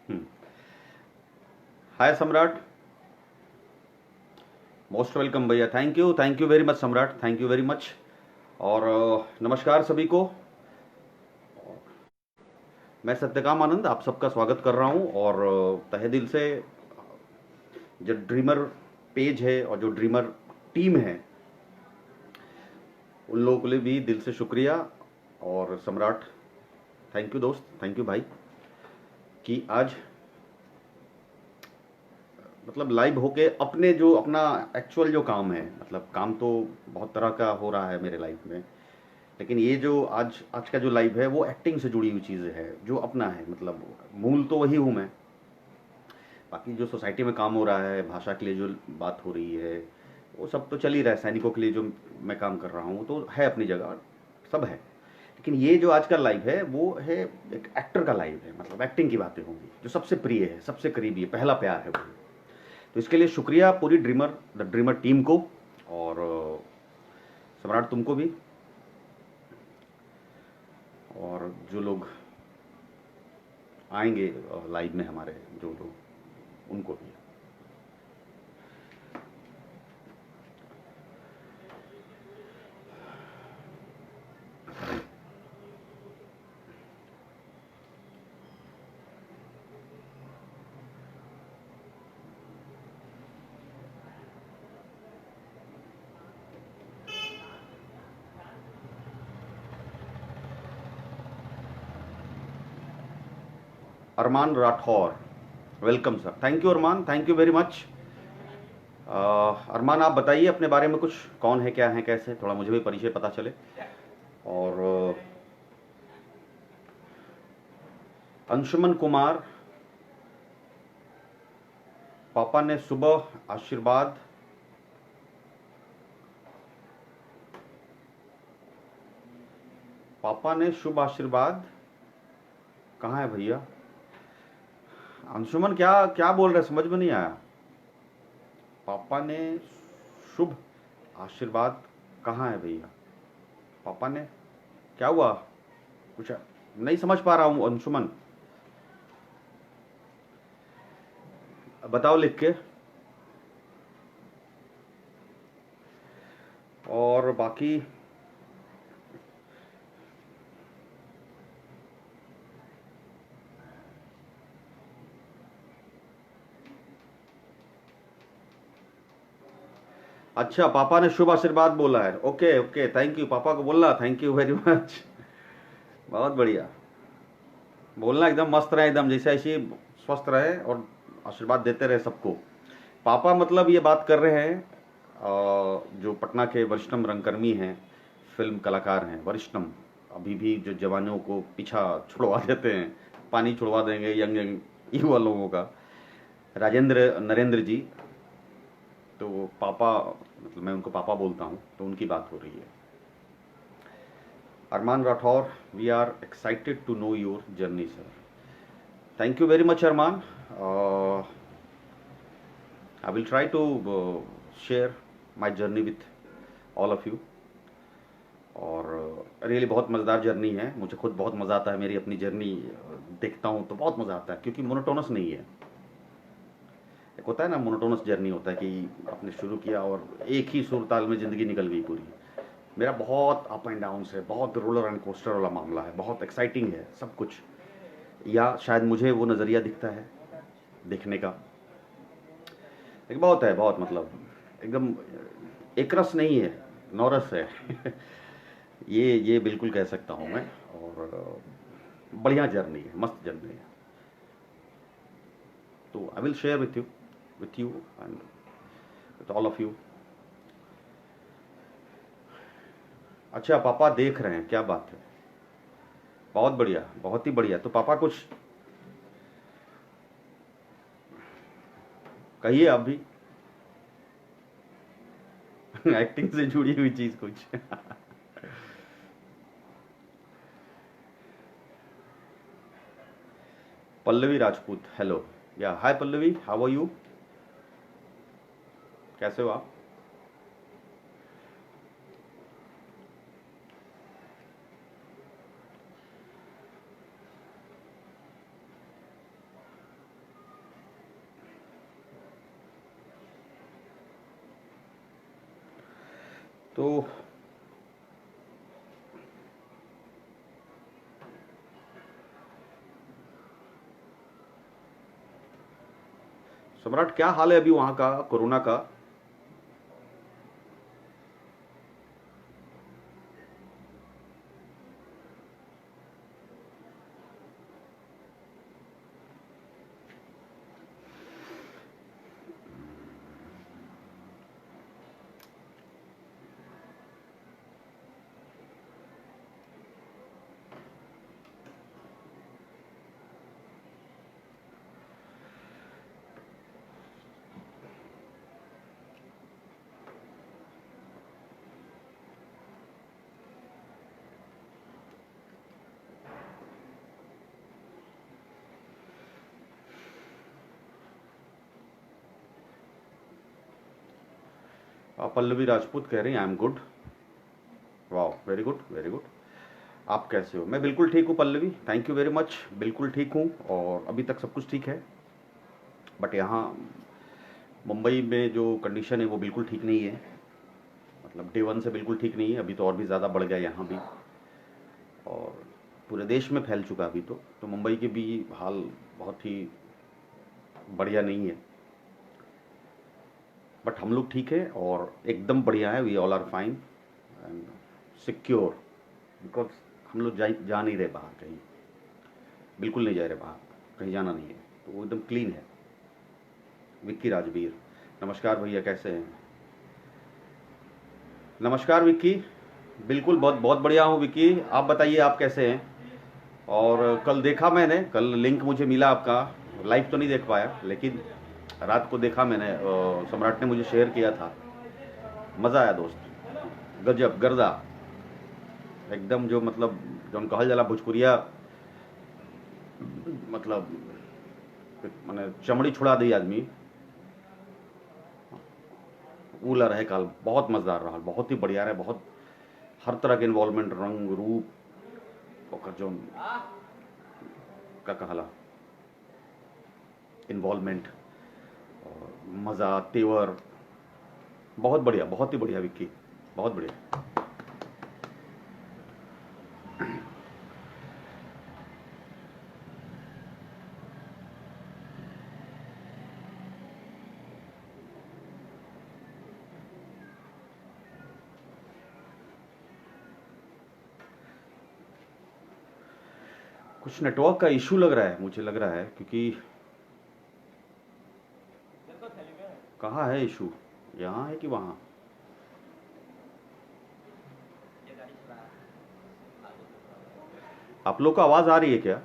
हम्म। हाय सम्राट, most welcome भैया। Thank you very much सम्राट, थैंक यू वेरी मच। और नमस्कार सभी को। मैं सत्यकाम आनंद आप सबका स्वागत कर रहा हूं और तहे दिल से जो ड्रीमर पेज है और जो ड्रीमर टीम है उन लोगों के लिए भी दिल से शुक्रिया। और सम्राट, थैंक यू दोस्त, थैंक यू भाई कि आज मतलब लाइव होके अपने जो अपना एक्चुअल जो काम है, मतलब काम तो बहुत तरह का हो रहा है मेरे लाइफ में, लेकिन ये जो आज आज का जो लाइव है वो एक्टिंग से जुड़ी हुई चीज़ है, जो अपना है। मतलब मूल तो वही हूँ मैं। बाकी जो सोसाइटी में काम हो रहा है, भाषा के लिए जो बात हो रही है, वो सब तो चल ही रहा है। सैनिकों के लिए जो मैं काम कर रहा हूँ तो है अपनी जगह, सब है। लेकिन ये जो आज का लाइव है वो है एक एक्टर का लाइव है, मतलब एक्टिंग की बातें होंगी जो सबसे प्रिय है, सबसे करीबी है, पहला प्यार है वो। तो इसके लिए शुक्रिया पूरी द ड्रीमर टीम को। और सम्राट तुमको भी, और जो लोग आएंगे लाइव में हमारे, जो लोग, उनको भी। Armaan Rathore, welcome sir. Thank you Armaan, thank you very much. Armaan, आप बताइए अपने बारे में कुछ, कौन है, क्या है, कैसे, थोड़ा मुझे भी परिचय पता चले। और अंशुमन कुमार, पापा ने सुबह आशीर्वाद, पापा ने शुभ आशीर्वाद, कहाँ है भैया? अंशुमन क्या क्या बोल रहे, समझ में नहीं आया। पापा ने शुभ आशीर्वाद कहाँ है भैया? पापा ने क्या हुआ, कुछ नहीं समझ पा रहा हूँ अंशुमन, बताओ लिख के। और बाकी अच्छा, पापा ने शुभ आशीर्वाद बोला है। ओके ओके, थैंक यू, पापा को बोलना थैंक यू वेरी मच। बहुत बढ़िया। बोलना एकदम मस्त रहे, एकदम जैसे ऐसे ही स्वस्थ रहे और आशीर्वाद देते रहे सबको। पापा मतलब ये बात कर रहे हैं जो पटना के वरिष्ठम रंगकर्मी हैं, फिल्म कलाकार हैं वरिष्ठम। अभी भी जो जवानों को पीछा छुड़वा देते हैं, पानी छुड़वा देंगे यंग यंग युवा लोगों का, राजेंद्र नरेंद्र जी। तो पापा, मतलब मैं उनको पापा बोलता हूँ, तो उनकी बात हो रही है। Armaan Rathore, we are excited to know your journey sir. Thank you very much Armaan. I will try to share my journey with all of you. और रियली बहुत मज़ेदार जर्नी है, मुझे खुद बहुत मज़ा आता है मेरी अपनी जर्नी देखता हूँ तो बहुत मज़ा आता है, क्योंकि मोनोटोनस नहीं है। एक होता है ना मोनोटोनस जर्नी, होता है कि आपने शुरू किया और एक ही सुर ताल में ज़िंदगी निकल गई पूरी। मेरा बहुत अप एंड डाउन है, बहुत रोलर एंड कोस्टर वाला मामला है, बहुत एक्साइटिंग है सब कुछ। या शायद मुझे वो नज़रिया दिखता है देखने का। लेकिन बहुत है, बहुत मतलब एकदम एक रस नहीं है, नौरस है। ये बिल्कुल कह सकता हूँ मैं। और बढ़िया जर्नी है, मस्त जर्नी है। तो I will share with you and with all of you. अच्छा, पापा देख रहे हैं, क्या बात है, बहुत बढ़िया, बहुत ही बढ़िया। तो पापा कुछ कहिए आप भी। एक्टिंग से जुड़ी हुई चीज कुछ। पल्लवी राजपूत, हेलो। या हाय पल्लवी, हाउ आर यू, कैसे हो आप? तो सम्राट, क्या हाल है अभी वहां का कोरोना का? पल्लवी राजपूत कह रही हैं आई एम गुड। वाह, वेरी गुड वेरी गुड। आप कैसे हो? मैं बिल्कुल ठीक हूँ Pallavi, thank you very much. बिल्कुल ठीक हूँ और अभी तक सब कुछ ठीक है। बट यहाँ मुंबई में जो कंडीशन है वो बिल्कुल ठीक नहीं है। मतलब डे वन से बिल्कुल ठीक नहीं है, अभी तो और भी ज़्यादा बढ़ गया यहाँ भी, और पूरे देश में फैल चुका अभी तो मुंबई के भी हाल बहुत ही बढ़िया नहीं है। बट हम लोग ठीक है और एकदम बढ़िया है, we all are fine and secure, because हम लोग जा नहीं रहे बाहर कहीं, बिल्कुल नहीं जा रहे बाहर, कहीं जाना नहीं है, तो वो एकदम क्लीन है। विक्की राजवीर, नमस्कार भैया, कैसे हैं? नमस्कार विक्की, बिल्कुल बहुत बहुत बढ़िया हूँ विक्की, आप बताइए आप कैसे हैं? और कल देखा मैंने, कल लिंक मुझे मिला आपका, लाइव तो नहीं देख पाया लेकिन रात को देखा मैंने, सम्राट ने मुझे शेयर किया था। मज़ा आया दोस्त, गजब गर्दा, एकदम जो मतलब जो कहल जाला भोजपुरिया, मतलब मैंने चमड़ी छुड़ा दी आदमी, ऊ ला रहे काल, बहुत मज़ेदार रहा, बहुत ही बढ़िया रहे, बहुत हर तरह के इन्वॉल्वमेंट, रंग रूप ओकर जो का कहला इन्वॉल्वमेंट और मज़ा तेवर, बहुत बढ़िया, बहुत ही बढ़िया विक्की, बहुत बढ़िया। कुछ नेटवर्क का इशू लग रहा है, मुझे लग रहा है, क्योंकि कहाँ है इशू, यहाँ है कि वहाँ? आप लोग को आवाज़ आ रही है क्या?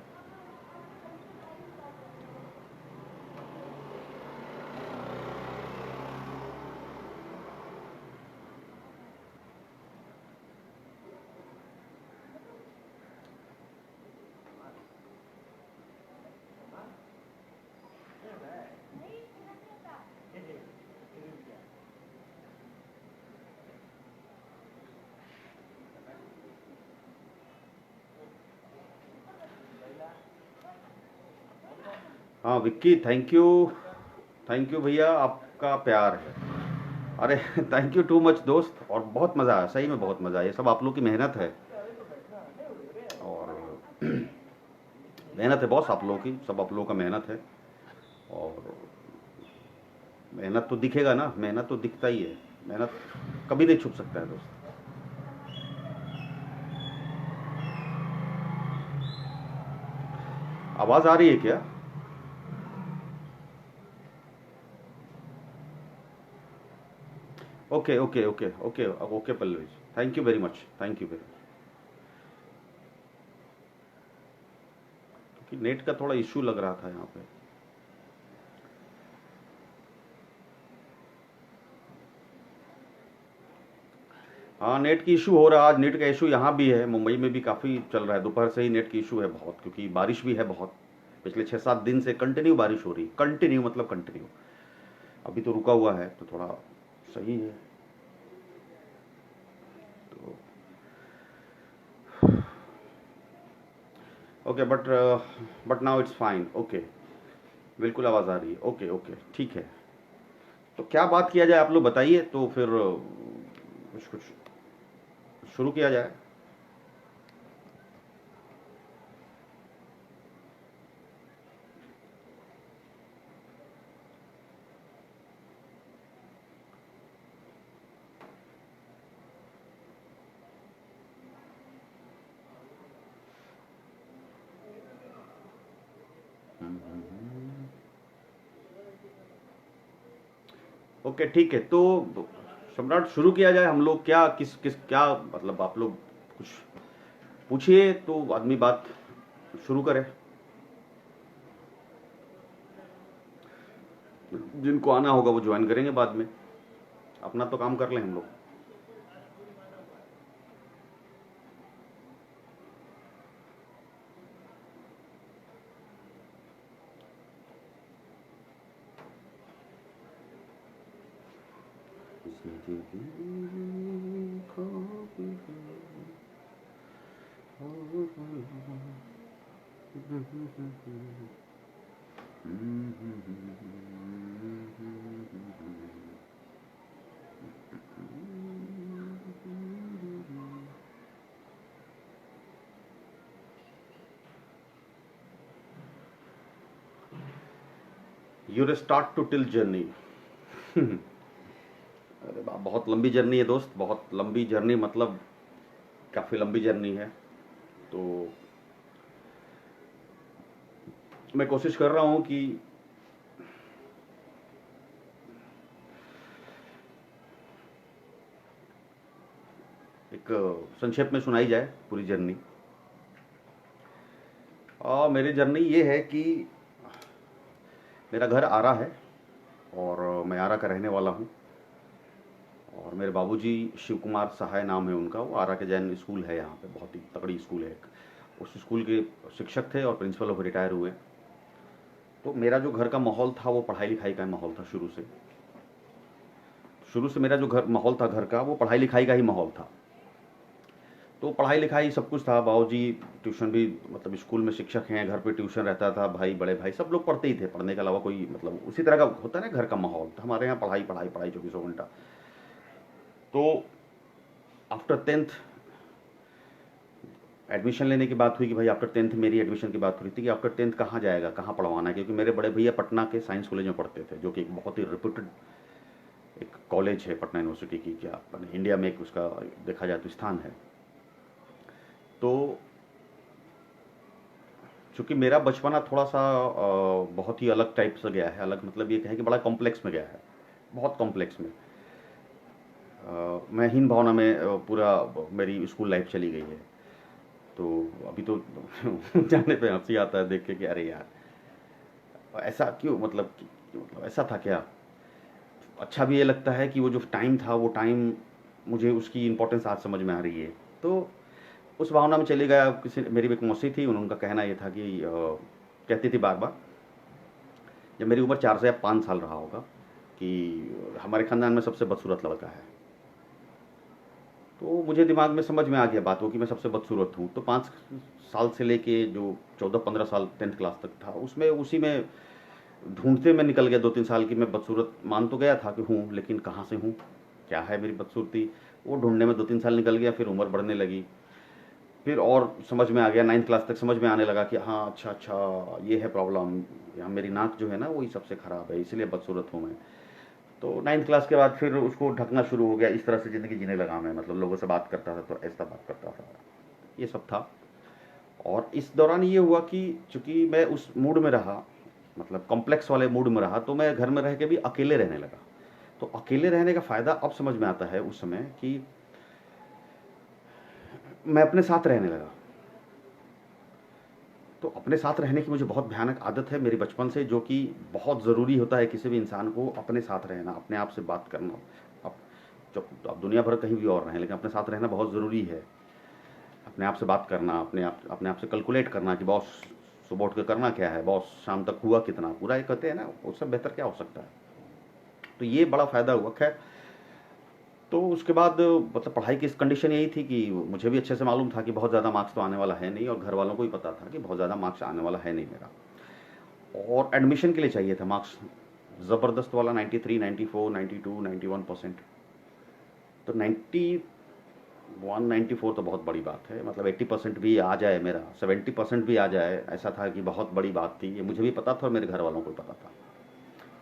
हाँ विक्की, थैंक यू भैया, आपका प्यार है। अरे थैंक यू टू मच दोस्त, और बहुत मज़ा आया, सही में बहुत मज़ा आया, ये सब आप लोग की मेहनत है, और मेहनत है बॉस आप लोगों की, सब आप लोगों का मेहनत है, और मेहनत तो दिखेगा ना, मेहनत तो दिखता ही है, मेहनत कभी नहीं छुप सकता है दोस्त। आवाज़ आ रही है क्या? Okay okay okay okay okay Pallavi, thank you very much, thank you very much. क्योंकि नेट का थोड़ा इशू लग रहा था यहाँ पे। हाँ नेट की इशू हो रहा है आज, नेट का इशू यहाँ भी है, मुंबई में भी काफ़ी चल रहा है, दोपहर से ही नेट की इशू है बहुत, क्योंकि बारिश भी है बहुत, पिछले 6-7 दिन से कंटिन्यू बारिश हो रही, कंटिन्यू मतलब कंटिन्यू, अभी तो रुका हुआ है तो थोड़ा सही है। तो okay, but now it's fine, okay, बिल्कुल आवाज़ आ रही है, ओके ओके ठीक है। तो क्या बात किया जाए, आप लोग बताइए तो फिर कुछ कुछ शुरू किया जाए। ओके, ठीक है। तो सम्राट, शुरू किया जाए। हम लोग क्या किस किस क्या मतलब, आप लोग कुछ पूछिए तो आदमी बात शुरू करे। जिनको आना होगा वो ज्वाइन करेंगे बाद में। अपना तो काम कर लें हम लोग। Your start to till journey. अरे बाप, बहुत लंबी जर्नी है दोस्त, बहुत लंबी जर्नी, मतलब काफ़ी लंबी जर्नी है। तो मैं कोशिश कर रहा हूँ कि एक संक्षेप में सुनाई जाए पूरी जर्नी। मेरी जर्नी ये है कि मेरा घर आरा है और मैं आरा का रहने वाला हूँ। और मेरे बाबूजी शिव कुमार सहाय नाम है उनका, वो आरा के जैन स्कूल है यहाँ पे, बहुत ही तगड़ी स्कूल है। उस स्कूल के शिक्षक थे और प्रिंसिपल अब रिटायर हुए। तो मेरा जो घर का माहौल था वो पढ़ाई लिखाई का माहौल था शुरू से। शुरू से मेरा जो घर माहौल था घर का, वो पढ़ाई लिखाई का ही माहौल था। तो पढ़ाई लिखाई सब कुछ था। बाबूजी ट्यूशन भी, मतलब स्कूल में शिक्षक हैं, घर पे ट्यूशन रहता था, भाई बड़े भाई सब लोग पढ़ते ही थे। पढ़ने के अलावा कोई, मतलब उसी तरह का होता है ना घर का माहौल। तो हमारे यहाँ पढ़ाई पढ़ाई पढ़ाई 24 घंटा। तो आफ्टर 10th एडमिशन लेने की बात हुई कि भाई आफ्टर 10th मेरी एडमिशन की बात हुई थी कि आफ्टर 10th कहाँ जाएगा, कहाँ पढ़वाना है। क्योंकि मेरे बड़े भैया पटना के साइंस कॉलेज में पढ़ते थे, जो कि एक बहुत ही रिप्यूटेड एक कॉलेज है पटना यूनिवर्सिटी की, क्या इंडिया में एक उसका देखा जाए तो स्थान है। तो चूंकि मेरा बचपना थोड़ा सा बहुत ही अलग टाइप से गया है। अलग मतलब ये कहें कि बड़ा कॉम्प्लेक्स में गया है, बहुत कॉम्प्लेक्स में। मैं हीन भावना में पूरा मेरी स्कूल लाइफ चली गई है। तो अभी तो जाने पे हंसी आता है देख के कि अरे यार ऐसा क्यों, मतलब ऐसा था क्या। अच्छा भी ये लगता है कि वो जो टाइम था, वो टाइम मुझे उसकी इम्पोर्टेंस आज समझ में आ रही है। तो उस भावना में चले गया। किसी मेरी एक मौसी थी, उनका कहना ये था कि कहती थी बार बार, जब मेरी उम्र 4 से 5 साल रहा होगा, कि हमारे खानदान में सबसे बदसूरत लड़का है। तो मुझे दिमाग में समझ में आ गया बात वो कि मैं सबसे बदसूरत हूँ। तो 5 साल से लेके जो 14-15 साल 10th क्लास तक था, उसमें उसी में ढूंढते में निकल गया 2-3 साल की। मैं बदसूरत मान तो गया था कि हूँ, लेकिन कहाँ से हूँ, क्या है मेरी बदसूरती, वो ढूंढने में 2-3 साल निकल गया। फिर उम्र बढ़ने लगी, फिर और समझ में आ गया। 9th क्लास तक समझ में आने लगा कि हाँ अच्छा अच्छा ये है प्रॉब्लम, यहाँ मेरी नाक जो है ना वही सबसे ख़राब है, इसलिए बदसूरत हूँ मैं। तो 9th क्लास के बाद फिर उसको ढकना शुरू हो गया। इस तरह से ज़िंदगी जीने लगा मैं, मतलब लोगों से बात करता था तो ऐसा बात करता था, ये सब था। और इस दौरान ये हुआ कि चूंकि मैं उस मूड में रहा, मतलब कॉम्प्लेक्स वाले मूड में रहा, तो मैं घर में रह के भी अकेले रहने लगा। तो अकेले रहने का फ़ायदा अब समझ में आता है उस समय कि मैं अपने साथ रहने लगा। तो अपने साथ रहने की मुझे बहुत भयानक आदत है मेरी बचपन से, जो कि बहुत ज़रूरी होता है किसी भी इंसान को, अपने साथ रहना, अपने आप से बात करना। अब जब आप दुनिया भर कहीं भी और रहें, लेकिन अपने साथ रहना बहुत ज़रूरी है। अपने आप से बात करना, अपने आप से कैलकुलेट करना कि बॉस सुबह उठ के करना क्या है, बॉस शाम तक हुआ कितना, पूरा ये कहते हैं ना, उससे बेहतर क्या हो सकता है। तो ये बड़ा फ़ायदा हुआ। खैर, तो उसके बाद मतलब पढ़ाई की कंडीशन यही थी कि मुझे भी अच्छे से मालूम था कि बहुत ज़्यादा मार्क्स तो आने वाला है नहीं, और घर वालों को भी पता था कि बहुत ज़्यादा मार्क्स आने वाला है नहीं मेरा। और एडमिशन के लिए चाहिए था मार्क्स ज़बरदस्त वाला, 93, 94, 92, 91%। तो 90 194 तो बहुत बड़ी बात है, मतलब 80% भी आ जाए, मेरा 70% भी आ जाए, ऐसा था कि बहुत बड़ी बात थी। ये मुझे भी पता था और मेरे घर वालों को भी पता था।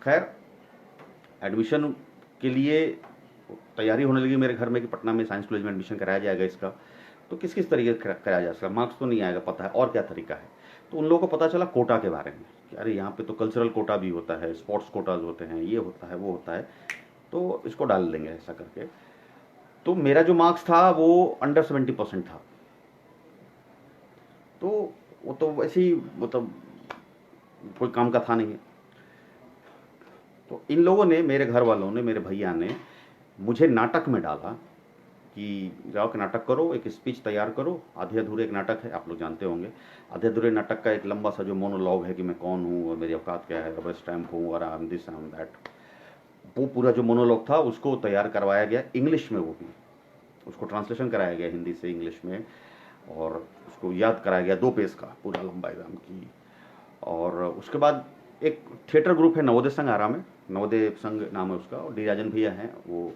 खैर, एडमिशन के लिए तैयारी होने लगी मेरे घर में कि पटना में साइंस कॉलेज में एडमिशन कराया जाएगा इसका। तो किस किस तरीके से कराया जा सकता, मार्क्स तो नहीं आएगा, पता है और क्या तरीका है। तो उन लोगों को पता चला कोटा के बारे में कि अरे यहाँ पे तो कल्चरल कोटा भी होता है, स्पोर्ट्स कोटाज होते हैं, ये होता है, वो होता है, तो इसको डाल देंगे ऐसा करके। तो मेरा जो मार्क्स था वो अंडर 70% था। तो वो तो वैसे ही मतलब कोई काम का था नहीं। तो इन लोगों ने, मेरे घर वालों ने, मेरे भैया ने मुझे नाटक में डाला कि जाओ के नाटक करो, एक स्पीच तैयार करो। आधे अधूरे एक नाटक है, आप लोग जानते होंगे। आधे अधूरे नाटक का एक लंबा सा जो मोनोलॉग है कि मैं कौन हूँ और मेरी औकात क्या है, रबर स्टैम्प हूँ और I am this, I am that, वो पूरा जो मोनोलॉग था उसको तैयार करवाया गया इंग्लिश में। वो भी उसको ट्रांसलेशन कराया गया हिंदी से इंग्लिश में, और उसको याद कराया गया 2 पेज का पूरा लंबा एग्जाम की। और उसके बाद एक थिएटर ग्रुप है नवोदय संघ आरा में, नवोदय संघ नाम है उसका, और डी राजन भैया हैं वो,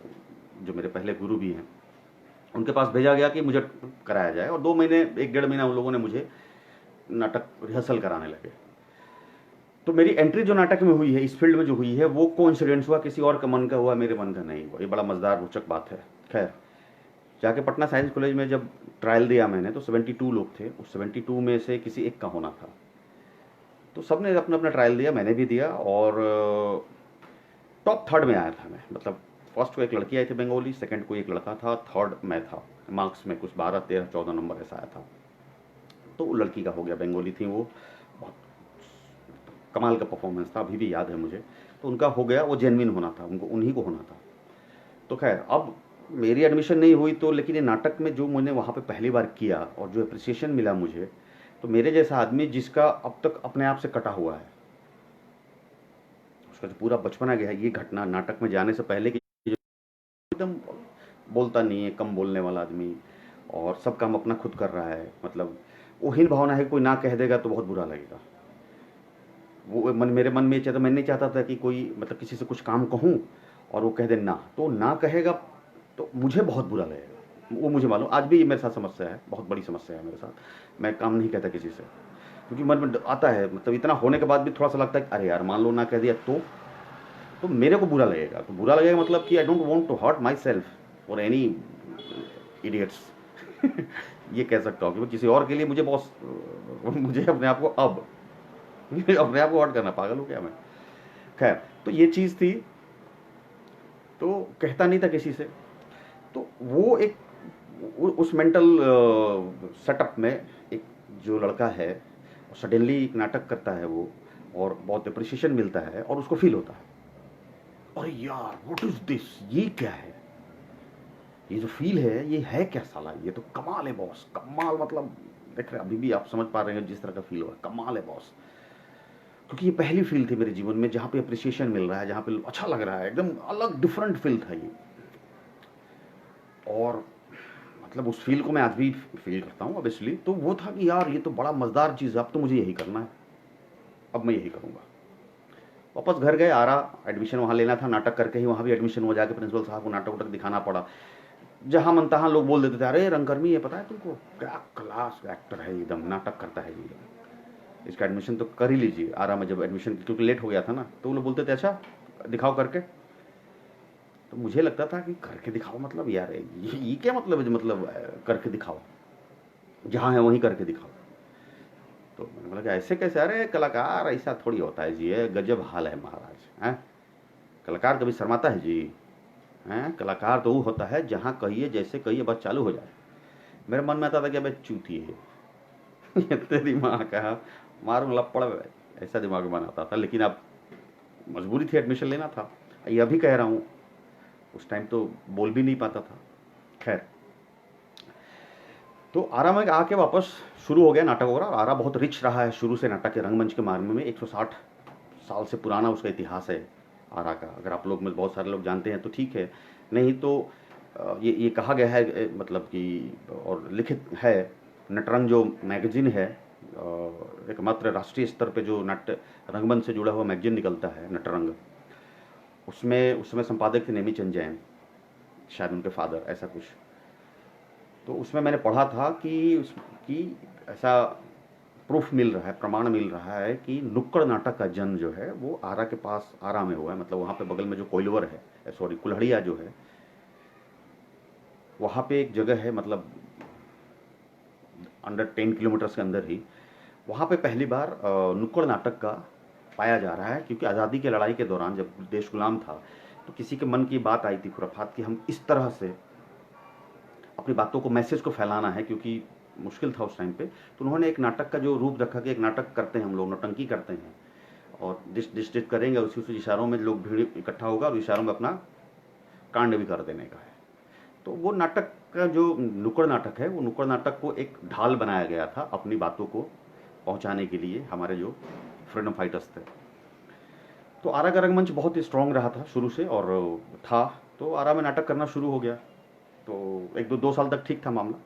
जो मेरे पहले गुरु भी हैं, उनके पास भेजा गया कि मुझे कराया जाए। और 2 महीने, 1 डेढ़ महीना उन लोगों ने मुझे नाटक रिहर्सल कराने लगे। तो मेरी एंट्री जो नाटक में हुई है, इस फील्ड में जो हुई है, वो कोइंसिडेंस हुआ, किसी और का मन का हुआ, मेरे मन का नहीं हुआ। ये बड़ा मजेदार रोचक बात है। खैर, जाके पटना साइंस कॉलेज में जब ट्रायल दिया मैंने, तो 72 लोग थे, उस 72 में से किसी एक का होना था। तो सबने अपना अपना ट्रायल दिया, मैंने भी दिया, और टॉप थर्ड में आया था मैं। मतलब फर्स्ट को एक लड़की आई थी बंगाली, सेकंड को एक लड़का था, थर्ड मैं था। मार्क्स में कुछ 12, 13, 14 नंबर ऐसा आया था। तो वो लड़की का हो गया, बंगाली थी वो, बहुत कमाल का परफॉर्मेंस था, अभी भी याद है मुझे। तो उनका हो गया, वो जेनविन होना था, उनको उन्हीं को होना था। तो खैर, अब मेरी एडमिशन नहीं हुई, तो लेकिन ये नाटक में जो मैंने वहाँ पे पहली बार किया और जो अप्रिसिएशन मिला मुझे, तो मेरे जैसा आदमी जिसका अब तक अपने आप से कटा हुआ है, उसका जो पूरा बचपना गया है, ये घटना नाटक में जाने से पहले की, एकदम बोलता नहीं है, कम बोलने वाला आदमी, और सब काम अपना खुद कर रहा है, मतलब वो हीन भावना है, कोई ना कह देगा तो बहुत बुरा लगेगा। वो मन, मेरे मन में ये चाहता, मैं नहीं चाहता था कि कोई मतलब किसी से कुछ काम कहूँ और वो कह दे ना, तो ना कहेगा तो मुझे बहुत बुरा लगेगा। वो मुझे मालूम, आज भी ये मेरे साथ समस्या है, बहुत बड़ी समस्या है मेरे साथ। मैं काम नहीं कहता किसी से, क्योंकि मन में आता है, मतलब इतना होने के बाद भी थोड़ा सा लगता है कि अरे यार, मान लो ना कह दिया तो मेरे को बुरा लगेगा। तो बुरा लगेगा मतलब कि I don't want to hurt myself और एनी इडियट्स। ये कह सकता हूँ कि किसी और के लिए मुझे बॉस, मुझे अपने आप को अब अपने आप को हर्ट करना, पागल हो क्या मैं। खैर, तो ये चीज़ थी, तो कहता नहीं था किसी से। तो वो एक उस मेंटल सेटअप में एक जो लड़का है, सडनली एक नाटक करता है वो, और बहुत अप्रिसिएशन मिलता है और उसको फील होता है, अरे यार व्हाट इज दिस, ये क्या है, ये जो फील है ये है क्या साला, ये तो कमाल है बॉस, कमाल, मतलब देख रहे अभी भी आप समझ पा रहे हैं जिस तरह का फील हो रहा है, कमाल है बॉस। क्योंकि ये पहली फील थी मेरे जीवन में जहाँ पे अप्रिसिएशन मिल रहा है, जहाँ पे अच्छा लग रहा है, एकदम अलग डिफरेंट फील था ये। और मतलब उस फील को मैं आज भी फील करता हूँ ऑब्वियसली। तो वो था कि यार ये तो बड़ा मज़ेदार चीज़ है, अब तो मुझे यही करना है, अब मैं यही करूँगा। वापस घर गए, आ रहा, एडमिशन वहाँ लेना था, नाटक करके ही वहाँ भी एडमिशन हो, जाके प्रिंसिपल साहब को नाटक उटक दिखाना पड़ा। जहाँ मन तहाँ लोग बोल देते थे, अरे रंगकर्मी ये पता है तुमको, क्या क्लास एक्टर है, एकदम नाटक करता है जी, इसका एडमिशन तो कर ही लीजिए। आ रहा मैं जब एडमिशन, क्योंकि लेट हो गया था ना, तो वो लोग बोलते थे अच्छा दिखाओ करके। तो मुझे लगता था कि करके दिखाओ मतलब यार ये क्या मतलब है, मतलब करके दिखाओ, जहाँ है वहीं करके दिखाओ। तो मैंने बोला कि ऐसे कैसे, अरे कलाकार ऐसा थोड़ी होता है जी, ये गजब हाल है महाराज हैं, कलाकार कभी शर्माता है जी, हैं, कलाकार तो वो होता है जहाँ कहिए जैसे कहिए बस चालू हो जाए। मेरे मन में आता था कि अबे चूती है ये तेरी माँ का मारूं लपड़, ऐसा दिमाग में आता था। लेकिन अब मजबूरी थी, एडमिशन लेना था। ये अभी कह रहा हूँ, उस टाइम तो बोल भी नहीं पाता था। खैर, तो आरा में आके वापस शुरू हो गया नाटक वगैरह। आरा बहुत रिच रहा है शुरू से नाटक के रंगमंच के मामले में, 160 साल से पुराना उसका इतिहास है आरा का। अगर आप लोग में बहुत सारे लोग जानते हैं तो ठीक है, नहीं तो ये कहा गया है, मतलब कि और लिखित है, नटरंग जो मैगजीन है, एकमात्र राष्ट्रीय स्तर पे जो नाट्य रंगमंच से जुड़ा हुआ मैगजीन निकलता है नटरंग, उसमें उस समय संपादक थे नेमीचंद जैन, शायद उनके फादर, ऐसा कुछ। तो उसमें मैंने पढ़ा था कि ऐसा प्रूफ मिल रहा है, प्रमाण मिल रहा है कि नुक्कड़ नाटक का जन्म जो है वो आरा के पास, आरा में हुआ है, मतलब वहाँ पे बगल में जो कोइलवर है, सॉरी कुल्हड़िया जो है, वहाँ पे एक जगह है, मतलब अंडर 10 किलोमीटर्स के अंदर ही, वहाँ पे पहली बार नुक्कड़ नाटक का पाया जा रहा है। क्योंकि आज़ादी की लड़ाई के दौरान जब देश गुलाम था तो किसी के मन की बात आई थी खुराफात कि हम इस तरह से अपनी बातों को, मैसेज को फैलाना है, क्योंकि मुश्किल था उस टाइम पे। तो उन्होंने एक नाटक का जो रूप रखा कि एक नाटक करते हैं हम लोग, नौटंकी करते हैं और डिश करेंगे, उसी उसी इशारों में लोग भीड़ इकट्ठा होगा और इशारों में अपना कांड भी कर देने का है। तो वो नाटक का जो नुक्कड़ नाटक है, वो नुक्कड़ नाटक को एक ढाल बनाया गया था अपनी बातों को पहुंचाने के लिए, हमारे जो फ्रीडम फाइटर्स थे। तो आरा का रंगमंच बहुत ही स्ट्रांग रहा था शुरू से और था, तो आरा में नाटक करना शुरू हो गया। तो एक दो साल तक ठीक था मामला।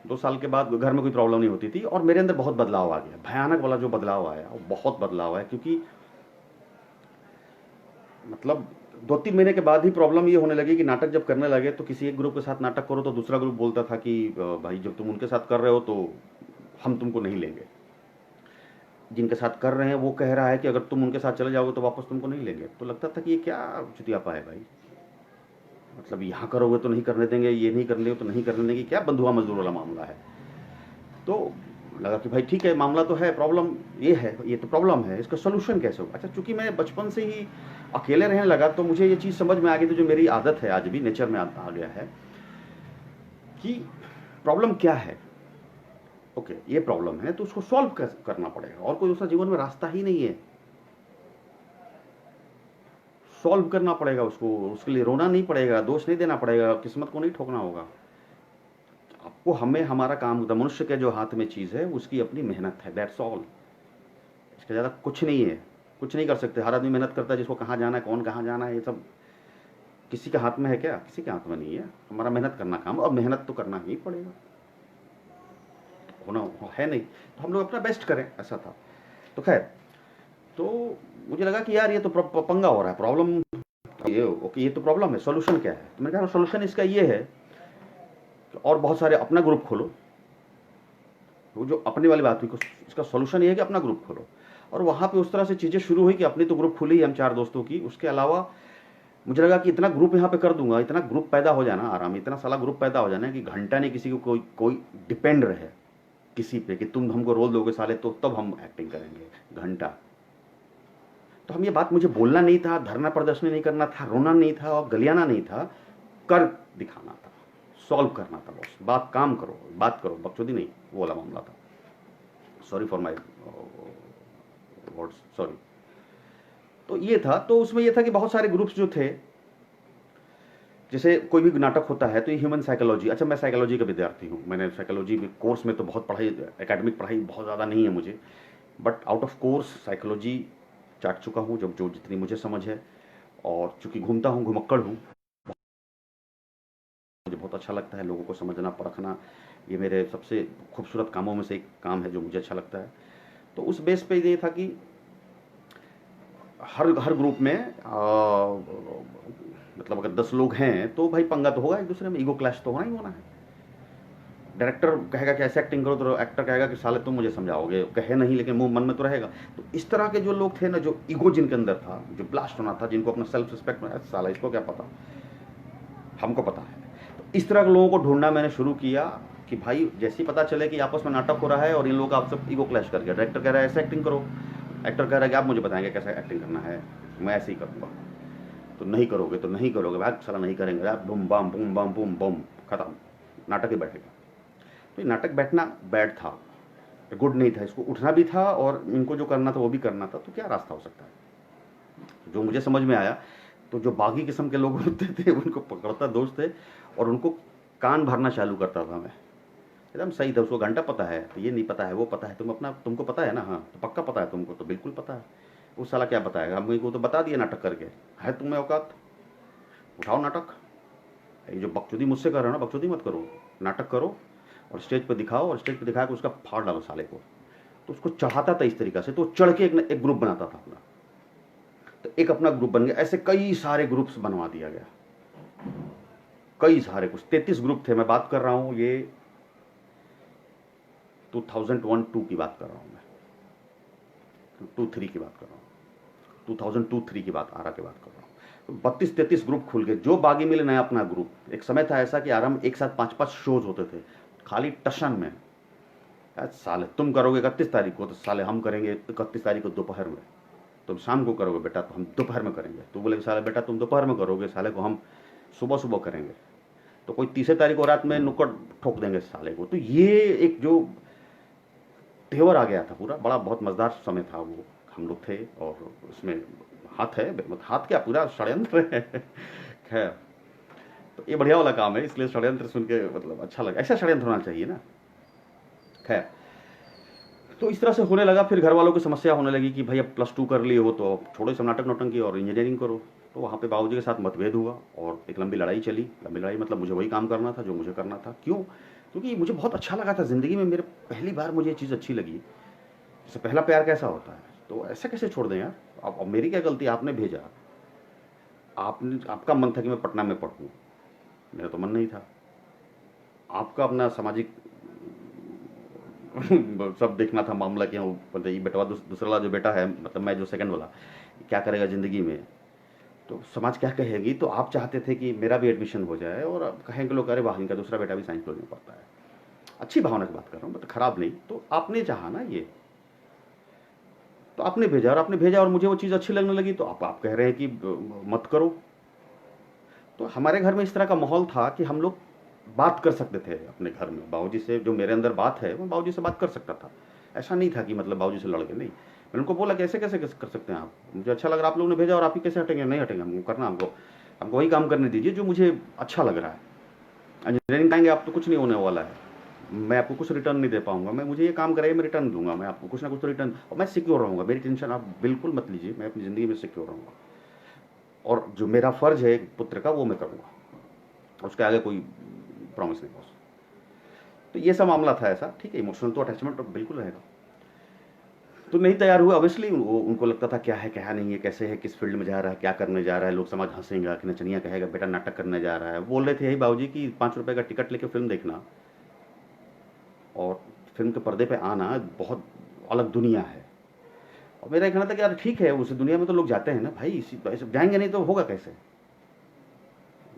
2 साल के बाद घर में कोई प्रॉब्लम नहीं होती थी और मेरे अंदर बहुत बदलाव आ गया, भयानक वाला जो बदलाव आया, वो बहुत बदलाव आया। क्योंकि मतलब 2-3 महीने के बाद ही प्रॉब्लम ये होने लगी कि नाटक जब करने लगे तो किसी एक ग्रुप के साथ नाटक करो तो दूसरा ग्रुप बोलता था कि भाई जब तुम उनके साथ कर रहे हो तो हम तुमको नहीं लेंगे। जिनके साथ कर रहे हैं वो कह रहा है कि अगर तुम उनके साथ चले जाओगे तो वापस तुमको नहीं लेंगे। तो लगता था कि ये क्या चुतियापा है भाई, मतलब यहाँ करोगे तो नहीं करने देंगे, ये नहीं करने तो नहीं करने देंगे, क्या बंधुआ मजदूर वाला मामला है। तो लगा कि भाई ठीक है, मामला तो है, प्रॉब्लम ये है, ये तो प्रॉब्लम है, इसका सोल्यूशन कैसे होगा। अच्छा, चूंकि मैं बचपन से ही अकेले रहने लगा तो मुझे ये चीज़ समझ में आ गई थी, जो मेरी आदत है आज भी, नेचर में आ गया है कि प्रॉब्लम क्या है। ओके, ये प्रॉब्लम है तो उसको सॉल्व करना पड़ेगा, और कोई दूसरा जीवन में रास्ता ही नहीं है। सॉल्व करना पड़ेगा उसको, उसके लिए रोना नहीं पड़ेगा, दोष नहीं देना पड़ेगा, किस्मत को नहीं ठोकना होगा। आपको, हमें हमारा काम होता है, मनुष्य के जो हाथ में चीज़ है उसकी अपनी मेहनत है, दैट्स ऑल। इसके ज़्यादा कुछ नहीं है, कुछ नहीं कर सकते। हर आदमी मेहनत करता है, जिसको कहाँ जाना है, कौन कहाँ जाना है, ये सब किसी के हाथ में है क्या? किसी के हाथ में नहीं है। हमारा मेहनत करना काम, और मेहनत तो करना ही पड़ेगा, होना है नहीं तो हम लोग अपना बेस्ट करें, ऐसा था। तो खैर, तो मुझे लगा कि यार ये तो पंगा हो रहा है, प्रॉब्लम ये, ओके ये तो प्रॉब्लम है, सोल्यूशन क्या है? तो मैंने कहा सोल्यूशन इसका ये है कि और बहुत सारे अपना ग्रुप खोलो। वो जो अपने वाली बात हुई, इसका सोल्यूशन ये है कि अपना ग्रुप खोलो। और वहाँ पे उस तरह से चीज़ें शुरू हुई कि अपनी तो ग्रुप खुली हम 4 दोस्तों की, उसके अलावा मुझे लगा कि इतना ग्रुप यहाँ पे कर दूंगा, इतना ग्रुप पैदा हो जाना आराम, इतना साला ग्रुप पैदा हो जाना कि घंटा नहीं किसी को कोई डिपेंड रहे किसी पे कि तुम हमको रोल दोगे साले तो तब हम एक्टिंग करेंगे, घंटा। तो हम, ये बात मुझे बोलना नहीं था, धरना प्रदर्शन नहीं करना था, रोना नहीं था और गलियाना नहीं था, कर दिखाना था, सॉल्व करना था बॉस। बात काम करो, बात करो, बकचोदी नहीं, वो वाला मामला था। Sorry for my words, sorry. तो ये था, तो उसमें ये था कि बहुत सारे ग्रुप्स जो थे, जैसे कोई भी नाटक होता है तो ये ह्यूमन साइकोलॉजी, अच्छा मैं साइकोलॉजी का विद्यार्थी हूँ, मैंने साइकोलॉजी कोर्स में तो बहुत पढ़ाई, एकेडमिक पढ़ाई बहुत ज़्यादा नहीं है मुझे, but out of course psychology चाट चुका हूँ, जब जो जितनी मुझे समझ है। और चूंकि घूमता हूँ, घुमक्कड़ हूँ, मुझे बहुत अच्छा लगता है लोगों को समझना, परखना, ये मेरे सबसे खूबसूरत कामों में से एक काम है जो मुझे अच्छा लगता है। तो उस बेस पे ये था कि हर ग्रुप में मतलब अगर 10 लोग हैं तो भाई पंगा तो होगा एक दूसरे में, ईगो क्लैश तो होना ही होना है। डायरेक्टर कहेगा कि ऐसे एक्टिंग करो तो एक्टर कहेगा कि साले तुम मुझे समझाओगे, कहे नहीं लेकिन मुंह मन में तो रहेगा। तो इस तरह के जो लोग थे ना, जो ईगो जिनके अंदर था, जो ब्लास्ट होना था, जिनको अपना सेल्फ रिस्पेक्ट में, साला इसको क्या पता, हमको पता है। तो इस तरह के लोगों को ढूंढना मैंने शुरू किया कि भाई जैसे ही पता चले कि आपस में नाटक हो रहा है और इन लोगों का आपसे ईगो क्लैश कर गया, डायरेक्टर कह रहा है ऐसे एक्टिंग करो, एक्टर कह रहा है कि आप मुझे बताएंगे कैसे एक्टिंग करना है, मैं ऐसे ही करूँगा, तो नहीं करोगे तो नहीं करोगे, भाई साला नहीं करेंगे, आप boom bam boom bam boom bam, खत्म, नाटक ही बैठेगा। तो ये नाटक बैठना बैड था, गुड नहीं था, इसको उठना भी था और इनको जो करना था वो भी करना था। तो क्या रास्ता हो सकता है? जो मुझे समझ में आया, तो जो बागी किस्म के लोग होते थे उनको पकड़ता दोस्त थे और उनको कान भरना चालू करता था मैं। एकदम सही था, उसको घंटा पता है, तो ये नहीं पता है, वो पता है, तुमको पता है ना, हाँ तो पक्का पता है तुमको, तो बिल्कुल पता है। वो साला क्या बताएगा, हमको तो बता दिया नाटक करके, है तुम्हें औकात, उठाओ नाटक। ये जो बकचोदी मुझसे कर रहे हो ना, बकचोदी मत करो, नाटक करो और स्टेज पर दिखाओ, और स्टेज पर दिखा के उसका फाड़ डालो साले को। तो उसको चढ़ाता था इस तरीका से, तो चढ़ के एक ग्रुप बनाता था अपना, तो एक अपना ग्रुप बन गया। ऐसे कई सारे ग्रुप्स बनवा दिया गया, कई सारे, कुछ 33 ग्रुप थे। मैं बात कर रहा हूँ ये 2001-2 की बात कर रहा हूँ, मैं 2-3 की बात कर रहा हूँ, 2002-3 की बात, आरा की बात कर रहा हूँ। तो 32-33 ग्रुप खुल गए। जो बागी मिले नया अपना ग्रुप। एक समय था ऐसा कि आराम एक साथ 5-5 शोज होते थे खाली टशन में। साले तुम करोगे 31 तारीख को, तो साले हम करेंगे 31 तारीख को दोपहर में। तुम शाम को करोगे बेटा, तो हम दोपहर में करेंगे। तो बोले साले बेटा तुम दोपहर में करोगे, साले को हम सुबह सुबह करेंगे। तो कोई 30 तारीख को रात में नुक्कड़ ठोक देंगे साले को। तो ये एक जो तेवर आ गया था पूरा, बड़ा बहुत मजेदार समय था वो। हम लोग थे और उसमें हाथ है, हाथ क्या, पूरा षड्यंत्र है। खैर, तो ये बढ़िया वाला काम है, इसलिए षड्यंत्र सुन के मतलब अच्छा लगा। ऐसा षड्यंत्र होना चाहिए ना। खैर, तो इस तरह से होने लगा। फिर घर वालों की समस्या होने लगी कि भाई अब +2 कर लिए हो तो अब छोड़ो सब नाटक नौटंकी और इंजीनियरिंग करो। तो वहाँ पे बाबूजी के साथ मतभेद हुआ और एक लंबी लड़ाई चली। लंबी लड़ाई मतलब मुझे वही काम करना था जो मुझे करना था। क्यों? क्योंकि मुझे बहुत अच्छा लगा था ज़िंदगी में। मेरे पहली बार मुझे ये चीज़ अच्छी लगी। जैसे पहला प्यार कैसा होता है, तो ऐसा कैसे छोड़ दें यार। अब मेरी क्या गलती, आपने भेजा, आपने, आपका मन था कि मैं पटना में पढ़ूँ, मेरा तो मन नहीं था। आपका अपना सामाजिक सब देखना था मामला कि हाँ, मतलब ये बेटवा दूसरा वाला जो बेटा है, मतलब मैं जो सेकंड वाला, क्या करेगा ज़िंदगी में, तो समाज क्या कहेगी। तो आप चाहते थे कि मेरा भी एडमिशन हो जाए और अब कहेंगे लोग अरे वाह इनका दूसरा बेटा भी साइंस कॉलेज में पढ़ता है। अच्छी भावना की बात कर रहा हूँ, मतलब खराब नहीं। तो आपने चाहा ना ये, तो आपने भेजा, और आपने भेजा और मुझे वो चीज़ अच्छी लगने लगी। तो आप कह रहे हैं कि मत करो। तो हमारे घर में इस तरह का माहौल था कि हम लोग बात कर सकते थे अपने घर में। बाबूजी से जो मेरे अंदर बात है वो बाबूजी से बात कर सकता था। ऐसा नहीं था कि मतलब बाबूजी से लड़ के, नहीं। मैंने उनको बोला कैसे कैसे कैसे कर सकते हैं आप, मुझे अच्छा लग रहा है, आप लोगों ने भेजा और आप ही कैसे हटेंगे। नहीं हटेंगे, हमको करना, हमको हमको वही काम करने दीजिए जो मुझे अच्छा लग रहा है। इंजीनियरिंग कहेंगे आप तो कुछ नहीं होने वाला है, मैं आपको कुछ रिटर्न नहीं दे पाऊंगा। मैं, मुझे ये काम कराइए, मैं रिटर्न दूंगा, मैं आपको कुछ ना कुछ तो रिटर्न, और मैं सिक्योर रहूंगा। मेरी टेंशन आप बिल्कुल मत लीजिए, मैं अपनी ज़िंदगी में सिक्योर रहूंगा और जो मेरा फ़र्ज़ है एक पुत्र का वो मैं करूँगा, उसके आगे कोई प्रॉमिस नहीं बॉस। तो ये सब मामला था ऐसा। ठीक है, इमोशनल तो अटैचमेंट तो बिल्कुल रहेगा। तो नहीं तैयार हुआ ऑब्वियसली। उनको लगता था क्या है क्या नहीं है, कैसे है, किस फील्ड में जा रहा है, क्या करने जा रहा है, लोग समाज हंसेगा कि नचनिया कहेगा बेटा नाटक करने जा रहा है। बोल रहे थे यही बाबूजी कि 5 रुपए का टिकट लेके फिल्म देखना और फिल्म के पर्दे पे आना बहुत अलग दुनिया है। और मेरा कहना था कि यार ठीक है, उस दुनिया में तो लोग जाते हैं ना भाई, इसी जाएंगे नहीं तो होगा कैसे,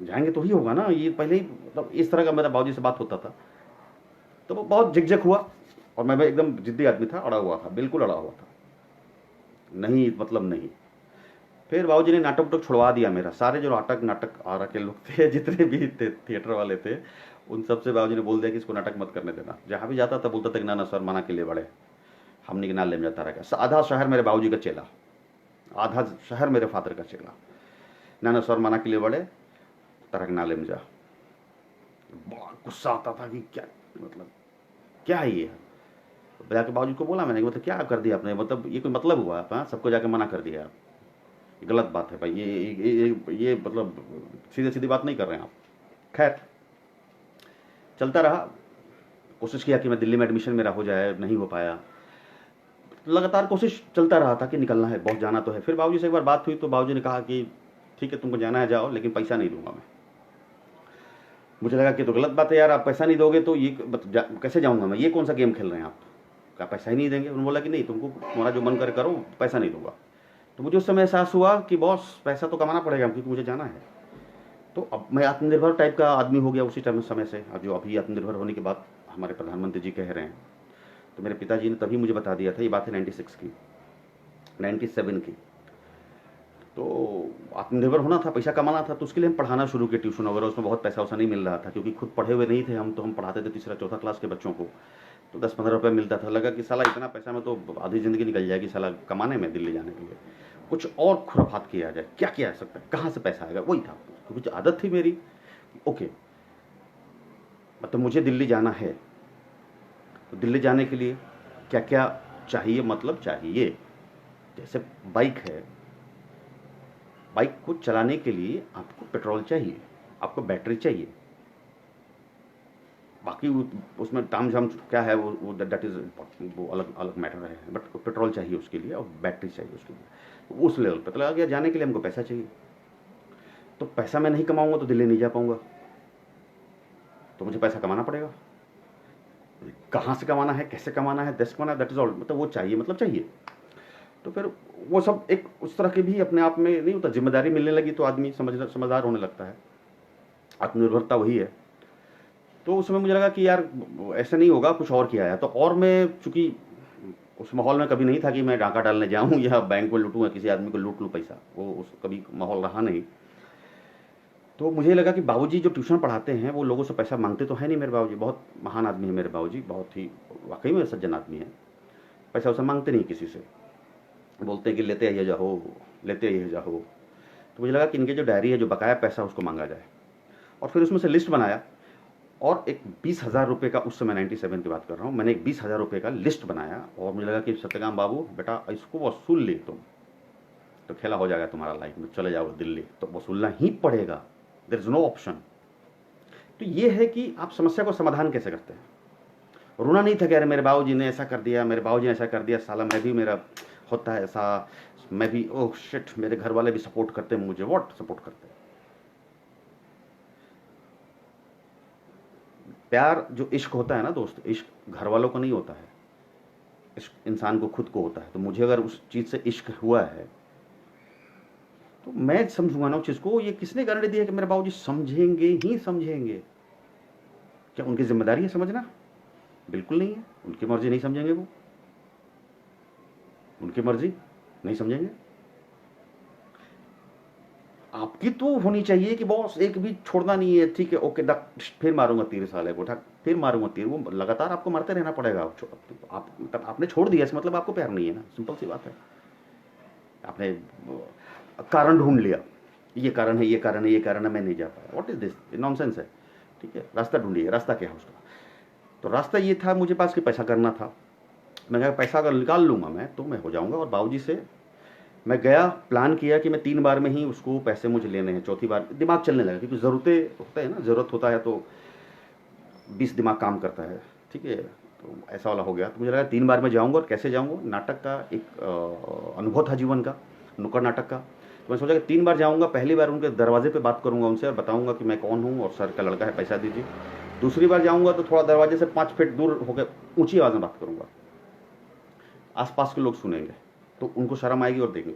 जाएंगे तो ही होगा ना। ये पहले ही मतलब इस तरह का मेरा बाबूजी से बात होता था। तो वो बहुत झिकझक हुआ और मैं एकदम जिद्दी आदमी था, अड़ा हुआ था, बिल्कुल अड़ा हुआ था, नहीं मतलब नहीं। फिर बाबूजी ने नाटक उटक छुड़वा दिया मेरा। सारे जो नाटक नाटक आरा के लोग थे, जितने भी थे थिएटर वाले थे, उन सबसे बाबूजी ने बोल दिया कि इसको नाटक मत करने देना। जहाँ भी जाता था बोलता था कि ना ना सर मना के लिए बड़े, हमने के ना ले जाता रहा। आधा शहर मेरे बाबूजी का चेला, आधा शहर मेरे फादर का चेला। ना ना सर मना के लिए बड़े, तरह के ना ले जा। बड़ा गुस्सा आता था कि क्या मतलब, क्या है ये। जाके बाबूजी को बोला मैंने कि मतलब क्या कर दिया आपने, मतलब ये कोई मतलब हुआ आप, हाँ सबको जाके मना कर दिया आप, गलत बात है भाई। ये मतलब सीधे सीधी बात नहीं कर रहे हैं आप। खैर, चलता रहा। कोशिश किया कि मैं दिल्ली में एडमिशन मेरा हो जाए, नहीं हो पाया। लगातार कोशिश चलता रहा था कि निकलना है, बहुत जाना तो है। फिर बाबूजी से एक बार बात हुई तो बाबूजी ने कहा कि ठीक है तुमको जाना है जाओ, लेकिन पैसा नहीं दूंगा मैं। मुझे लगा कि तो गलत बात है यार, आप पैसा नहीं दोगे तो ये कैसे जाऊंगा मैं, ये कौन सा गेम खेल रहे हैं आप, क्या पैसा ही नहीं देंगे। उन्होंने बोला कि नहीं, तुमको तुम्हारा जो मन करे करो, पैसा नहीं दूंगा। तो मुझे उस समय एहसास हुआ कि बॉस पैसा तो कमाना पड़ेगा क्योंकि मुझे जाना है। तो अब मैं आत्मनिर्भर टाइप का आदमी हो गया उसी टाइम समय से। अब जो अभी आत्मनिर्भर होने की बात हमारे प्रधानमंत्री जी कह रहे हैं, तो मेरे पिताजी ने तभी मुझे बता दिया था। ये बात है 96 की, 97 की। तो आत्मनिर्भर होना था, पैसा कमाना था, तो उसके लिए हम पढ़ाना शुरू किए, ट्यूशन वगैरह। उसमें बहुत पैसा वैसा नहीं मिल रहा था क्योंकि खुद पढ़े हुए नहीं थे हम। तो हम पढ़ाते थे तीसरा चौथा क्लास के बच्चों को, तो 10-15 रुपये मिलता था। लगा कि साला इतना पैसा में तो आधी ज़िंदगी निकल जाएगी साला कमाने में, दिल्ली जाने के लिए कुछ और खुराफात किया जाए। क्या किया जा सकता है, कहाँ से पैसा आएगा, वही था। क्योंकि आदत थी मेरी, ओके मतलब मुझे दिल्ली जाना है, तो दिल्ली जाने के लिए क्या क्या चाहिए, मतलब चाहिए जैसे बाइक है, बाइक को चलाने के लिए आपको पेट्रोल चाहिए, आपको बैटरी चाहिए। बाकी उसमें ताम झाम क्या है वो दैट इज़ वो अलग अलग मैटर है, बट पेट्रोल चाहिए उसके लिए और बैटरी चाहिए उसके लिए। तो उस लेवल पर तो लगा गया जाने के लिए हमको पैसा चाहिए। तो पैसा मैं नहीं कमाऊंगा तो दिल्ली नहीं जा पाऊंगा। तो मुझे पैसा कमाना पड़ेगा। कहाँ से कमाना है, कैसे कमाना है, देश कमाना है, दैट इज ऑल, मतलब वो चाहिए, मतलब चाहिए। तो फिर वो सब एक उस तरह की भी अपने आप में नहीं होता, जिम्मेदारी मिलने लगी तो आदमी समझदार होने लगता है। आत्मनिर्भरता वही है। तो उस समय मुझे लगा कि यार ऐसा नहीं होगा, कुछ और किया है। तो और मैं चूंकि उस माहौल में कभी नहीं था कि मैं डाका डालने जाऊं या बैंक में लूटूं या किसी आदमी को लूट लूं पैसा, वो उस कभी माहौल रहा नहीं। तो मुझे लगा कि बाबूजी जो ट्यूशन पढ़ाते हैं वो लोगों से पैसा मांगते तो है नहीं। मेरे बाबूजी बहुत महान आदमी है, मेरे बाबूजी बहुत ही वाकई में सज्जन आदमी है, पैसा वैसा मांगते नहीं किसी से, बोलते हैं कि लेते आइए जाओ, लेते आइए जाओ। तो मुझे लगा कि इनके जो डायरी है, जो बकाया पैसा, उसको मांगा जाए। और फिर उसमें से लिस्ट बनाया और एक 20,000 रुपये का, उस समय 97 की बात कर रहा हूँ, मैंने एक 20,000 रुपये का लिस्ट बनाया। और मुझे लगा कि सत्यकाम बाबू बेटा इसको वसूल ले तुम, तो खेला हो जाएगा तुम्हारा लाइफ में, चले जाओ दिल्ली तो वसूलना ही पड़ेगा, देयर इज नो ऑप्शन। तो ये है कि आप समस्या को समाधान कैसे करते हैं। रोना नहीं था कि अरे मेरे बाबूजी ने ऐसा कर दिया, मेरे बाबूजी ने ऐसा कर दिया, साला मैं भी, मेरा होता है ऐसा, मैं भी, ओह शिट, मेरे घर वाले भी सपोर्ट करते हैं मुझे। व्हाट सपोर्ट करते हैं? प्यार जो इश्क होता है ना दोस्त, इश्क घर वालों को नहीं होता है, इश्क इंसान को खुद को होता है। तो मुझे अगर उस चीज से इश्क हुआ है तो मैं समझूंगा ना उस चीज को। ये किसने गारंटी दी है कि मेरे बाबूजी समझेंगे ही समझेंगे? क्या उनकी जिम्मेदारी है समझना? बिल्कुल नहीं है। उनकी मर्जी नहीं समझेंगे, वो उनकी मर्जी नहीं समझेंगे। आपकी तो होनी चाहिए कि बॉस एक भी छोड़ना नहीं है, ठीक है ओके फिर मारूंगा तीर, साले को फिर मारूंगा तीर। वो लगातार आपको मारते रहना पड़ेगा। आप मतलब आपने छोड़ दिया इसका मतलब आपको प्यार नहीं है ना, सिंपल सी बात है। आपने कारण ढूंढ लिया, ये कारण है, ये कारण है, ये कारण है, मैं नहीं जा पाया, व्हाट इज दिस, नॉनसेंस है। ठीक है, रास्ता ढूंढिए। रास्ता क्या है उसका? तो रास्ता ये था मुझे पास कि पैसा करना था। मैं कहा पैसा अगर निकाल लूंगा मैं तो मैं हो जाऊंगा। और बाबूजी से मैं गया, प्लान किया कि मैं 3 बार में ही उसको पैसे मुझे लेने हैं। चौथी बार दिमाग चलने लगा, क्योंकि ज़रूरतें होता है ना, ज़रूरत होता है तो 20 दिमाग काम करता है। ठीक है, तो ऐसा वाला हो गया। तो मुझे लगा 3 बार में जाऊंगा। और कैसे जाऊंगा, नाटक का एक अनुभव था जीवन का, नुक्कड़ नाटक का। तो मैं सोचा कि 3 बार जाऊंगा। पहली बार उनके दरवाजे पे बात करूंगा उनसे और बताऊंगा कि मैं कौन हूँ और सर का लड़का है, पैसा दीजिए। दूसरी बार जाऊंगा तो थोड़ा दरवाजे से 5 फीट दूर होकर ऊंची आवाज़ में बात करूंगा, आसपास के लोग सुनेंगे तो उनको शर्म आएगी और देंगे।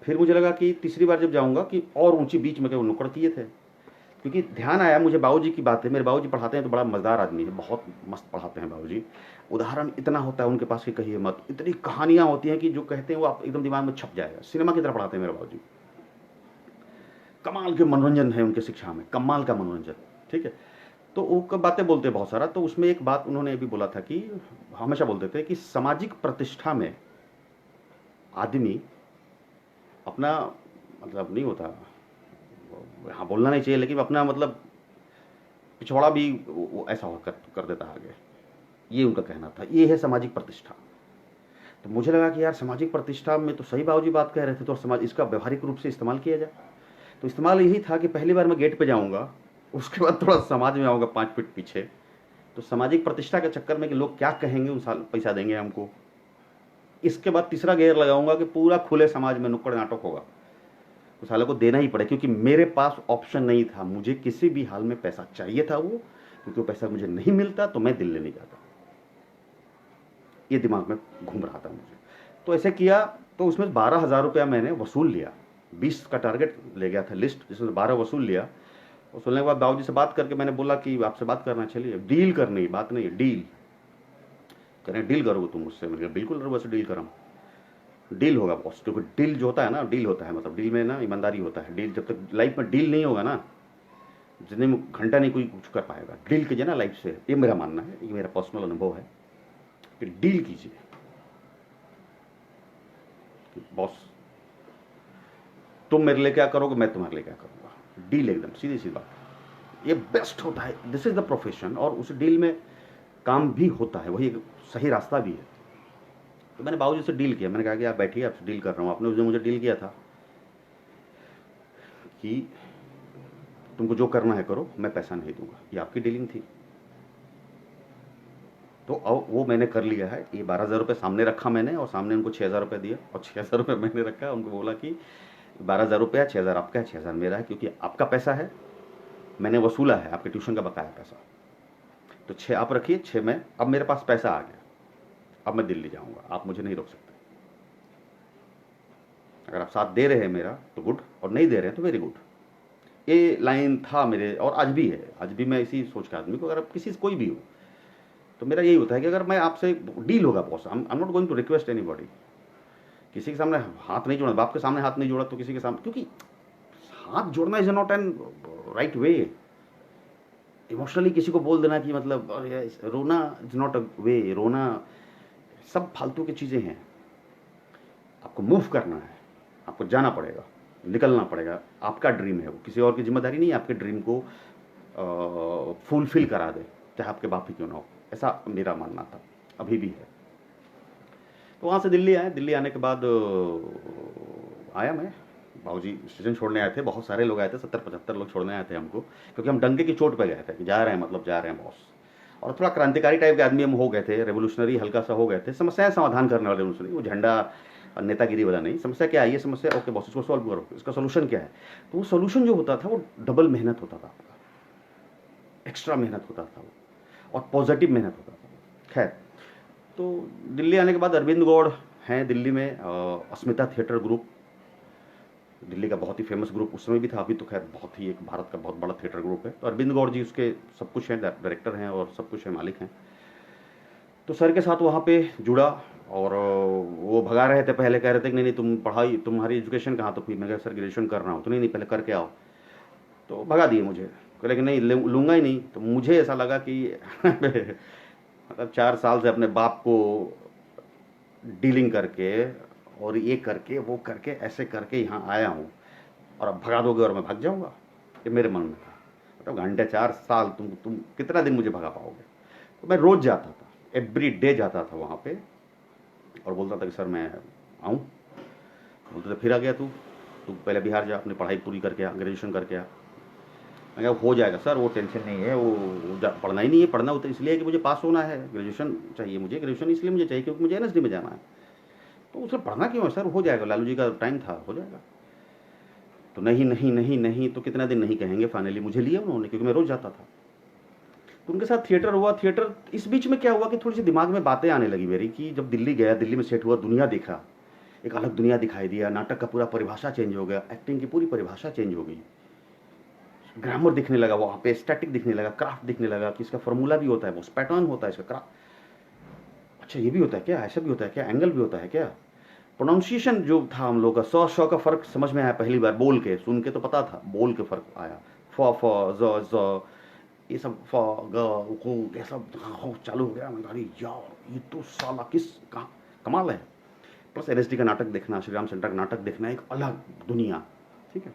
फिर मुझे लगा कि तीसरी बार जब जाऊंगा कि और ऊंची, बीच में वो नुक्कड़ किए थे, क्योंकि ध्यान आया मुझे बाबूजी की बात है। मेरे बाबूजी पढ़ाते हैं तो बड़ा मजेदार आदमी है, बहुत मस्त पढ़ाते हैं बाबूजी। उदाहरण इतना होता है उनके पास कि कहिए मत, इतनी कहानियां होती हैं कि जो कहते हैं वो आप एकदम दिमाग में छप जाएगा। सिनेमा की तरह पढ़ाते हैं मेरे बाबूजी। कमाल के मनोरंजन है उनके शिक्षा में, कमाल का मनोरंजन। ठीक है, तो वो बातें बोलते हैं बहुत सारा। तो उसमें एक बात उन्होंने भी बोला था कि हमेशा बोलते थे कि सामाजिक प्रतिष्ठा में आदमी अपना मतलब नहीं होता, हाँ बोलना नहीं चाहिए, लेकिन अपना मतलब पिछवाड़ा भी वो ऐसा कर देता है आगे। ये उनका कहना था, ये है सामाजिक प्रतिष्ठा। तो मुझे लगा कि यार सामाजिक प्रतिष्ठा में तो सही बाबूजी बात कह रहे थे, तो समाज इसका व्यवहारिक रूप से इस्तेमाल किया जाए। तो इस्तेमाल यही था कि पहली बार मैं गेट पे जाऊंगा, उसके बाद थोड़ा समाज में आऊँगा 5 फीट पीछे। तो सामाजिक प्रतिष्ठा के चक्कर में कि लोग क्या कहेंगे, उन साल पैसा देंगे हमको। इसके बाद तीसरा गेयर लगाऊंगा कि पूरा खुले समाज में नुक्कड़ नाटक होगा, उस साले को देना ही पड़े, क्योंकि मेरे पास ऑप्शन नहीं था। मुझे किसी भी हाल में पैसा चाहिए था वो, क्योंकि वो पैसा मुझे नहीं मिलता तो मैं दिल्ली नहीं जाता। ये दिमाग में घूम रहा था मुझे। तो ऐसे किया। तो उसमें 12,000 रुपया मैंने वसूल लिया। 20 का टारगेट ले गया था लिस्ट, जिसमें 12 वसूल लिया। वसूलने के बाद बाबूजी से बात करके मैंने बोला कि आपसे बात करना, चलिए डील करनी, बात नहीं डील कह रहे, डील करोगे तुम मुझसे? मैंने बिल्कुल बस डील करा, डील होगा बॉस। क्योंकि डील जो होता है ना, डील होता है मतलब डील में ना ईमानदारी होता है। डील जब तक लाइफ में डील नहीं होगा ना, जितने में घंटा नहीं कोई कुछ कर पाएगा। डील कीजिए ना लाइफ से, ये मेरा मानना है, ये मेरा पर्सनल अनुभव है कि डील कीजिए कि बॉस तुम मेरे लिए क्या करोगे, मैं तुम्हारे लिए क्या करूँगा। डील एकदम सीधी सी बात, ये बेस्ट होता है। This is the profession. और उस डील में काम भी होता है, वही एक सही रास्ता भी है। तो मैंने बाबूजी से डील किया। मैंने कहा कि आप बैठिए, आपसे डील कर रहा हूँ। आपने उस दिन मुझे डील किया था कि तुमको जो करना है करो, मैं पैसा नहीं दूंगा। ये आपकी डीलिंग थी। तो अब वो मैंने कर लिया है। ये 12,000 रुपये सामने रखा मैंने, और सामने उनको 6,000 रुपये दिया, और 6,000 रुपये मैंने रखा। उनको बोला कि 12,000 रुपया, 6,000 आपका है, 6,000 मेरा है, क्योंकि आपका पैसा है, मैंने वसूला है आपके ट्यूशन का बकाया पैसा। तो 6 आप रखिए, 6 मैं, अब मेरे पास पैसा आ गया, अब मैं दिल्ली जाऊंगा, आप मुझे नहीं रोक सकते। अगर आप साथ दे रहे हैं मेरा तो गुड, और नहीं दे रहे हैं तो वेरी गुड। ये लाइन था मेरे, और आज भी है। आज भी मैं इसी सोच के आदमी को, अगर आप किसी से कोई भी हो, तो मेरा यही होता है कि अगर मैं आपसे डील होगा boss, I am not going to request anybody. किसी के सामने हाथ नहीं जोड़ा, बाप के सामने हाथ नहीं जोड़ा तो किसी के सामने, क्योंकि हाथ जोड़ना is not an right way. Emotionally किसी को बोल देना कि मतलब रोना इज नॉट अ वे। रोना सब फालतू की चीज़ें हैं। आपको मूव करना है, आपको जाना पड़ेगा, निकलना पड़ेगा। आपका ड्रीम है वो, किसी और की जिम्मेदारी नहीं है आपके ड्रीम को फुलफिल करा दे, चाहे आपके बाप ही क्यों ना हो। ऐसा मेरा मानना था, अभी भी है। तो वहाँ से दिल्ली आए। दिल्ली आने के बाद आया मैं, बाबूजी स्टेशन छोड़ने आए थे, बहुत सारे लोग आए थे, 70-75 लोग छोड़ने आए थे हमको, क्योंकि हम डंके की चोट पे गए थे कि जा रहे हैं, मतलब जा रहे हैं बॉस। और थोड़ा क्रांतिकारी टाइप के आदमी हम हो गए थे, रेवोल्यूशनरी हल्का सा हो गए थे, समस्याएं समाधान करने वाले रेवोल्यूशनरी, वो झंडा नेतागिरी वाला नहीं। समस्या क्या है, ये समस्या, ओके बॉस इसको सॉल्व करो, इसका सोल्यूशन क्या है। तो वो सोल्यूशन जो होता था वो डबल मेहनत होता था आपका, एक्स्ट्रा मेहनत होता था वो, और पॉजिटिव मेहनत होता था। खैर, तो दिल्ली आने के बाद अरविंद गौड़ हैं दिल्ली में, अस्मिता थिएटर ग्रुप, दिल्ली का बहुत ही फेमस ग्रुप उस समय भी था, अभी तो खैर बहुत ही, एक भारत का बहुत बड़ा थिएटर ग्रुप है। तो अरविंद गौड़ जी उसके सब कुछ हैं, डायरेक्टर हैं और सब कुछ है, मालिक हैं। तो सर के साथ वहाँ पे जुड़ा, और वो भगा रहे थे पहले, कह रहे थे कि नहीं नहीं तुम पढ़ाई, तुम्हारी एजुकेशन कहाँ तक हुई। मैं कहा सर ग्रेजुएशन कर रहा हूँ। तो नहीं नहीं पहले करके आओ। तो भगा दिए मुझे, कह कि नहीं लूँगा ही नहीं। तो मुझे ऐसा लगा कि मतलब 4 साल से अपने बाप को डीलिंग करके और ये करके वो करके ऐसे करके यहाँ आया हूँ, और अब भगा दोगे और मैं भाग जाऊँगा, ये मेरे मन में था। मतलब घंटे 4 साल तुम कितना दिन मुझे भगा पाओगे। तो मैं रोज़ जाता था, एवरी डे जाता था वहाँ पे, और बोलता था कि सर मैं आऊँ। बोलते थे फिर आ गया तू तू पहले बिहार जा, अपनी पढ़ाई पूरी करके आ, ग्रेजुएशन करके आ। मैं कहा हो जाएगा सर, वो टेंशन नहीं है, वो पढ़ना ही नहीं है। पढ़ना तो इसलिए है कि मुझे पास होना है, ग्रेजुएशन चाहिए मुझे, ग्रेजुएशन इसलिए मुझे चाहिए क्योंकि मुझे एनएसडी में जाना है। तो उसे पढ़ना क्यों है सर, हो जाएगा, लालू जी का टाइम था, हो जाएगा। तो नहीं नहीं नहीं नहीं, तो कितना दिन नहीं कहेंगे, फाइनली मुझे लिया उन्होंने, क्योंकि मैं रोज जाता था। तो उनके साथ थिएटर हुआ। थिएटर, इस बीच में क्या हुआ कि थोड़ी सी दिमाग में बातें आने लगी मेरी, कि जब दिल्ली गया, दिल्ली में सेट हुआ, दुनिया देखा, एक अलग दुनिया दिखाई दिया, नाटक का पूरा परिभाषा चेंज हो गया, एक्टिंग की पूरी परिभाषा चेंज हो गई, ग्रामर दिखने लगा वहाँ पे, स्टैटिक दिखने लगा, क्राफ्ट दिखने लगा कि इसका फॉर्मूला भी होता है, वो पैटर्न होता है इसका, क्राफ्ट, अच्छा ये भी होता है क्या, ऐसा भी होता है क्या, एंगल भी होता है क्या। प्रोनाउंसिएशन जो था हम लोग का, सौ शौ का फर्क समझ में आया पहली बार बोल के, सुन के तो पता था, बोल के फर्क आया। फ ज ये सब फ ग को ये सब चालू हो गया। मैं कहा यार ये तो साला किस कहाँ कमाल है। प्लस एनएसडी का नाटक देखना, श्री राम सेंटर का नाटक देखना, एक अलग दुनिया, ठीक है।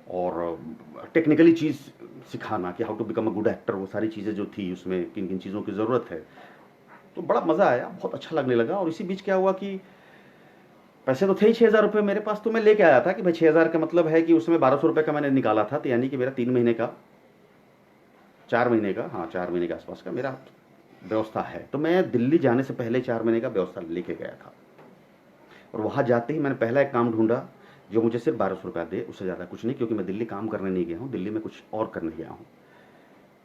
और टेक्निकली चीज़ सिखाना कि how to become a good actor, वो सारी चीज़ें जो थी उसमें, किन किन चीज़ों की ज़रूरत है। तो बड़ा मज़ा आया, बहुत अच्छा लगने लगा। और इसी बीच क्या हुआ कि पैसे तो थे ही 6,000 रुपये मेरे पास, तो मैं लेके आया था कि भाई 6,000 का मतलब है कि उसमें 1,200 रुपये का मैंने निकाला था, तो यानी कि मेरा 3 महीने का, 4 महीने का, हाँ 4 महीने के आसपास का मेरा व्यवस्था है। तो मैं दिल्ली जाने से पहले 4 महीने का व्यवस्था लेके गया था। और वहाँ जाते ही मैंने पहला एक काम ढूंढा जो मुझे सिर्फ 1,200 रुपया दे, उससे ज़्यादा कुछ नहीं, क्योंकि मैं दिल्ली काम करने नहीं गया हूँ, दिल्ली में कुछ और करने गया हूँ।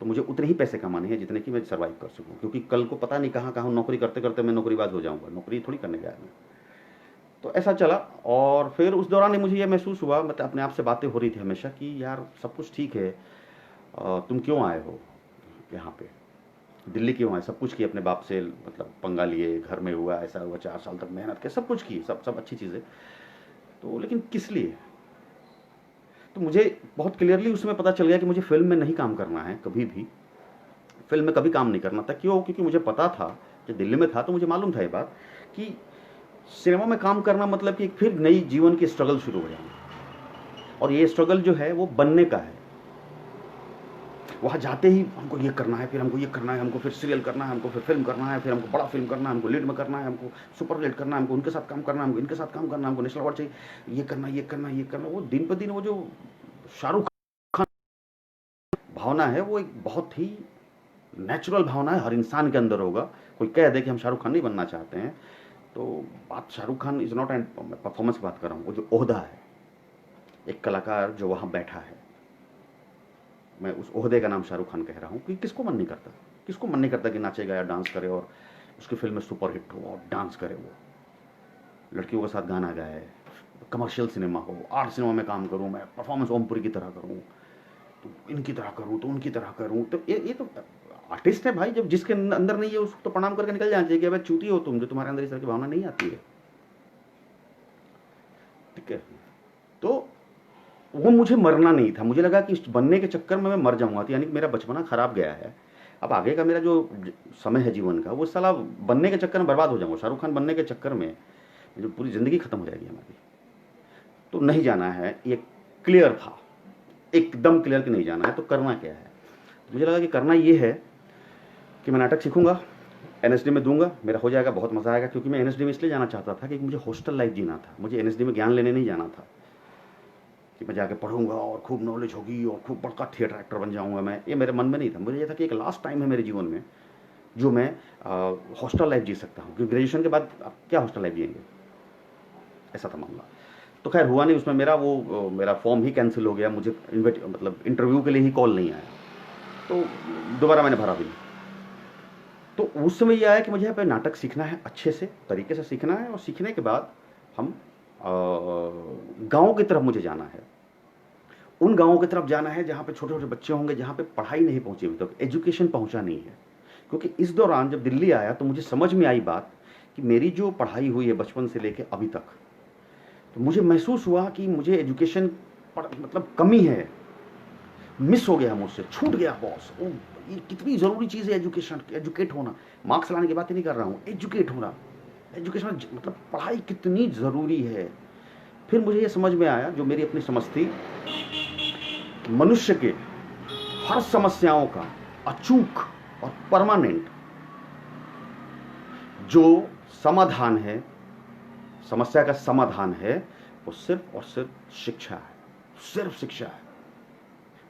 तो मुझे उतने ही पैसे कमाने हैं जितने कि मैं सर्वाइव कर सकूँ, क्योंकि कल को पता नहीं कहाँ कहाँ नौकरी करते करते मैं नौकरीबाज हो जाऊँगा, नौकरी थोड़ी करने गया मैं। तो ऐसा चला। और फिर उस दौरान ही मुझे ये महसूस हुआ, मतलब अपने आप से बातें हो रही थी हमेशा कि यार सब कुछ ठीक है, तुम क्यों आए हो यहाँ पे, दिल्ली क्यों आए, सब कुछ किए अपने बाप से, मतलब पंगा लिए, घर में हुआ, ऐसा हुआ, 4 साल तक मेहनत की, सब कुछ की, सब सब अच्छी चीज़ें, तो लेकिन किस लिए। तो मुझे बहुत क्लियरली उसमें पता चल गया कि मुझे फिल्म में नहीं काम करना है, कभी भी फिल्म में कभी काम नहीं करना था। क्यों, क्योंकि मुझे पता था, जब दिल्ली में था तो मुझे मालूम था ये बात कि सिनेमा में काम करना मतलब कि फिर नई जीवन की स्ट्रगल शुरू हो जाएगी, और ये स्ट्रगल जो है वो बनने का है। वहाँ जाते ही हमको ये करना है, फिर हमको ये करना है, हमको फिर सीरियल करना है, हमको फिर फिल्म करना है, फिर हमको बड़ा फिल्म करना है, हमको लीड में करना है, हमको सुपर लीड करना है, हमको उनके साथ काम करना है, हमको इनके साथ काम करना है, हमको नेशनल अवार्ड चाहिए, ये करना ये करना ये करना। वो दिन पर दिन वो जो शाहरुख खान भावना है, वो एक बहुत ही नेचुरल भावना है, हर इंसान के अंदर होगा। कोई कह दे कि हम शाहरुख खान नहीं बनना चाहते हैं, तो बात Shahrukh Khan is not and performance की बात कर रहा हूँ, वो जो ओहदा है, एक कलाकार जो वहाँ बैठा है, मैं उस ओहदे का नाम शाहरुख खान कह रहा हूँ कि किसको मन नहीं करता, किसको मन नहीं करता कि नाचे गाया डांस करे और उसकी फिल्म में सुपर हिट हो और डांस करे, वो लड़कियों के साथ गाना गाए, कमर्शियल सिनेमा हो, आर्ट सिनेमा में काम करूँ, मैं परफॉर्मेंस ओमपुरी की तरह करूँ, तो इनकी तरह करूँ तो उनकी तरह करूँ, तो ये तो आर्टिस्ट है भाई। जब जिसके अंदर नहीं है उसको तो प्रणाम करके निकल जाना चाहिए कि भाई चूती हो तुम, जो तुम्हारे अंदर इस तरह की भावना नहीं आती है, ठीक है। तो वो मुझे मरना नहीं था, मुझे लगा कि इस बनने के चक्कर में मैं मर जाऊंगा, तो यानी कि मेरा बचपना खराब गया है। अब आगे का मेरा जो समय है जीवन का, वो साला बनने के चक्कर में बर्बाद हो जाऊंगा, शाहरुख खान बनने के चक्कर में जो पूरी ज़िंदगी ख़त्म हो जाएगी हमारी। तो नहीं जाना है, ये क्लियर था, एकदम क्लियर कि नहीं जाना है। तो करना क्या है, तो मुझे लगा कि करना ये है कि मैं नाटक सीखूंगा, एनएसडी में दूंगा, मेरा हो जाएगा, बहुत मज़ा आएगा। क्योंकि मैं एनएसडी में इसलिए जाना चाहता था कि मुझे हॉस्टल लाइफ जीना था, मुझे एनएसडी में ज्ञान लेने नहीं जाना था कि मैं जाके पढ़ूंगा और खूब नॉलेज होगी और खूब बड़का थिएटर एक्टर बन जाऊंगा मैं, ये मेरे मन में नहीं था। मुझे ये था कि एक लास्ट टाइम है मेरे जीवन में जो मैं हॉस्टल लाइफ जी सकता हूँ, क्योंकि ग्रेजुएशन के बाद आप क्या हॉस्टल लाइफ जिएंगे, ऐसा था मामला। तो खैर हुआ नहीं, उसमें मेरा फॉर्म ही कैंसिल हो गया, मुझे मतलब इंटरव्यू के लिए ही कॉल नहीं आया, तो दोबारा मैंने भरा भी नहीं। तो उस समय यह आया कि मुझे यहाँ पे नाटक सीखना है, अच्छे से तरीके से सीखना है, और सीखने के बाद हम गाँव की तरफ मुझे जाना है, उन गाँवों की तरफ जाना है जहाँ पे छोटे छोटे बच्चे होंगे, जहाँ पे पढ़ाई नहीं पहुँची अभी तक, एजुकेशन पहुँचा नहीं है। क्योंकि इस दौरान जब दिल्ली आया तो मुझे समझ में आई बात कि मेरी जो पढ़ाई हुई है बचपन से लेकर अभी तक, तो मुझे महसूस हुआ कि मुझे एजुकेशन मतलब कमी है, मिस हो गया, मुझसे छूट गया बॉस। ये कितनी ज़रूरी चीज़ है एजुकेशन, एजुकेट होना। मार्क्स लाने की बात ही नहीं कर रहा हूँ, एजुकेट होना, एजुकेशन मतलब पढ़ाई कितनी ज़रूरी है। फिर मुझे ये समझ में आया, जो मेरी अपनी समझ थी, मनुष्य के हर समस्याओं का अचूक और परमानेंट जो समाधान है, समस्या का समाधान है, वो सिर्फ और सिर्फ शिक्षा है, सिर्फ शिक्षा है।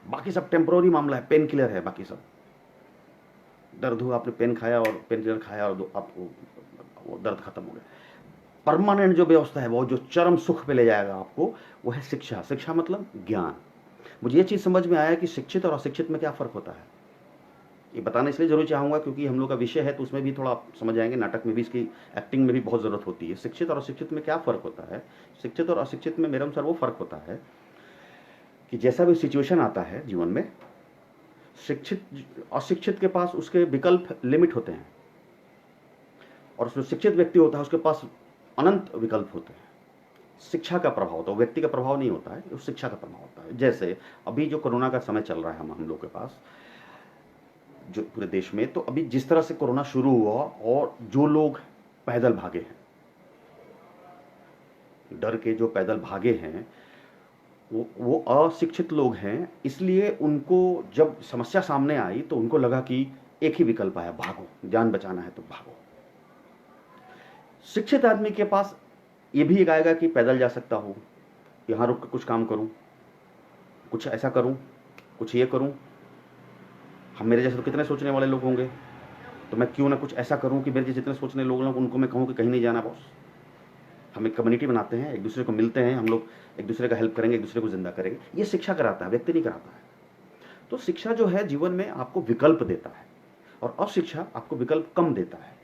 बाकी सब टेम्पररी मामला है, पेन किलर है, बाकी सब दर्द हुआ, आपने पेन खाया और पेन किलर खाया और आपको वो दर्द खत्म हो गया। परमानेंट जो व्यवस्था है, वो जो चरम सुख पे ले जाएगा आपको, वो है शिक्षा। शिक्षा मतलब ज्ञान। मुझे ये चीज़ समझ में आया कि शिक्षित और अशिक्षित में क्या फ़र्क होता है। ये बताना इसलिए जरूर चाहूँगा क्योंकि हम लोग का विषय है, तो उसमें भी थोड़ा आप समझ आएंगे, नाटक में भी इसकी एक्टिंग में भी बहुत ज़रूरत होती है। शिक्षित और अशिक्षित में क्या फ़र्क होता है। शिक्षित और अशिक्षित में मेरे अनुसार वो फ़र्क होता है कि जैसा भी सिचुएशन आता है जीवन में, शिक्षित अशिक्षित के पास उसके विकल्प लिमिट होते हैं, और जो शिक्षित व्यक्ति होता है उसके पास अनंत विकल्प होते हैं। शिक्षा का प्रभाव होता है, व्यक्ति का प्रभाव नहीं होता है, उस शिक्षा का प्रभाव होता है। जैसे अभी जो कोरोना का समय चल रहा है हम लोग के पास, जो पूरे देश में, तो अभी जिस तरह से कोरोना शुरू हुआ और जो लोग पैदल भागे हैं, डर के जो पैदल भागे हैं, वो अशिक्षित लोग हैं। इसलिए उनको जब समस्या सामने आई तो उनको लगा कि एक ही विकल्प है, भागो, जान बचाना है तो भागो। शिक्षित आदमी के पास ये भी एक आएगा कि पैदल जा सकता हूँ, यहाँ रुक कर कुछ काम करूँ, कुछ ऐसा करूँ, कुछ ये करूँ। हम मेरे जैसे तो कितने सोचने वाले लोग होंगे, तो मैं क्यों ना कुछ ऐसा करूँ कि मेरे जैसे जितने सोचने लोग हैं उनको मैं कहूँ कि कहीं नहीं जाना बॉस। हम एक कम्युनिटी बनाते हैं, एक दूसरे को मिलते हैं, हम लोग एक दूसरे का हेल्प करेंगे, एक दूसरे को जिंदा करेंगे। ये शिक्षा कराता है, व्यक्ति नहीं कराता है। तो शिक्षा जो है जीवन में आपको विकल्प देता है, और अशिक्षा आपको विकल्प कम देता है।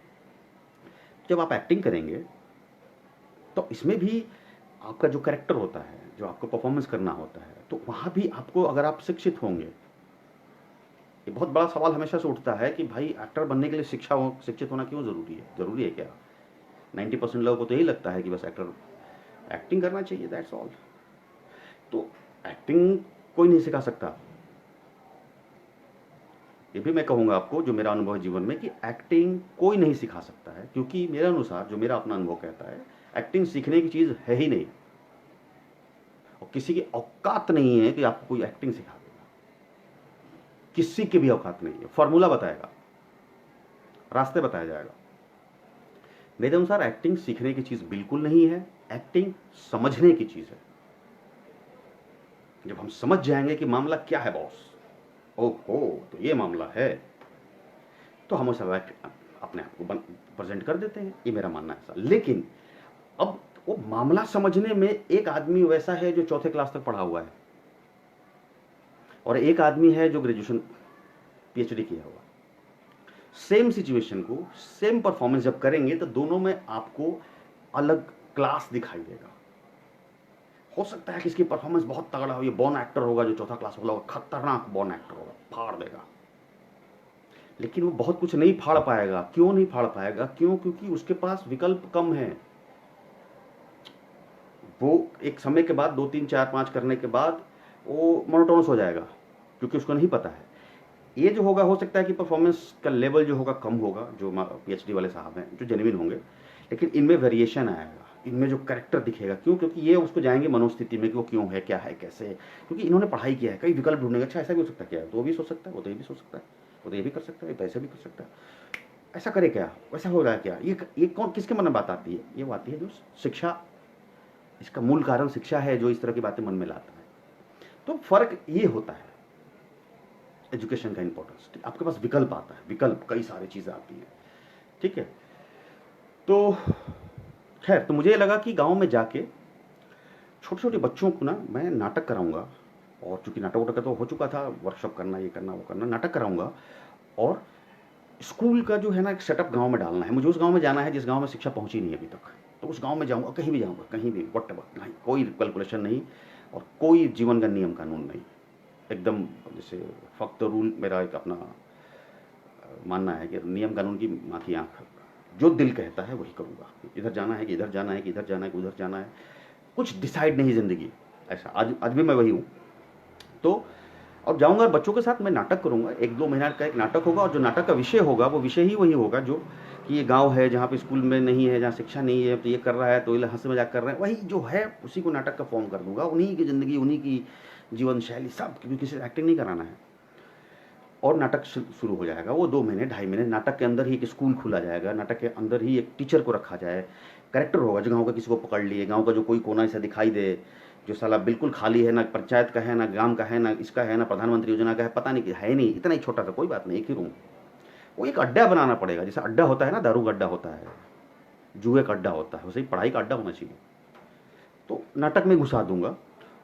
जब आप एक्टिंग करेंगे तो इसमें भी आपका जो कैरेक्टर होता है, जो आपको परफॉर्मेंस करना होता है, तो वहाँ भी आपको, अगर आप शिक्षित होंगे, ये बहुत बड़ा सवाल हमेशा से उठता है कि भाई एक्टर बनने के लिए शिक्षित होना क्यों ज़रूरी है, ज़रूरी है क्या। 90% लोगों को तो यही लगता है कि बस एक्टिंग करना चाहिए, दैट्स ऑल। तो एक्टिंग कोई नहीं सिखा सकता। ये भी मैं कहूँगा आपको, जो मेरा अनुभव है जीवन में, कि एक्टिंग कोई नहीं सिखा सकता है, क्योंकि मेरे अनुसार, जो मेरा अपना अनुभव कहता है, एक्टिंग सीखने की चीज़ है ही नहीं, और किसी की औकात नहीं है कि आपको कोई एक्टिंग सिखा देगा। किसी की भी औकात नहीं है। फॉर्मूला बताएगा, रास्ते बताया जाएगा। मेरे अनुसार एक्टिंग सीखने की चीज़ बिल्कुल नहीं है, एक्टिंग समझने की चीज़ है। जब हम समझ जाएंगे कि मामला क्या है बॉस, ओहो तो ये मामला है, तो हम उस अपने आप को प्रेजेंट कर देते हैं। ये मेरा मानना है ऐसा। लेकिन अब वो मामला समझने में एक आदमी वैसा है जो 4th क्लास तक पढ़ा हुआ है, और एक आदमी है जो ग्रेजुएशन पीएचडी किया हुआ। सेम सिचुएशन को सेम परफॉर्मेंस जब करेंगे तो दोनों में आपको अलग क्लास दिखाई देगा। हो सकता है कि इसकी परफॉर्मेंस बहुत तगड़ा हो, ये बॉर्न एक्टर होगा, जो चौथा क्लास वाला होगा, खतरनाक बॉर्न एक्टर होगा, फाड़ देगा। लेकिन वो बहुत कुछ नहीं फाड़ पाएगा। क्यों नहीं फाड़ पाएगा? क्योंकि उसके पास विकल्प कम है। वो एक समय के बाद 2 3 4 5 करने के बाद वो मोनोटोनस हो जाएगा, क्योंकि उसको नहीं पता है। ये जो होगा, हो सकता है कि परफॉर्मेंस का लेवल जो होगा कम होगा, जो पीएचडी वाले साहब हैं जो जेन्युइन होंगे, लेकिन इनमें वेरिएशन आएगा, इनमें जो कैरेक्टर दिखेगा। क्यों? क्योंकि ये उसको जाएंगे मनोस्थिति में कि वो क्यों है, क्या है, कैसे है, क्योंकि इन्होंने पढ़ाई किया है, कई विकल्प ढूंढेंगे। अच्छा ऐसा भी हो सकता है, क्या है तो वो भी सोच सकता है, वो तो ये भी सोच सकता है, वो तो ये भी कर सकता है, पैसे भी कर सकता है, ऐसा करे क्या, वैसा हो रहा है क्या। ये कौन, किसके मन में बात आती है? ये आती है जो शिक्षा, इसका मूल कारण शिक्षा है जो इस तरह की बातें मन में लाता है। तो फर्क ये होता है एजुकेशन का इंपॉर्टेंस। आपके पास विकल्प आता है, विकल्प कई सारी चीजें आती हैं, ठीक है। तो खैर, तो मुझे लगा कि गांव में जाके छोटे छोटे बच्चों को ना मैं नाटक कराऊंगा, और चूंकि नाटक वाटक तो हो चुका था, वर्कशॉप करना, ये करना, वो करना, नाटक कराऊंगा। और स्कूल का जो है ना एक सेटअप गांव में डालना है। मुझे उस गांव में जाना है जिस गांव में शिक्षा पहुंची नहीं अभी तक। तो उस गांव में जाऊंगा, कहीं भी जाऊंगा, कहीं भी, वट एवर, नहीं कोई कैलकुलेशन नहीं और कोई जीवन का नियम कानून नहीं, एकदम जैसे फक्त रूल। मेरा एक अपना मानना है कि नियम कानून की आँख ही आँख, जो दिल कहता है वही करूँगा। इधर जाना है कि इधर जाना है, कि इधर जाना है कि उधर जाना है, कुछ डिसाइड नहीं ज़िंदगी। ऐसा आज भी मैं वही हूँ। तो और जाऊँगा बच्चों के साथ, मैं नाटक करूँगा। 1-2 महीना का एक नाटक होगा, और जो नाटक का विषय होगा वो विषय ही वही होगा जो कि ये गांव है जहाँ पे स्कूल में नहीं है, जहाँ शिक्षा नहीं है, तो ये कर रहा है, तो ये हंसी मजाक कर रहे हैं, वही जो है उसी को नाटक का फॉर्म कर दूंगा। उन्हीं की ज़िंदगी, उन्हीं की जीवन शैली, सब, क्योंकि किसी से एक्टिंग नहीं कराना है। और नाटक शुरू हो जाएगा। वो 2 महीने 2.5 महीने नाटक के अंदर ही एक स्कूल खुला जाएगा, नाटक के अंदर ही एक टीचर को रखा जाए, कैरेक्टर होगा जो गाँव का किसी को पकड़ लिए, गाँव का जो कोई कोना ऐसा दिखाई दे जो साला बिल्कुल खाली है, ना पंचायत का है, ना ग्राम का है, ना इसका है, ना प्रधानमंत्री योजना का है, पता नहीं है नहीं, इतना ही छोटा सा, कोई बात नहीं, एक ही रूम। वो एक अड्डा बनाना पड़ेगा, जैसे अड्डा होता है ना, दारू का अड्डा होता है, जुए का अड्डा होता है, वैसे ही पढ़ाई का अड्डा होना चाहिए। तो नाटक में घुसा दूंगा,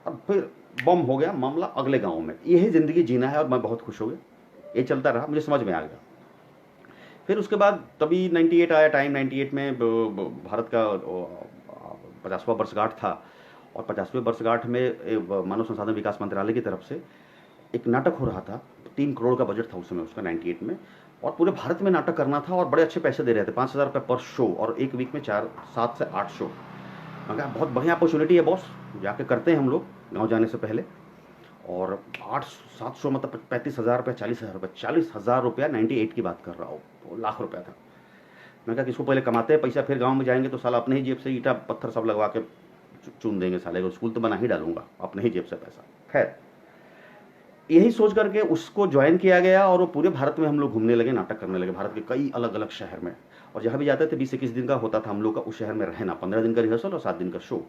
और फिर बम हो गया मामला, अगले गांव में यही ज़िंदगी जीना है। और मैं बहुत खुश हो गया, ये चलता रहा, मुझे समझ में आ गया। फिर उसके बाद तभी 98 आया टाइम। 98 में भारत का 50वां वर्षगांठ था, और 50वें वर्षगांठ में मानव संसाधन विकास मंत्रालय की तरफ से एक नाटक हो रहा था। 3 करोड़ का बजट था उस समय उसका, 98 में, और पूरे भारत में नाटक करना था, और बड़े अच्छे पैसे दे रहे थे, 5,000 रुपये पर शो, और एक वीक में 7 से 8 शो। मैं कहा बहुत बढ़िया अपॉर्चुनिटी है बॉस, जाके करते हैं हम लोग गाँव जाने से पहले। और 8-7 शो मतलब 35,000 रुपये, 40,000 रुपये, 40,000 रुपया 98 की बात कर रहा हूँ, तो लाख रुपया था। मैं कहा कि इसको पहले कमाते हैं पैसा, फिर गांव में जाएंगे तो साला अपने ही जेब से ईटा पत्थर सब लगवा के चुन देंगे साले को, स्कूल तो बना ही डालूंगा अपने ही जेब से पैसा। खैर, यही सोच करके उसको ज्वाइन किया गया, और वो पूरे भारत में हम लोग घूमने लगे, नाटक करने लगे, भारत के कई अलग अलग शहर में। और जहाँ भी जाते थे 20-21 दिन का होता था हम लोग का उस शहर में रहना, 15 दिन का रिहर्सल और 7 दिन का शो।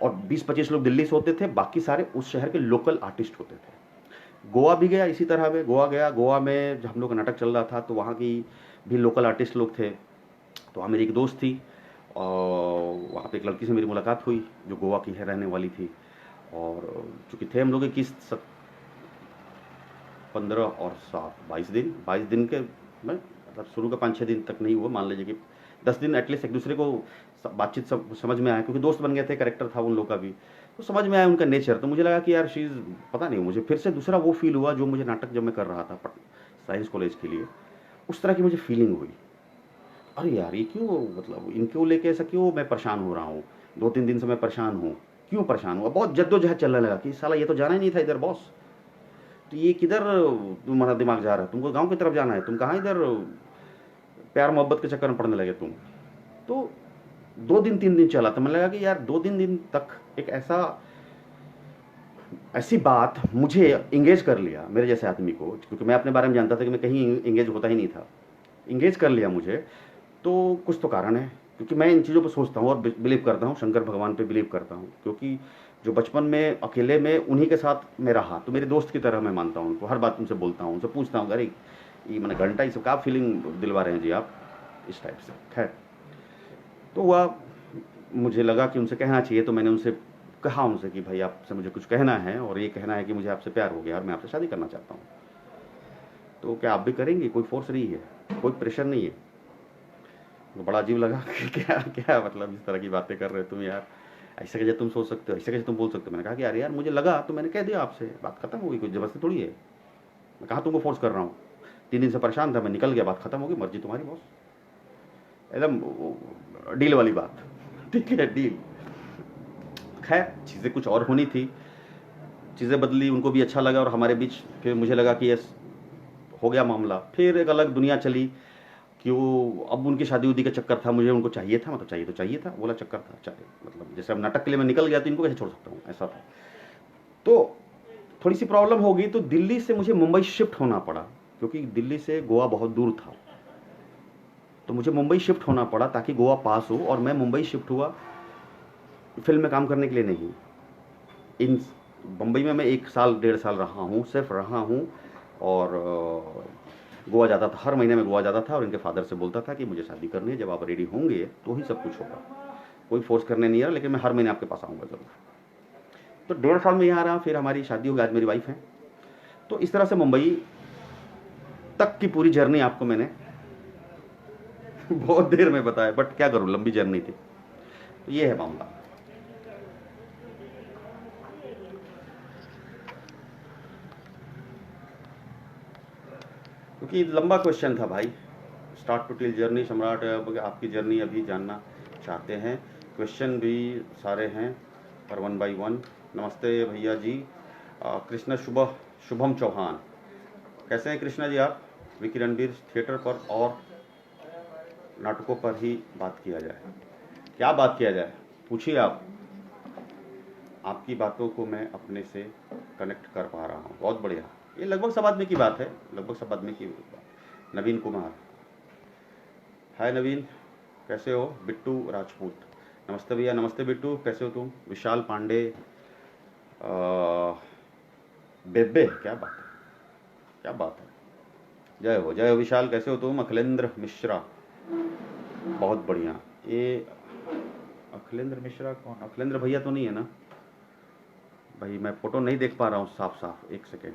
और 20-25 लोग दिल्ली से होते थे, बाकी सारे उस शहर के लोकल आर्टिस्ट होते थे। गोवा भी गया इसी तरह में, गोवा गया। गोवा में जब हम लोग का नाटक चल रहा था तो वहाँ की भी लोकल आर्टिस्ट लोग थे। तो वहाँ मेरी एक दोस्त थी, और वहाँ पे एक लड़की से मेरी मुलाकात हुई जो गोवा की है, रहने वाली थी। और चूँकि थे हम लोग 15 और 7 22 दिन के में, मतलब शुरू का 5-6 दिन तक नहीं हुआ, मान लीजिए कि 10 दिन एटलीस्ट एक दूसरे को बातचीत सब समझ में आया, क्योंकि दोस्त बन गए थे, कैरेक्टर था उन लोग का भी, तो समझ में आया उनका नेचर। तो मुझे लगा कि यार शीज़, पता नहीं, मुझे फिर से दूसरा वो फील हुआ जो मुझे नाटक जब मैं कर रहा था साइंस कॉलेज के लिए, उस तरह की मुझे फीलिंग हुई। अरे यार ये क्यों, मतलब इनको लेके ऐसा क्यों मैं परेशान हो रहा हूँ, 2-3 दिन से मैं परेशान हूँ, क्यों परेशान हुआ। बहुत जद्दोजहद चलने लगा कि साला ये तो जाना ही नहीं था इधर बॉस, तो ये किधर तुम्हारा दिमाग जा रहा है, तुमको गांव की तरफ जाना है, तुम कहाँ इधर प्यार मोहब्बत के चक्कर में पड़ने लगे तुम। तो 2 दिन 3 दिन चला, तो मैं लगा कि यार 2-3 दिन तक एक ऐसी बात मुझे इंगेज कर लिया, मेरे जैसे आदमी को, क्योंकि मैं अपने बारे में जानता था कि मैं कहीं इंगेज होता ही नहीं था, इंगेज कर लिया मुझे। तो कुछ तो कारण है, क्योंकि मैं इन चीज़ों पर सोचता हूँ और बिलीव करता हूँ, शंकर भगवान पे बिलीव करता हूँ, क्योंकि जो बचपन में अकेले में उन्हीं के साथ मैं रहा, तो मेरे दोस्त की तरह मैं मानता हूँ उनको, हर बात उनसे बोलता हूँ, उनसे पूछता हूँ, अरे ये मैंने घंटा ये सब का फीलिंग दिलवा रहे हैं जी आप, इस टाइप से। खैर, तो हुआ, मुझे लगा कि उनसे कहना चाहिए, तो मैंने उनसे कहा उनसे कि भाई आपसे मुझे कुछ कहना है, और ये कहना है कि मुझे आपसे प्यार हो गया और मैं आपसे शादी करना चाहता हूँ, तो क्या आप भी करेंगे? कोई फोर्स नहीं है, कोई प्रेशर नहीं है। तो बड़ा अजीब लगा कि क्या क्या मतलब इस तरह की बातें कर रहे हो तुम यार, ऐसे कैसे तुम सोच सकते हो, ऐसे कैसे तुम बोल सकते हो। मैंने कहा कि यार यार मुझे लगा तो मैंने कह दिया आपसे, बात खत्म हो गई, कोई जबरदस्ती थोड़ी है। मैं कहा तुमको फोर्स कर रहा हूँ, 3 दिन से परेशान था, मैं निकल गया, बात खत्म हो गई, मर्जी तुम्हारी बॉस। एकदम डील वाली बात। ठीक है, डील। खैर चीज़ें कुछ और होनी थी, चीज़ें बदली, उनको भी अच्छा लगा, और हमारे बीच फिर मुझे लगा कि यस हो गया मामला। फिर एक अलग दुनिया चली कि वो अब उनकी शादी उदी का चक्कर था, मुझे उनको चाहिए था, मतलब चाहिए तो चाहिए था, बोला चक्कर था, चाहिए मतलब जैसे अब नाटक के लिए मैं निकल गया तो इनको कैसे छोड़ सकता हूँ, ऐसा था। तो थोड़ी सी प्रॉब्लम हो गई, तो दिल्ली से मुझे मुंबई शिफ्ट होना पड़ा, क्योंकि दिल्ली से गोवा बहुत दूर था। तो मुझे मुंबई शिफ्ट होना पड़ा ताकि गोवा पास हो, और मैं मुंबई शिफ्ट हुआ फिल्म में काम करने के लिए नहीं। इन बम्बई में मैं 1 साल 1.5 साल रहा हूँ, सिर्फ रहा हूँ, और गोवा जाता था, हर महीने में गोवा जाता था, और इनके फादर से बोलता था कि मुझे शादी करनी है, जब आप रेडी होंगे तो ही सब कुछ होगा, कोई फोर्स करने नहीं आ रहा, लेकिन मैं हर महीने आपके पास आऊँगा ज़रूर। तो 1.5 साल में यहाँ रहा, फिर हमारी शादी हो गई, आज मेरी वाइफ है। तो इस तरह से मुंबई तक की पूरी जर्नी आपको मैंने बहुत देर में बताया, बट क्या करूँ, लंबी जर्नी थी। तो ये है मामला। क्योंकि लंबा क्वेश्चन था भाई, स्टार्ट टू टिल जर्नी सम्राट, आपकी जर्नी अभी जानना चाहते हैं, क्वेश्चन भी सारे हैं, पर 1 बाई 1। नमस्ते भैया जी। कृष्ण शुभम चौहान, कैसे हैं कृष्णा जी आप? विकी रणबीर, थिएटर पर और नाटकों पर ही बात किया जाए। क्या बात किया जाए, पूछिए आप। आपकी बातों को मैं अपने से कनेक्ट कर पा रहा हूँ, बहुत बढ़िया। ये लगभग सब आदमी की बात है, लगभग सब आदमी की बात। नवीन कुमार, हाय नवीन, कैसे हो? बिट्टू राजपूत, नमस्ते भैया। नमस्ते बिट्टू, कैसे हो तुम? विशाल पांडे, बेबे, क्या बात है, क्या बात है, जय हो विशाल, कैसे हो तुम? अखिलेंद्र मिश्रा, बहुत बढ़िया। ये अखिलेंद्र मिश्रा कौन? अखिलेंद्र भैया तो नहीं है ना भाई? मैं फोटो नहीं देख पा रहा हूँ साफ साफ, एक सेकेंड।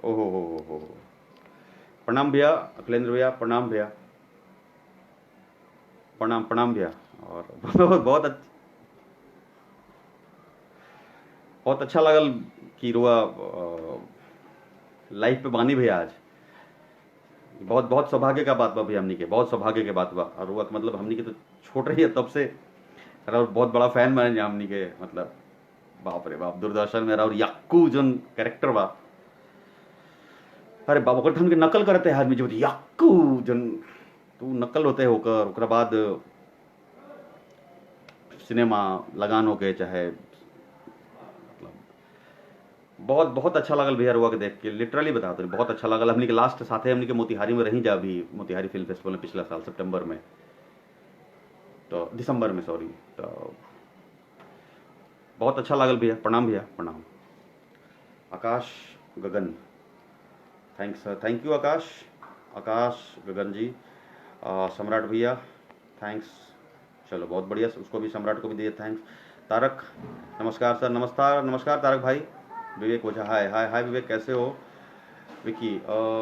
ओहो हो, प्रणाम भैया, अखिलेंद्र भैया, प्रणाम भैया, प्रणाम प्रणाम भैया। और बहुत अच्छा लगल कि रुआ लाइफ पे बानी भैया आज। बहुत बहुत सौभाग्य का बात बा भैया, हमनी के बहुत सौभाग्य के बात बा। और रुआ मतलब हमनी के तो छोट रही है तब से, और बहुत बड़ा फैन बने हमनी के, मतलब बाप रे बाप, दूरदर्शन में और यक्कू जोन कैरेक्टर बा, अरे बाप, ओकर तो हमके नकल करते हैं आदमी, जो यक्कू जोन तू नकल होते होकर, ओकरा बाद सिनेमा लगान हो के चाहे, मतलब बहुत बहुत अच्छा लगल भैया रुआ के देख के, लिटरली बता दो, बहुत अच्छा लगल। हमनी के लास्ट साथे हमनी के मोतिहारी में रही जा, भी मोतिहारी फिल्म फेस्टिवल में पिछला साल सितंबर में, तो दिसंबर में सॉरी, तो बहुत अच्छा लगल भैया, प्रणाम भैया, प्रणाम। आकाश गगन, थैंक्स, थैंक यू आकाश, आकाश गगन जी। सम्राट भैया, थैंक्स, चलो बहुत बढ़िया, उसको भी, सम्राट को भी दिए थैंक्स। तारक, नमस्कार सर, नमस्कार नमस्कार तारक भाई। विवेक ओझा, हाय हाय हाय विवेक, कैसे हो? विकी,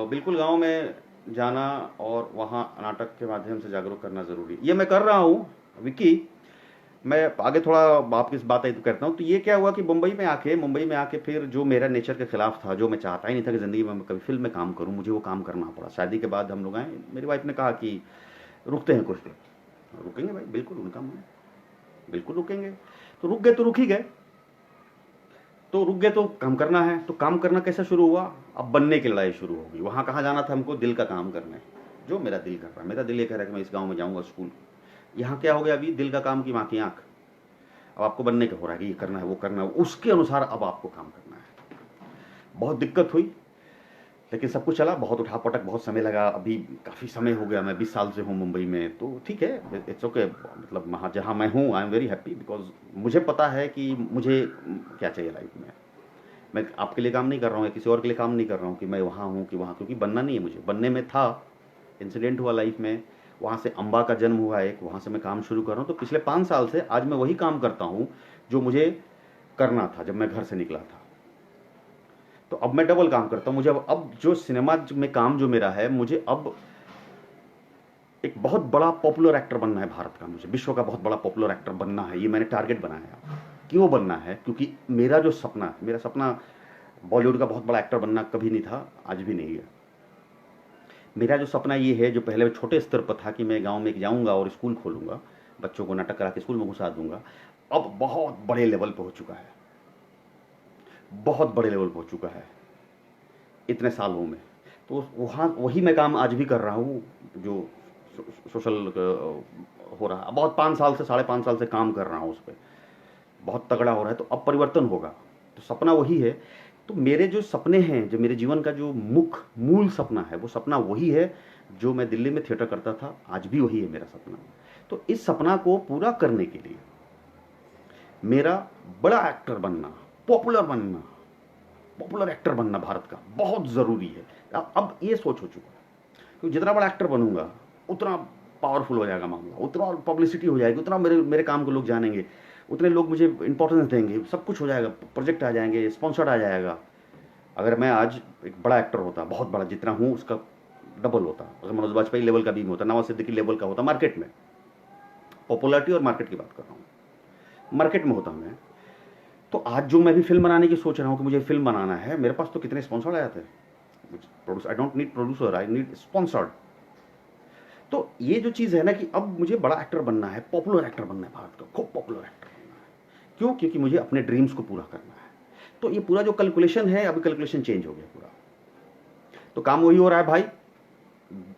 बिल्कुल गांव में जाना और वहाँ नाटक के माध्यम से जागरूक करना ज़रूरी, ये मैं कर रहा हूँ विकी। मैं आगे थोड़ा आपकी इस बात आई तो करता हूँ। तो ये क्या हुआ कि मुंबई में आके फिर जो मेरा नेचर के खिलाफ था, जो मैं चाहता ही नहीं था कि ज़िंदगी में मैं कभी फिल्म में काम करूँ, मुझे वो काम करना पड़ा। शादी के बाद हम लोग आए, मेरी वाइफ ने कहा कि रुकते हैं कुछ दिन। रुकेंगे भाई, बिल्कुल, उनका मन, बिल्कुल रुकेंगे। तो रुक गए, तो रुक ही गए। तो रुक गए तो काम करना है, तो काम करना कैसे शुरू हुआ? अब बनने की लड़ाई शुरू होगी। वहाँ कहाँ जाना था हमको? दिल का काम करने, जो मेरा दिल कर रहा है। मेरा दिल ये कह रहा है कि मैं इस गाँव में जाऊँगा स्कूल। यहाँ क्या हो गया अभी? दिल का काम की माँ की आँख। अब आपको बनने का हो रहा है कि ये करना है, वो करना है, उसके अनुसार अब आपको काम करना है। बहुत दिक्कत हुई, लेकिन सब कुछ चला। बहुत उठापटक, बहुत समय लगा। अभी काफ़ी समय हो गया, मैं 20 साल से हूँ मुंबई में, तो ठीक है, इट्स ओके। मतलब वहाँ जहाँ मैं हूँ, I am very happy, because मुझे पता है कि मुझे क्या चाहिए लाइफ में। मैं आपके लिए काम नहीं कर रहा हूँ या किसी और के लिए काम नहीं कर रहा हूँ कि मैं वहाँ हूँ कि वहाँ, क्योंकि बनना नहीं है मुझे। बनने में था इंसिडेंट हुआ लाइफ में, वहाँ से अम्बा का जन्म हुआ एक, वहाँ से मैं काम शुरू कर रहा हूँ। तो पिछले 5 साल से आज मैं वही काम करता हूँ जो मुझे करना था जब मैं घर से निकला था। तो अब मैं डबल काम करता हूँ। मुझे अब जो सिनेमा में काम जो मेरा है, मुझे अब एक बहुत बड़ा पॉपुलर एक्टर बनना है भारत का, मुझे विश्व का बहुत बड़ा पॉपुलर एक्टर बनना है। ये मैंने टारगेट बनाया है। क्यों बनना है? क्योंकि मेरा जो सपना है, मेरा सपना बॉलीवुड का बहुत बड़ा एक्टर बनना कभी नहीं था, आज भी नहीं है। मेरा जो सपना ये है, जो पहले छोटे स्तर पर था कि मैं गांव में जाऊंगा और स्कूल खोलूंगा, बच्चों को नाटक करा के स्कूल में घुसा दूंगा, अब बहुत बड़े लेवल पर हो चुका है, बहुत बड़े लेवल पर हो चुका है इतने सालों में। तो वहाँ वही मैं काम आज भी कर रहा हूँ जो सोशल हो रहा है। बहुत 5 साल से 5.5 साल से काम कर रहा हूँ उस पर, बहुत तगड़ा हो रहा है। तो अब परिवर्तन होगा, तो सपना वही है। तो मेरे जो सपने हैं, जो मेरे जीवन का जो मूल सपना है, वो सपना वही है जो मैं दिल्ली में थिएटर करता था, आज भी वही है मेरा सपना। तो इस सपना को पूरा करने के लिए मेरा बड़ा एक्टर बनना, पॉपुलर एक्टर बनना भारत का बहुत ज़रूरी है। अब ये सोच हो चुका है कि जितना बड़ा एक्टर बनूंगा उतना पावरफुल हो जाएगा मामला, उतना पब्लिसिटी हो जाएगी, उतना मेरे काम को लोग जानेंगे, उतने लोग मुझे इंपॉर्टेंस देंगे, सब कुछ हो जाएगा, प्रोजेक्ट आ जाएंगे, स्पॉन्सर्ड आ जाएगा। अगर मैं आज एक बड़ा एक्टर होता, बहुत बड़ा, जितना हूँ उसका डबल होता, अगर मनोज बाजपेयी लेवल का भी होता, नवाज सिद्दीकी लेवल का होता मार्केट में, पॉपुलरिटी और मार्केट की बात कर रहा हूँ, मार्केट में होता मैं, तो आज जो मैं भी फिल्म बनाने की सोच रहा हूँ कि मुझे फिल्म बनाना है, मेरे पास तो कितने स्पॉन्सर्ड आए थे। I don't need producer, I need sponsored. तो ये जो चीज़ है ना कि अब मुझे बड़ा एक्टर बनना है, पॉपुलर एक्टर बनना है, भारत का खूब पॉपुलर एक्टर बनना है। क्यों? क्योंकि मुझे अपने ड्रीम्स को पूरा करना है। तो ये पूरा जो कैलकुलेशन है, अभी कैलकुलेशन चेंज हो गया पूरा। तो काम वही हो रहा है भाई,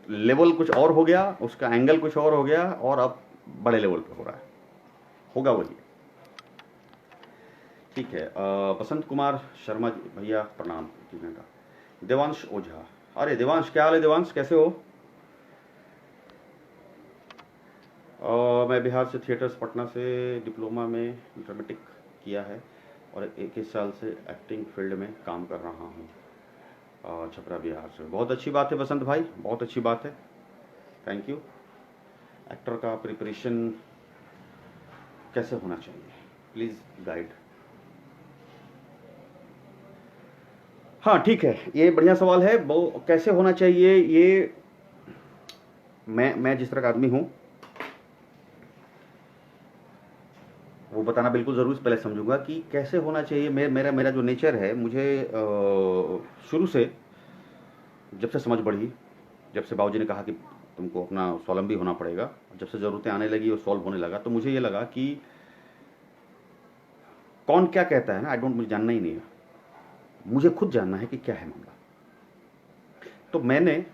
लेवल कुछ और हो गया, उसका एंगल कुछ और हो गया, और अब बड़े लेवल पे हो रहा है, होगा वही। ठीक है। बसंत कुमार शर्मा जी, भैया प्रणाम। देवांश ओझा, अरे देवांश, क्या हाल है देवांश, कैसे हो? मैं बिहार से, थिएटर्स पटना से डिप्लोमा में ड्रामेटिक किया है और 21 साल से एक्टिंग फील्ड में काम कर रहा हूँ, छपरा बिहार से। बहुत अच्छी बात है बसंत भाई, बहुत अच्छी बात है, थैंक यू। एक्टर का प्रिपरेशन कैसे होना चाहिए, प्लीज़ गाइड। हाँ ठीक है, ये बढ़िया सवाल है। वो कैसे होना चाहिए, ये मैं जिस तरह का आदमी हूँ वो बताना बिल्कुल ज़रूर पहले समझूंगा कि कैसे होना चाहिए। मेरा जो नेचर है, मुझे शुरू से, जब से समझ बढ़ी, जब से बाबूजी ने कहा कि तुमको अपना स्वावलंबी होना पड़ेगा, जब से ज़रूरतें आने लगी और सॉल्व होने लगा, तो मुझे ये लगा कि कौन क्या कहता है ना, मुझे जानना ही नहीं है, मुझे खुद जानना है कि क्या है मामला। तो मैंने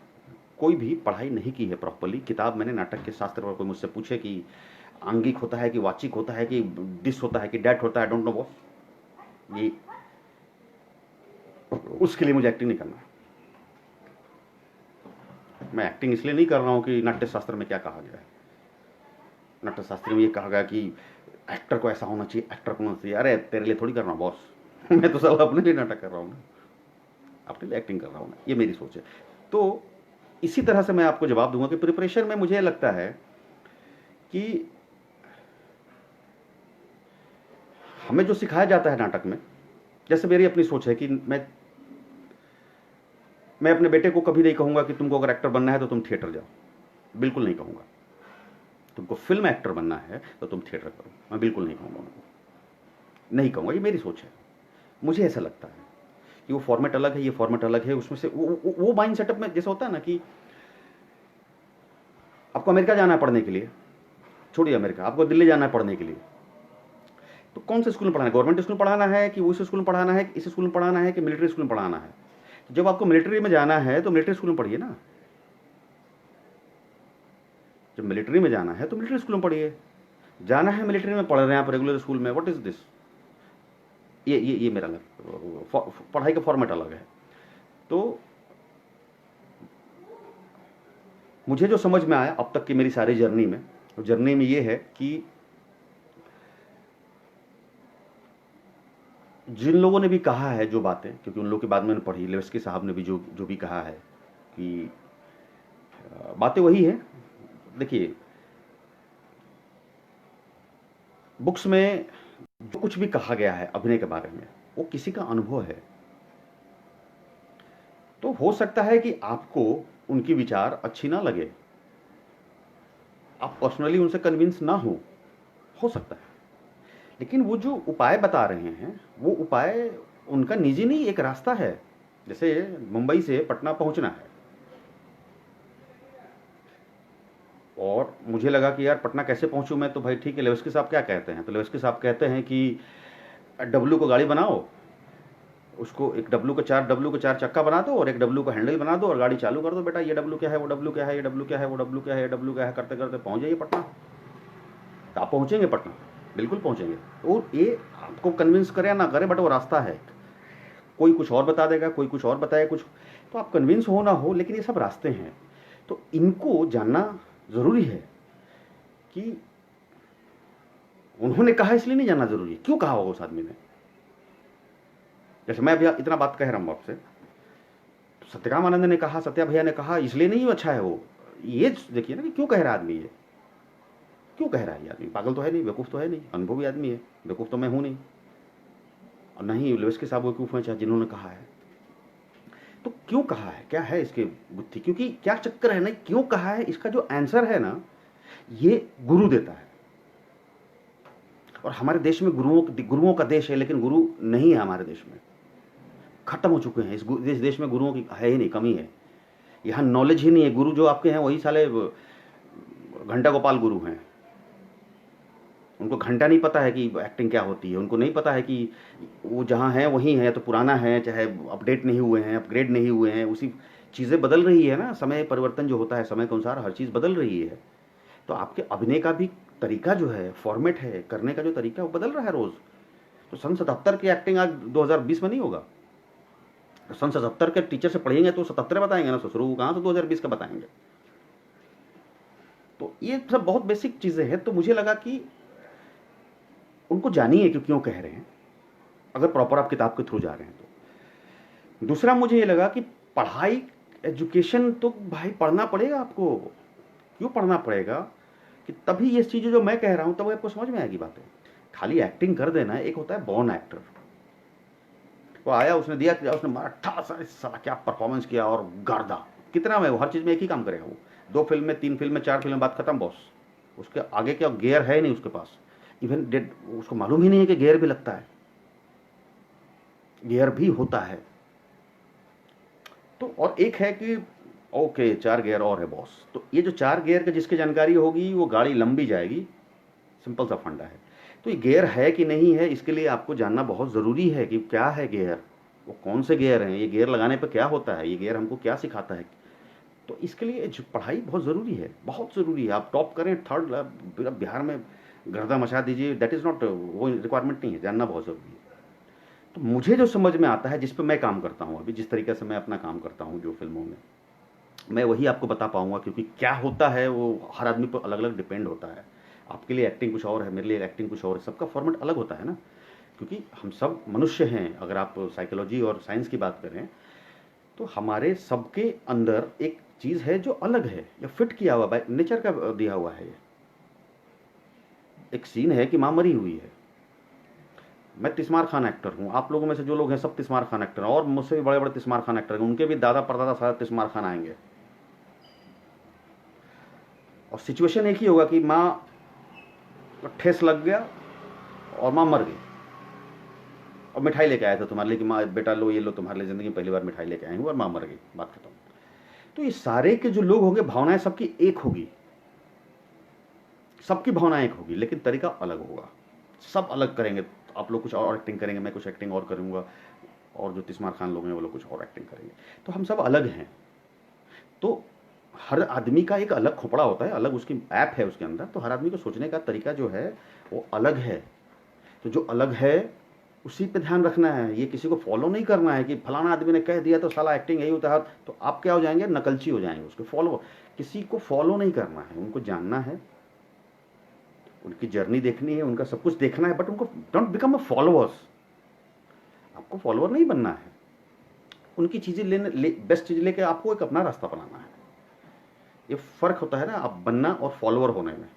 कोई भी पढ़ाई नहीं की है प्रॉपरली। किताब मैंने नाटक के शास्त्र पर, कोई मुझसे पूछे कि आंगिक होता है कि वाचिक होता है कि दिस होता है कि डैट होता है, आई डोंट नो बॉस, ये उसके लिए मुझे एक्टिंग नहीं करना है। मैं एक्टिंग इसलिए नहीं कर रहा हूँ कि नाट्य शास्त्र में क्या कहा गया है। नाट्य शास्त्र में ये कहा गया कि एक्टर को ऐसा होना चाहिए, एक्टर को होना चाहिए। अरे तेरे लिए थोड़ी कर रहा हूँ बॉस, मैं तो सब अपने लिए नाटक कर रहा हूँ ना, अपने लिए एक्टिंग कर रहा हूँ ना, ये मेरी सोच है। तो इसी तरह से मैं आपको जवाब दूंगा कि प्रिपरेशन में मुझे लगता है कि हमें जो सिखाया जाता है नाटक में, जैसे मेरी अपनी सोच है कि मैं अपने बेटे को कभी नहीं कहूंगा कि तुमको अगर एक्टर बनना है तो तुम थिएटर जाओ, बिल्कुल नहीं कहूंगा। तुमको फिल्म एक्टर बनना है तो तुम थिएटर करो, मैं बिल्कुल नहीं कहूंगा उनको, नहीं कहूंगा। ये मेरी सोच है, मुझे ऐसा लगता है कि वो फॉर्मेट अलग है, ये फॉर्मेट अलग है। उसमें से वो माइंड सेटअप में जैसे होता है ना कि आपको अमेरिका जाना है पढ़ने के लिए, छोड़िए अमेरिका, आपको दिल्ली जाना है पढ़ने के लिए, तो कौन से स्कूल में पढ़ाना है? गवर्नमेंट स्कूल में पढ़ाना है कि उस स्कूल में पढ़ाना है, इस स्कूल में पढ़ाना है कि मिलिट्री स्कूल में पढ़ाना है? जब आपको मिलिट्री में जाना है तो मिलिट्री स्कूल में पढ़िए ना। जब मिलिट्री में जाना है तो मिलिट्री स्कूल में पढ़िए। जाना है मिलिट्री में, पढ़ रहे हैं आप रेगुलर स्कूल में, व्हाट इज दिस? ये मेरा अलग, पढ़ाई का फॉर्मेट अलग है। तो मुझे जो समझ में आया अब तक की मेरी सारी जर्नी में ये है कि जिन लोगों ने भी कहा है जो बातें, क्योंकि उन लोगों की बात मैंने पढ़ी, लेवस्की साहब ने भी जो भी कहा है कि बातें वही है। देखिए, बुक्स में जो कुछ भी कहा गया है अभिनय के बारे में, वो किसी का अनुभव है। तो हो सकता है कि आपको उनकी विचार अच्छी ना लगे, आप पर्सनली उनसे कन्विंस ना हो सकता है। लेकिन वो जो उपाय बता रहे हैं, वो उपाय उनका निजी नहीं, एक रास्ता है। जैसे मुंबई से पटना पहुंचना है, और मुझे लगा कि यार पटना कैसे पहुंचूं मैं, तो भाई ठीक है, लेविस्की साहब क्या कहते हैं, तो लेविस्की साहब कहते हैं कि डब्लू को गाड़ी बनाओ, उसको एक डब्लू को चार चक्का बना दो और एक डब्लू को हैंडल बना दो और गाड़ी चालू कर दो बेटा, ये डब्लू क्या है, वो डब्लू क्या है, ये डब्लू क्या है, वो डब्लू क्या है, ये डब्लू क्या है, करते करते पहुंच जाइए पटना। तो आप पहुंचेंगे पटना, बिल्कुल पहुंचेंगे। तो ये आपको कन्विंस करे या ना करे, बट वो रास्ता है। कोई कुछ और बता देगा, कोई कुछ और बताए कुछ, तो आप कन्विंस हो ना हो, लेकिन ये सब रास्ते हैं। तो इनको जानना जरूरी है कि उन्होंने कहा इसलिए नहीं जानना जरूरी है, क्यों कहा होगा उस आदमी ने। जैसे मैं अभी इतना बात कह रहा हूं आपसे, तो सत्यकाम आनंद ने कहा, सत्या भैया ने कहा, इसलिए नहीं अच्छा है वो। ये देखिए ना कि क्यों कह रहा है आदमी, ये क्यों कह रहा है। ये आदमी पागल तो है नहीं, बेवकूफ तो है नहीं, अनुभवी आदमी है। बेवकूफ तो मैं हूं नहीं, और नहीं लेविस्की साहब बेवकूफ हैं चाहे जिन्होंने कहा है। तो क्यों कहा है, क्या है इसके बुद्धि, क्योंकि क्या चक्कर है ना, क्यों कहा है, इसका जो आंसर है ना, ये गुरु देता है। और हमारे देश में गुरुओं का देश है, लेकिन गुरु नहीं है हमारे देश में, खत्म हो चुके हैं। इस देश में गुरुओं की है ही नहीं, कमी है। यहाँ नॉलेज ही नहीं है। गुरु जो आपके हैं वही साले घंटा गोपाल गुरु हैं। उनको घंटा नहीं पता है कि एक्टिंग क्या होती है, उनको नहीं पता है कि वो जहाँ है वहीं है, तो पुराना है, चाहे अपडेट नहीं हुए हैं, अपग्रेड नहीं हुए हैं, उसी चीज़ें बदल रही है ना, समय परिवर्तन जो होता है, समय के अनुसार हर चीज़ बदल रही है। तो आपके अभिनय का भी तरीका जो है, फॉर्मेट है, करने का जो तरीका वो बदल रहा है रोज़। तो सन 77 की एक्टिंग आज 2020 में नहीं होगा। तो सन 77 के टीचर से पढ़ेंगे तो 77 बताएंगे ना, शुरू कहाँ से 2020 का बताएंगे। तो ये सब बहुत बेसिक चीज़ें हैं। तो मुझे लगा कि उनको जानिए कि क्यों कह रहे हैं, अगर प्रॉपर आप किताब के थ्रू जा रहे हैं तो। दूसरा मुझे ये लगा कि पढ़ाई, एजुकेशन तो भाई पढ़ना पड़ेगा आपको। क्यों पढ़ना पड़ेगा कि तभी ये चीज़ें जो मैं कह रहा हूँ तब आपको समझ में आएगी बातें। खाली एक्टिंग कर देना, एक होता है बॉर्न एक्टर, वो आया, उसने दिया, उसने मारा ठा साला क्या परफॉर्मेंस किया, और गर्दा कितना में, वो हर चीज़ में एक ही काम करेगा। वो 2 फिल्म में, 3 फिल्म में, 4 फिल्म में, बात खत्म बॉस। उसके आगे क्या गियर है नहीं उसके पास, इवन डेड उसको मालूम ही नहीं है कि गियर भी लगता है, गियर भी होता है। तो और एक है कि ओके 4 गियर और है बॉस। तो ये जो 4 गियर की जिसकी जानकारी होगी वो गाड़ी लंबी जाएगी, सिंपल सा फंडा है। तो ये गियर है कि नहीं है, इसके लिए आपको जानना बहुत ज़रूरी है कि क्या है गियर, वो कौन से गियर हैं, ये गियर लगाने पर क्या होता है, ये गियर हमको क्या सिखाता है। तो इसके लिए पढ़ाई बहुत ज़रूरी है, बहुत ज़रूरी है। आप टॉप करें, थर्ड बिहार में गर्दा मचा दीजिए, दैट इज़ नॉट, वो रिक्वायरमेंट नहीं है, जानना बहुत ज़रूरी है। तो मुझे जो समझ में आता है, जिस पर मैं काम करता हूँ अभी, जिस तरीके से मैं अपना काम करता हूँ जो फिल्मों में, मैं वही आपको बता पाऊंगा। क्योंकि क्या होता है वो हर आदमी पर अलग अलग डिपेंड होता है। आपके लिए एक्टिंग कुछ और है, मेरे लिए एक्टिंग कुछ और है, सबका फॉर्मेट अलग होता है ना। क्योंकि हम सब मनुष्य हैं। अगर आप साइकोलॉजी और साइंस की बात करें तो हमारे सबके अंदर एक चीज़ है जो अलग है, या फिट किया हुआ बाय नेचर का दिया हुआ है। एक सीन है कि माँ मरी हुई है, मैं तिस्मार खान एक्टर हूँ, आप लोगों में से जो लोग हैं सब तिस्मार खान एक्टर हैं, और मुझसे भी बड़े बड़े तिस्मार खान एक्टर हैं, उनके भी दादा परदादा सारा तिस्मार खान आएंगे। और सिचुएशन एक ही होगा कि माँ ठेस लग गया और माँ मर गई, और मिठाई लेके आया था तुम्हारे लिए कि माँ बेटा लो, ये लो, तुम्हारे लिए ज़िंदगी में पहली बार मिठाई लेके आई हूँ, और माँ मर गई, बात खत्म। तो ये सारे के जो लोग होंगे, भावनाएं सबकी एक होगी, सबकी भावनाएं एक होगी, लेकिन तरीका अलग होगा। सब अलग करेंगे, आप लोग कुछ और एक्टिंग करेंगे, मैं कुछ एक्टिंग और करूँगा, और जो तिस्मार खान लोग हैं वो लोग कुछ और एक्टिंग करेंगे। तो हम सब अलग हैं। तो हर आदमी का एक अलग खोपड़ा होता है, अलग उसकी ऐप है उसके अंदर। तो हर आदमी को सोचने का तरीका जो है वो अलग है। तो जो अलग है उसी पे ध्यान रखना है। ये किसी को फॉलो नहीं करना है कि फलाना आदमी ने कह दिया तो साला एक्टिंग यही होता है, तो आप क्या हो जाएंगे, नकलची हो जाएंगे। उसके फॉलो, किसी को फॉलो नहीं करना है, उनको जानना है, उनकी जर्नी देखनी है, उनका सब कुछ देखना है, बट उनको डोंट बिकम अ फॉलोअर्स। आपको फॉलोअर नहीं बनना है, उनकी चीज़ें बेस्ट चीज़ लेके आपको एक अपना रास्ता बनाना है। ये फ़र्क होता है ना आप बनना और फॉलोअर होने में,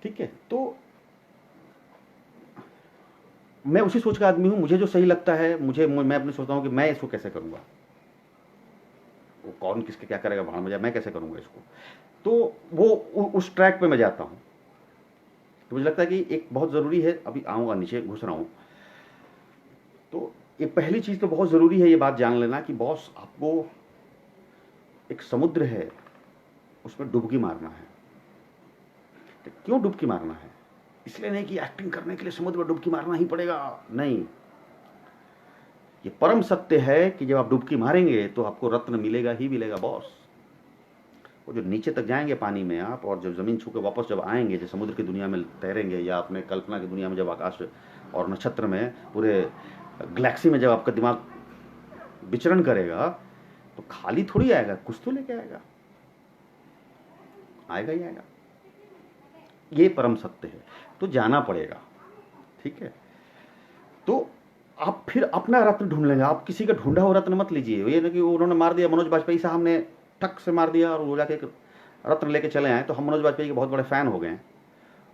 ठीक है। तो मैं उसी सोच का आदमी हूँ, मुझे जो सही लगता है, मैं अपने सोचता हूँ कि मैं इसको कैसे करूँगा, वो कौन किसके क्या करेगा भाड़ में जाए, मैं कैसे करूँगा इसको। तो वो उस ट्रैक पे मैं जाता हूँ। तो मुझे लगता है कि एक बहुत ज़रूरी है, अभी आऊँगा नीचे घुस रहा हूँ, तो ये पहली चीज़ तो बहुत ज़रूरी है ये बात जान लेना कि बॉस आपको एक समुद्र है, उसमें डुबकी मारना है। तो क्यों डुबकी मारना है? इसलिए नहीं कि एक्टिंग करने के लिए समुद्र में डुबकी मारना ही पड़ेगा, नहीं। ये परम सत्य है कि जब आप डुबकी मारेंगे तो आपको रत्न मिलेगा ही मिलेगा बॉस। वो जो नीचे तक जाएंगे पानी में आप, और जब ज़मीन छू के वापस जब आएंगे, जब समुद्र की दुनिया में तैरेंगे, या अपने कल्पना की दुनिया में जब आकाश और नक्षत्र में पूरे गैलेक्सी में जब आपका दिमाग विचरण करेगा, तो खाली थोड़ी आएगा, कुछ तो लेके आएगा, आएगा ही आएगा। ये परम सत्य है, तो जाना पड़ेगा, ठीक है। तो आप फिर अपना रत्न ढूंढ लेंगे, आप किसी का ढूंढा हुआ रत्न मत लीजिए। ये ना कि उन्होंने मार दिया, मनोज बाजपेयी साहब ने ठक से मार दिया और वो जाके एक रत्न लेके चले आए, तो हम मनोज बाजपेयी के बहुत बड़े फ़ैन हो गए हैं,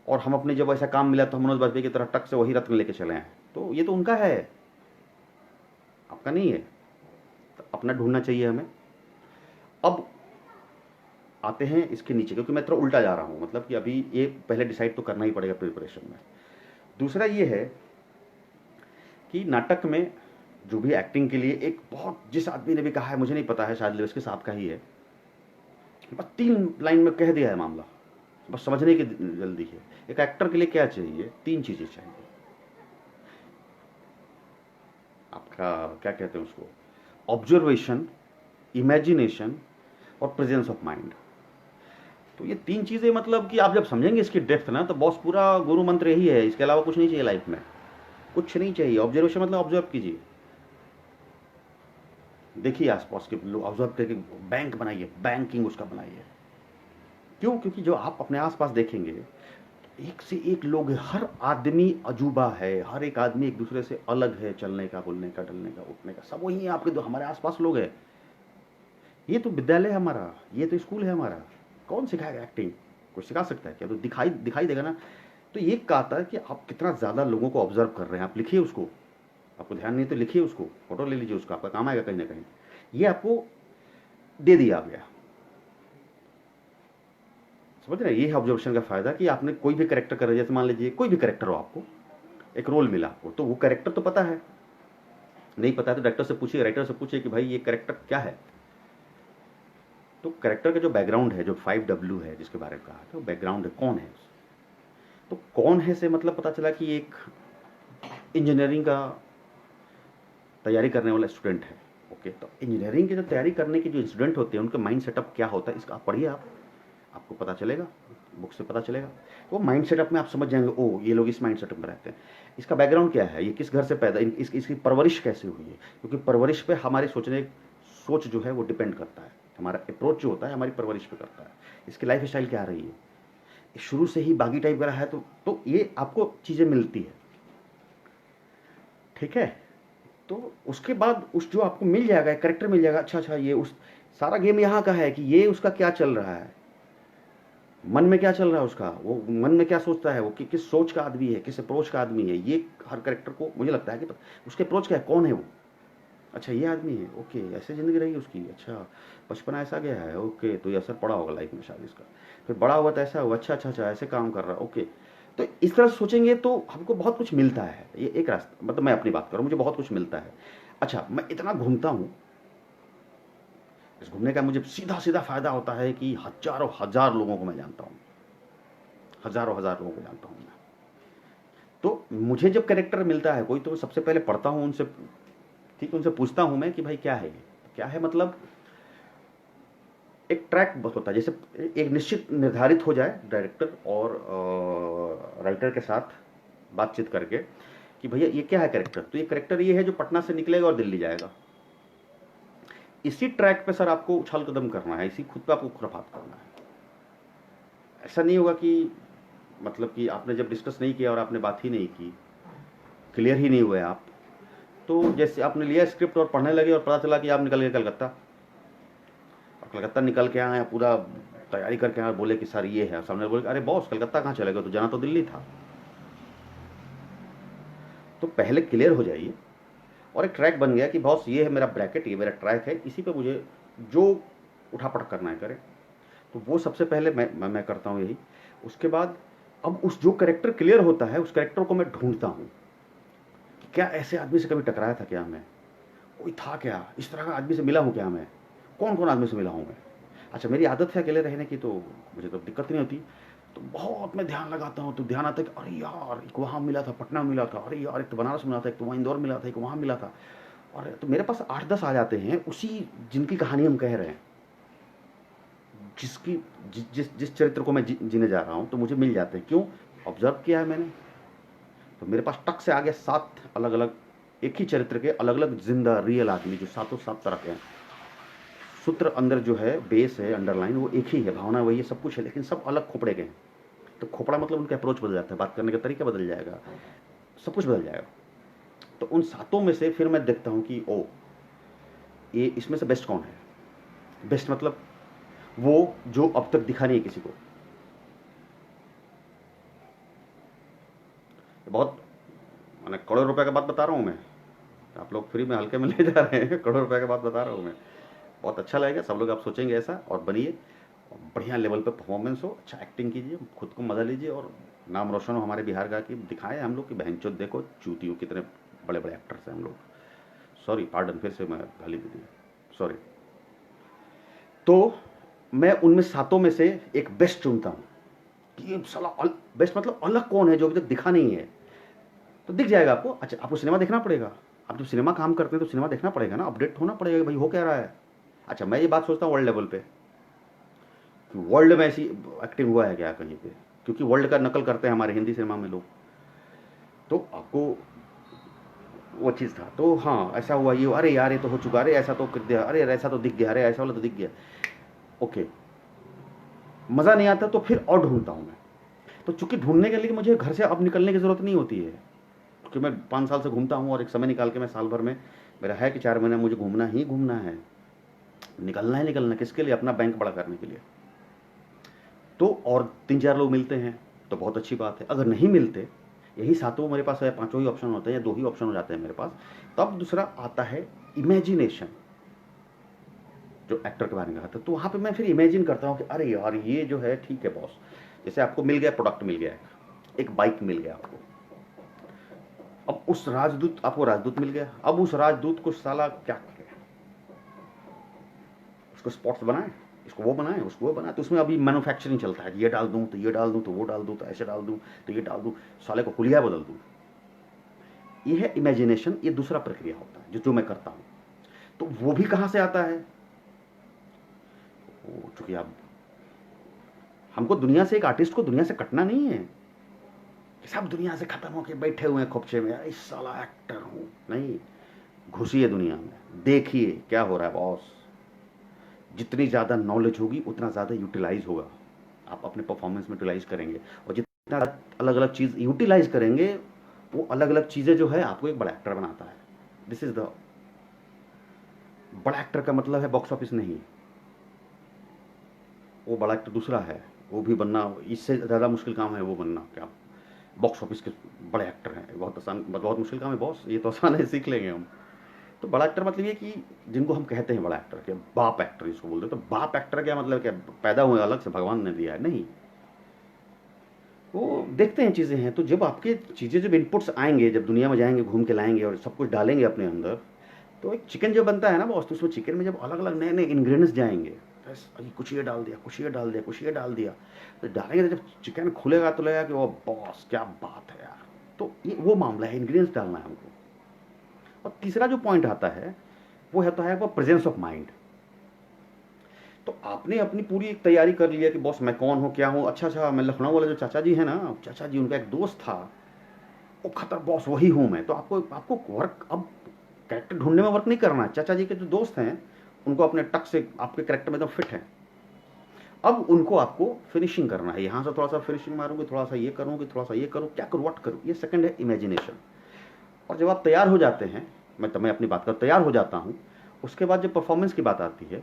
और हम अपने जब ऐसा काम मिला तो हम मनोज बाजपेयी की तरह टक से वही रत्न लेके चले आए। तो ये तो उनका है, आपका नहीं है। तो अपना ढूंढना चाहिए हमें। अब आते हैं इसके नीचे, क्योंकि मैं थोड़ा उल्टा जा रहा हूँ, मतलब कि अभी ये पहले डिसाइड तो करना ही पड़ेगा प्रिपरेशन में। दूसरा ये है कि नाटक में जो भी एक्टिंग के लिए एक बहुत, जिस आदमी ने भी कहा है, मुझे नहीं पता है, शायद लेविस्की साहब का ही है, बस 3 लाइन में कह दिया है मामला, बस समझने की जल्दी है। एक एक्टर के लिए क्या चाहिए? 3 चीज़ें चाहिए। आपका क्या कहते हैं उसको, ऑब्जर्वेशन, इमेजिनेशन और प्रेजेंस ऑफ माइंड। तो ये 3 चीज़ें, मतलब कि आप जब समझेंगे इसकी डेप्थ ना, तो बॉस पूरा गुरु मंत्र यही है, इसके अलावा कुछ नहीं चाहिए लाइफ में, कुछ नहीं चाहिए। ऑब्जर्वेशन मतलब ऑब्जर्व कीजिए, देखिए आसपास के लोग, ऑब्जर्व करके बैंक बनाइए, बैंकिंग उसका बनाइए। क्यों? क्योंकि जो आप अपने आसपास देखेंगे, एक से एक लोग हैं, हर आदमी अजूबा है, हर एक आदमी एक दूसरे से अलग है, चलने का, बोलने का, डलने का, उठने का, सब वही है आपके, हमारे आसपास लोग हैं। ये तो विद्यालय है हमारा, ये तो स्कूल है हमारा। कौन सिखाएगा एक्टिंग? कोई सिखा सकता है क्या? तो दिखाई दिखाई देगा ना। तो ये कहता है कि आप कितना ज़्यादा लोगों को ऑब्जर्व कर रहे हैं, आप लिखिए उसको, आपको ध्यान नहीं तो लिखिए उसको, फोटो ले लीजिए उसका, आपका काम आएगा कहीं ना कहीं। ये आपको दे दिया गया, समझ रहे हैं? ये है ऑब्जर्वेशन का फायदा, कि आपने कोई भी करेक्टर कर, जैसे मान लीजिए कोई भी करेक्टर हो, आपको एक रोल मिला आपको, तो वो करेक्टर तो पता है, नहीं पता है तो डायरेक्टर से पूछिए, राइटर से पूछिए कि भाई ये करेक्टर क्या है। तो करेक्टर का जो बैकग्राउंड है, जो 5W है जिसके बारे में कहा, तो बैकग्राउंड है, कौन है। तो कौन है से मतलब पता चला कि एक इंजीनियरिंग का तैयारी करने वाला स्टूडेंट है। ओके, तो इंजीनियरिंग की जो तैयारी करने के जो स्टूडेंट होते हैं, उनका माइंड सेटअप क्या होता है, इसका आप पढ़िए, आपको पता चलेगा, बुक से पता चलेगा। वो माइंड सेटअप में आप समझ जाएंगे, ओ ये लोग इस माइंड सेटअप में रहते हैं, इसका बैकग्राउंड क्या है, ये किस घर से पैदा, इसकी परवरिश कैसे हुई है। क्योंकि परवरिश पे हमारे सोच जो है वो डिपेंड करता है, हमारा अप्रोच जो होता है हमारी परवरिश पे करता है। इसकी लाइफ स्टाइल क्या रही है, शुरू से ही बागी टाइप का रहा है, तो ये आपको चीज़ें मिलती है, ठीक है। तो उसके बाद उस जो आपको मिल जाएगा, करेक्टर मिल जाएगा, अच्छा ये उस सारा गेम यहाँ का है कि ये उसका क्या चल रहा है, मन में क्या चल रहा है उसका, वो मन में क्या सोचता है, वो किस सोच का आदमी है, किस अप्रोच का आदमी है। ये हर करेक्टर को मुझे लगता है कि उसके अप्रोच क्या है, कौन है वो। अच्छा ये आदमी है, ओके, ऐसे ज़िंदगी रही उसकी, अच्छा बचपन ऐसा गया है, ओके, तो ये असर पड़ा होगा लाइफ में शायद इसका, फिर बड़ा हुआ तो ऐसा हुआ, अच्छा ऐसे काम कर रहा है, ओके। तो इस तरह सोचेंगे तो हमको बहुत कुछ मिलता है। ये एक रास्ता, मतलब मैं अपनी बात करूँ, मुझे बहुत कुछ मिलता है। अच्छा, मैं इतना घूमता हूँ, इस घूमने का मुझे सीधा सीधा फ़ायदा होता है कि हज़ारों हज़ार लोगों को मैं जानता हूँ, हज़ारों हज़ार लोगों को जानता हूँ मैं। तो मुझे जब कैरेक्टर मिलता है कोई, तो सबसे पहले पढ़ता हूँ उनसे, ठीक है, उनसे पूछता हूँ मैं कि भाई क्या है ये, क्या है, मतलब एक ट्रैक बस होता है, जैसे एक निश्चित निर्धारित हो जाए डायरेक्टर और राइटर के साथ बातचीत करके कि भैया ये क्या है कैरेक्टर, तो ये कैरेक्टर ये है जो पटना से निकलेगा और दिल्ली जाएगा। इसी ट्रैक पे सर आपको उछाल कदम करना है, इसी खुद पे आपको खुराफात करना है। ऐसा नहीं होगा कि मतलब कि आपने जब डिस्कस नहीं किया और आपने बात ही नहीं की, क्लियर ही नहीं हुए आप, तो जैसे आपने लिया स्क्रिप्ट और पढ़ने लगे और पता चला कि आप निकल गए कलकत्ता, कलकत्ता निकल के आए, पूरा तैयारी करके आए, बोले कि सर ये है, सामने बोले अरे बॉस कलकत्ता कहाँ चले गए, तो जाना तो दिल्ली था। तो पहले क्लियर हो जाइए, और एक ट्रैक बन गया कि बॉस ये है मेरा ब्रैकेट, ये मेरा ट्रैक है, इसी पे मुझे जो उठापटक करना है करें। तो वो सबसे पहले मैं करता हूँ यही। उसके बाद अब उस जो कैरेक्टर क्लियर होता है, उस कैरेक्टर को मैं ढूंढता हूँ कि क्या ऐसे आदमी से कभी टकराया था क्या, मैं कोई था क्या, इस तरह का आदमी से मिला हूँ क्या, मैं कौन कौन आदमी से मिला हूँ मैं। अच्छा मेरी आदत है अकेले रहने की, तो मुझे तो दिक्कत नहीं होती, तो बहुत मैं ध्यान लगाता हूँ, तो ध्यान आता है कि अरे यार एक वहाँ मिला था, पटना मिला था, अरे यार एक तो बनारस मिला था, एक तो वहाँ इंदौर मिला था, एक वहाँ मिला था। और तो मेरे पास 8-10 आ जाते हैं उसी, जिनकी कहानी हम कह रहे हैं, जिसकी जिस जिस चरित्र को मैं जीने जा रहा हूँ, तो मुझे मिल जाते हैं। क्यों? ऑब्जर्व किया है मैंने। तो मेरे पास टक से आ गया 7 अलग अलग एक ही चरित्र के अलग अलग जिंदा रियल आदमी, जो सातों 7 तरह के हैं। सूत्र अंदर जो है, बेस है, अंडरलाइन वो एक ही है, भावना वही है, सब कुछ है, लेकिन सब अलग खोपड़े के हैं। तो खोपड़ा मतलब उनका अप्रोच बदल जाता है, बात करने का तरीका बदल जाएगा, सब कुछ बदल जाएगा। तो उन 7 में से फिर मैं देखता हूँ कि ओ ये इसमें से बेस्ट कौन है। बेस्ट मतलब वो जो अब तक दिखा नहीं है किसी को। बहुत मैंने करोड़ रुपए का बात बता रहा हूँ मैं, आप लोग फ्री में हल्के में ले जा रहे हैं, करोड़ रुपए का बात बता रहा हूँ मैं। बहुत अच्छा लगेगा, सब लोग आप सोचेंगे ऐसा, और बनिए, बढ़िया लेवल पे परफॉर्मेंस हो, अच्छा एक्टिंग कीजिए, खुद को मजा लीजिए, और नाम रोशन हो हमारे बिहार का, कि दिखाएं हम लोग कि बहनचोद देखो चूतियों कितने बड़े बड़े एक्टर्स हैं हम लोग। सॉरी पार्डन, फिर से मैं गाली दे दी, सॉरी। तो मैं उनमें 7 में से एक बेस्ट चुनता हूँ कि ये साला बेस्ट मतलब अलग कौन है जो अभी तक दिखा नहीं है। तो दिख जाएगा आपको। अच्छा आपको सिनेमा देखना पड़ेगा, आप जब सिनेमा काम करते हैं तो सिनेमा देखना पड़ेगा ना, अपडेट होना पड़ेगा कि भाई हो क्या रहा है। अच्छा मैं ये बात सोचता हूँ वर्ल्ड लेवल पे, कि वर्ल्ड में ऐसी एक्टिंग हुआ है क्या कहीं पे, क्योंकि वर्ल्ड का नकल करते हैं हमारे हिंदी सिनेमा में लोग। तो आपको वो चीज़ था, तो हाँ ऐसा हुआ, ये अरे यार ये तो हो चुका, अरे ऐसा तो कर दिया, अरे ऐसा तो दिख गया, अरे ऐसा वाला तो दिख गया। ओके, मज़ा नहीं आता तो फिर और ढूंढता हूँ मैं। तो चूंकि ढूंढने के लिए मुझे घर से अब निकलने की ज़रूरत नहीं होती है, क्योंकि मैं 5 साल से घूमता हूँ, और एक समय निकाल के मैं साल भर में मेरा है कि 4 महीने मुझे घूमना ही घूमना है, निकलना है निकलना, किसके लिए, अपना बैंक बड़ा करने के लिए। तो और 3-4 लोग मिलते हैं तो बहुत अच्छी बात है, अगर नहीं मिलते, यही 7 मेरे पास है, 5 ही ऑप्शन होते हैं या 2 ही ऑप्शन हो जाते हैं मेरे पास, तब दूसरा आता है इमेजिनेशन, जो एक्टर के बारे में कहा था। तो वहाँ पे मैं फिर इमेजिन करता हूँ कि अरे यार ये जो है ठीक है बॉस, जैसे आपको मिल गया प्रोडक्ट, मिल गया एक बाइक मिल गया आपको, अब उस राजदूत, आपको राजदूत मिल गया, अब उस राजदूत को साला क्या करे, उसको स्पॉट्स बनाए, इसको वो बनाए, उसको वो बनाए। तो उसमें अभी मैन्युफैक्चरिंग चलता है, ये डाल दूं तो ये डाल दूं, तो वो डाल दूं, तो ऐसे डाल दूं, तो ये डाल दूं, साले को कुलिया बदल दूं। ये है इमेजिनेशन, ये दूसरा प्रक्रिया होता है जो मैं करता हूं। तो वो भी कहां से आता है, चूंकि आप, हमको दुनिया से, एक आर्टिस्ट को दुनिया से कटना नहीं है, सब दुनिया से खत्म होके बैठे हुए हैं खोपचे में, इस साला एक्टर हूं, नहीं, घुसिए दुनिया में, देखिए क्या हो रहा है बॉस। जितनी ज़्यादा नॉलेज होगी उतना ज़्यादा यूटिलाइज होगा, आप अपने परफॉर्मेंस में यूटिलाइज करेंगे, और जितना अलग अलग चीज़ यूटिलाइज करेंगे, वो अलग अलग चीज़ें जो है आपको एक बड़ा एक्टर बनाता है। दिस इज द, बड़ा एक्टर का मतलब है बॉक्स ऑफिस नहीं, वो बड़ा एक्टर दूसरा है, वो भी बनना इससे ज़्यादा मुश्किल काम है वो बनना, क्या बॉक्स ऑफिस के बड़े एक्टर हैं, बहुत आसान, बहुत मुश्किल काम है बॉस, ये तो आसान है, सीख लेंगे हम। तो बड़ा एक्टर मतलब ये कि जिनको हम कहते हैं बड़ा एक्टर, क्या बाप एक्टर इसको बोलते हैं। तो बाप एक्टर क्या मतलब, क्या पैदा हुए अलग से भगवान ने दिया है, नहीं, वो देखते हैं चीज़ें हैं। तो जब आपके चीज़ें, जब इनपुट्स आएंगे, जब दुनिया में जाएंगे, घूम के लाएंगे और सब कुछ डालेंगे अपने अंदर, तो एक चिकन जो बनता है ना बॉस, तो उसमें चिकन में जब अलग अलग नए नए इंग्रेडिएंट्स जाएंगे, कुछ ये डाल दिया, कुछ ये डाल दिया, कुछ ये डाल दिया, तो डालेंगे, तो जब चिकन खुलेगा तो लगेगा कि वो बॉस क्या बात है यार। तो ये वो मामला है, इंग्रेडिएंट्स डालना है हमको। और तीसरा जो पॉइंट आता है वो होता है वो प्रेजेंस ऑफ माइंड। तो आपने अपनी पूरी एक तैयारी कर लिया कि बॉस मैं कौन हूँ, क्या हूँ। अच्छा मैं लखनऊ वाले जो चाचा जी हैं ना, चाचा जी, उनका एक दोस्त था, वो खतर बॉस वही हूँ मैं। तो आपको आपको वर्क, अब कैरेक्टर ढूंढने में वर्क नहीं करना है। चाचा जी के जो दोस्त हैं उनको अपने टक से आपके कैरेक्टर में एकदम फिट है। अब उनको आपको फिनिशिंग करना है, यहाँ से थोड़ा सा फिनिशिंग मारूंगी, थोड़ा सा ये करूँगी, थोड़ा सा ये करूँ, क्या करूँ, व्हाट करूँ, ये सेकंड है इमेजिनेशन। और जब आप तैयार हो जाते हैं, मैं अपनी बात कर तैयार हो जाता हूँ, उसके बाद जब परफॉर्मेंस की बात आती है,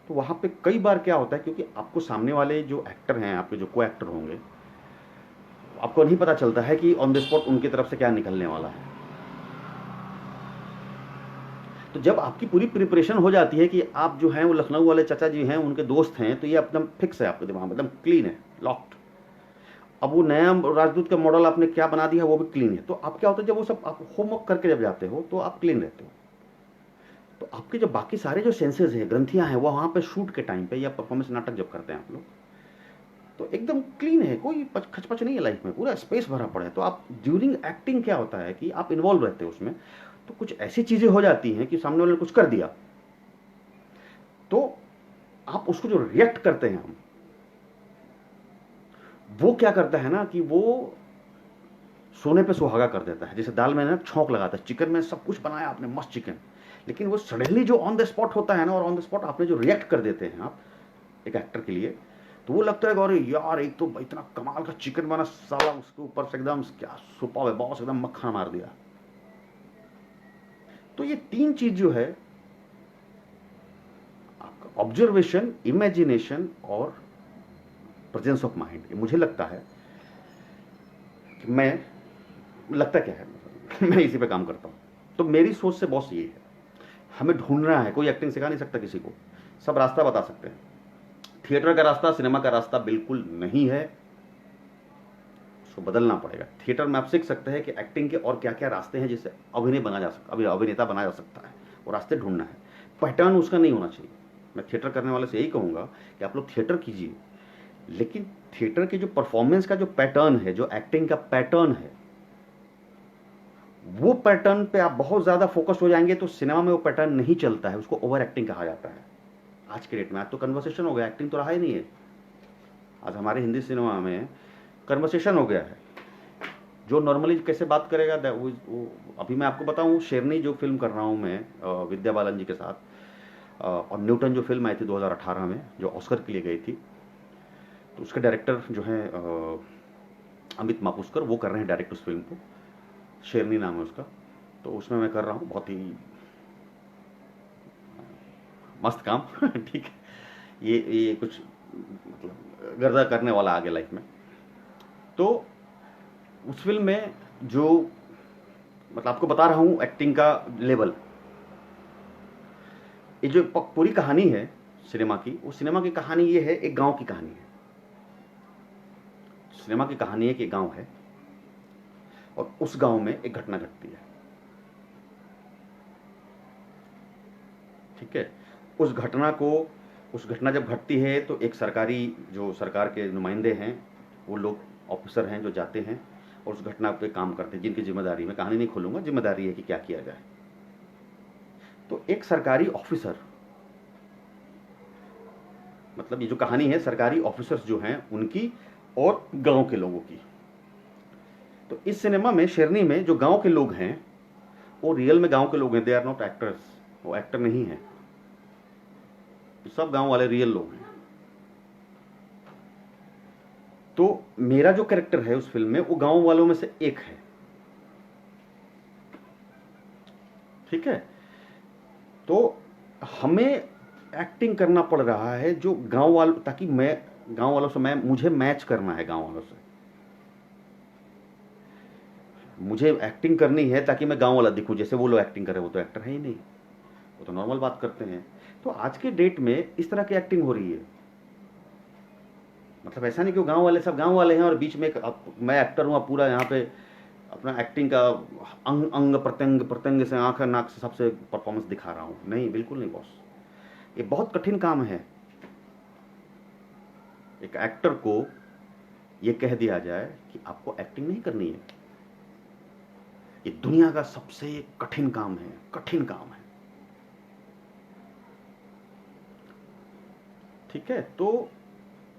तो वहाँ पे कई बार क्या होता है, क्योंकि आपको सामने वाले जो एक्टर हैं, आपके जो को एक्टर होंगे, आपको नहीं पता चलता है कि ऑन द स्पॉट उनकी तरफ से क्या निकलने वाला है। तो जब आपकी पूरी प्रिपरेशन हो जाती है कि आप जो हैं वो लखनऊ वाले चाचा जी हैं, उनके दोस्त हैं, तो ये एकदम फिक्स है आपके दिमाग में, एकदम क्लीन है, लॉक्ड। अब वो नया राजदूत का मॉडल आपने क्या बना दिया वो भी क्लीन है। तो आप क्या होता है, जब वो सब आप होमवर्क करके जब जाते हो तो आप क्लीन रहते हो। तो आपके जो बाकी सारे जो सेंसेस हैं, ग्रंथियां हैं, वो वहाँ पे शूट के टाइम पे या परफॉर्मेंस नाटक जब करते हैं आप लोग, तो एकदम क्लीन है, कोई खचपच नहीं है लाइफ में, पूरा स्पेस भरा पड़ा है। तो आप ड्यूरिंग एक्टिंग क्या होता है कि आप इन्वॉल्व रहते हो उसमें, तो कुछ ऐसी चीज़ें हो जाती हैं कि सामने वाले ने कुछ कर दिया, तो आप उसको जो रिएक्ट करते हैं हम, वो क्या करता है ना कि वो सोने पे सुहागा कर देता है। जैसे दाल में ना छौंक लगाता है, चिकन में सब कुछ बनाया आपने मस्त चिकन, लेकिन वो सडनली जो ऑन द स्पॉट होता है ना, और ऑन द स्पॉट आपने जो रिएक्ट कर देते हैं आप एक एक्टर के लिए, तो वो लगता है कि अरे यार एक तो इतना कमाल का चिकन बना, साला उसके ऊपर से एकदम क्या सुपर है बॉस, एकदम मक्खन मार दिया। तो ये तीन चीज जो है, ऑब्जर्वेशन, इमेजिनेशन और प्रेजेंस ऑफ माइंड, मुझे लगता है कि लगता क्या है मैं इसी पे काम करता हूँ। तो मेरी सोच से बॉस ये है, हमें ढूंढना है, कोई एक्टिंग सिखा नहीं सकता किसी को, सब रास्ता बता सकते हैं। थिएटर का रास्ता, सिनेमा का रास्ता बिल्कुल नहीं है, उसको बदलना पड़ेगा। थिएटर में आप सीख सकते हैं कि एक्टिंग के और क्या क्या रास्ते हैं जिससे अभिनय बना जा सकता, अभिनेता बना जा सकता है, वो रास्ते ढूंढना है। पैटर्न उसका नहीं होना चाहिए। मैं थिएटर करने वाले से यही कहूँगा कि आप लोग थिएटर कीजिए, लेकिन थिएटर के जो परफॉर्मेंस का जो पैटर्न है, जो एक्टिंग का पैटर्न है, वो पैटर्न पे आप बहुत ज़्यादा फोकस हो जाएंगे तो सिनेमा में वो पैटर्न नहीं चलता है, उसको ओवर एक्टिंग कहा जाता है आज के डेट में। आज तो कन्वर्सेशन हो गया, एक्टिंग तो रहा ही नहीं है। आज हमारे हिंदी सिनेमा में कन्वर्सेशन हो गया है। जो नॉर्मली कैसे बात करेगा वो अभी मैं आपको बताऊं, शेरनी जो फिल्म कर रहा हूं मैं विद्या बालन जी के साथ, और न्यूटन जो फिल्म आई थी 2018 में जो ऑस्कर के लिए गई थी, तो उसके डायरेक्टर जो हैं अमित मापुस्कर, वो कर रहे हैं डायरेक्ट उस फिल्म को, शेरनी नाम है उसका। तो उसमें मैं कर रहा हूँ, बहुत ही मस्त काम ठीक है, ये कुछ मतलब गर्दा करने वाला आगे लाइफ में। तो उस फिल्म में जो मतलब आपको बता रहा हूँ एक्टिंग का लेवल, ये जो पूरी कहानी है सिनेमा की, वो सिनेमा की कहानी ये है, एक गांव की कहानी है। सिनेमा की कहानी है कि एक गांव है और उस गांव में एक घटना घटती है, ठीक है। उस घटना जब घटती है तो एक जो सरकार के नुमाइंदे हैं, वो लोग ऑफिसर हैं जो जाते हैं और उस घटना पे काम करते हैं, जिनकी जिम्मेदारी, मैं कहानी नहीं खोलूंगा, जिम्मेदारी है कि क्या किया जाए। तो एक सरकारी ऑफिसर, मतलब ये जो कहानी है सरकारी ऑफिसर्स जो हैं उनकी और गांव के लोगों की। तो इस सिनेमा में, शेरनी में, जो गांव के लोग हैं वो रियल में गांव के लोग हैं, दे आर नॉट एक्टर्स, वो एक्टर नहीं है, सब गांव वाले रियल लोग हैं। तो मेरा जो कैरेक्टर है उस फिल्म में वो गांव वालों में से एक है, ठीक है। तो हमें एक्टिंग करना पड़ रहा है जो गांव वालों, ताकि मैं गांव वालों से मुझे मैच करना है गांव वालों से, मुझे एक्टिंग करनी है ताकि मैं गांव वाला दिखूं। जैसे वो लोग एक्टिंग कर रहे हैं, वो तो एक्टर है ही नहीं, वो तो नॉर्मल बात करते हैं। तो आज के डेट में इस तरह की एक्टिंग हो रही है, मतलब ऐसा नहीं कि गांव वाले सब गांव वाले हैं और बीच में मैं एक्टर हूँ, पूरा यहाँ पे अपना एक्टिंग का अंग अंग प्रत्यंग प्रत्यंग से, आंख नाक से सबसे परफॉर्मेंस दिखा रहा हूँ। नहीं, बिल्कुल नहीं बॉस, ये बहुत कठिन काम है। एक एक्टर को ये कह दिया जाए कि आपको एक्टिंग नहीं करनी है, ये दुनिया का सबसे कठिन काम है, कठिन काम है, ठीक है। तो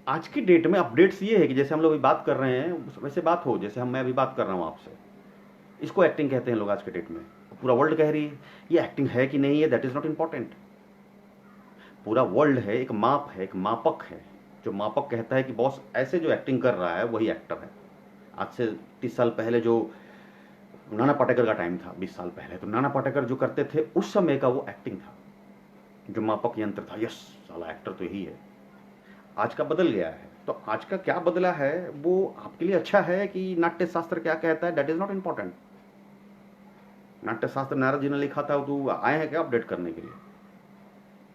आज की डेट में अपडेट्स ये है कि जैसे हम लोग अभी बात कर रहे हैं वैसे बात हो, जैसे मैं अभी बात कर रहा हूं आपसे, इसको एक्टिंग कहते हैं लोग आज के डेट में। पूरा वर्ल्ड कह रही है ये एक्टिंग है कि नहीं है, दैट इज नॉट इंपॉर्टेंट। पूरा वर्ल्ड है, एक माप है, एक मापक है, जो मापक कहता है कि बॉस ऐसे जो एक्टिंग कर रहा है वही एक्टर है। आज से 30 साल पहले जो नाना पाटेकर का टाइम था, 20 साल पहले, तो नाना पाटेकर जो करते थे उस समय का वो एक्टिंग था। जो मापक यंत्र था, यस साला एक्टर तो यही है, आज का बदल गया है। तो आज का क्या बदला है वो आपके लिए अच्छा है कि नाट्य शास्त्र क्या कहता है, दैट इज नॉट इम्पॉर्टेंट। नाट्य शास्त्र नारद जी ने लिखा था, तो आए हैं क्या अपडेट करने के लिए?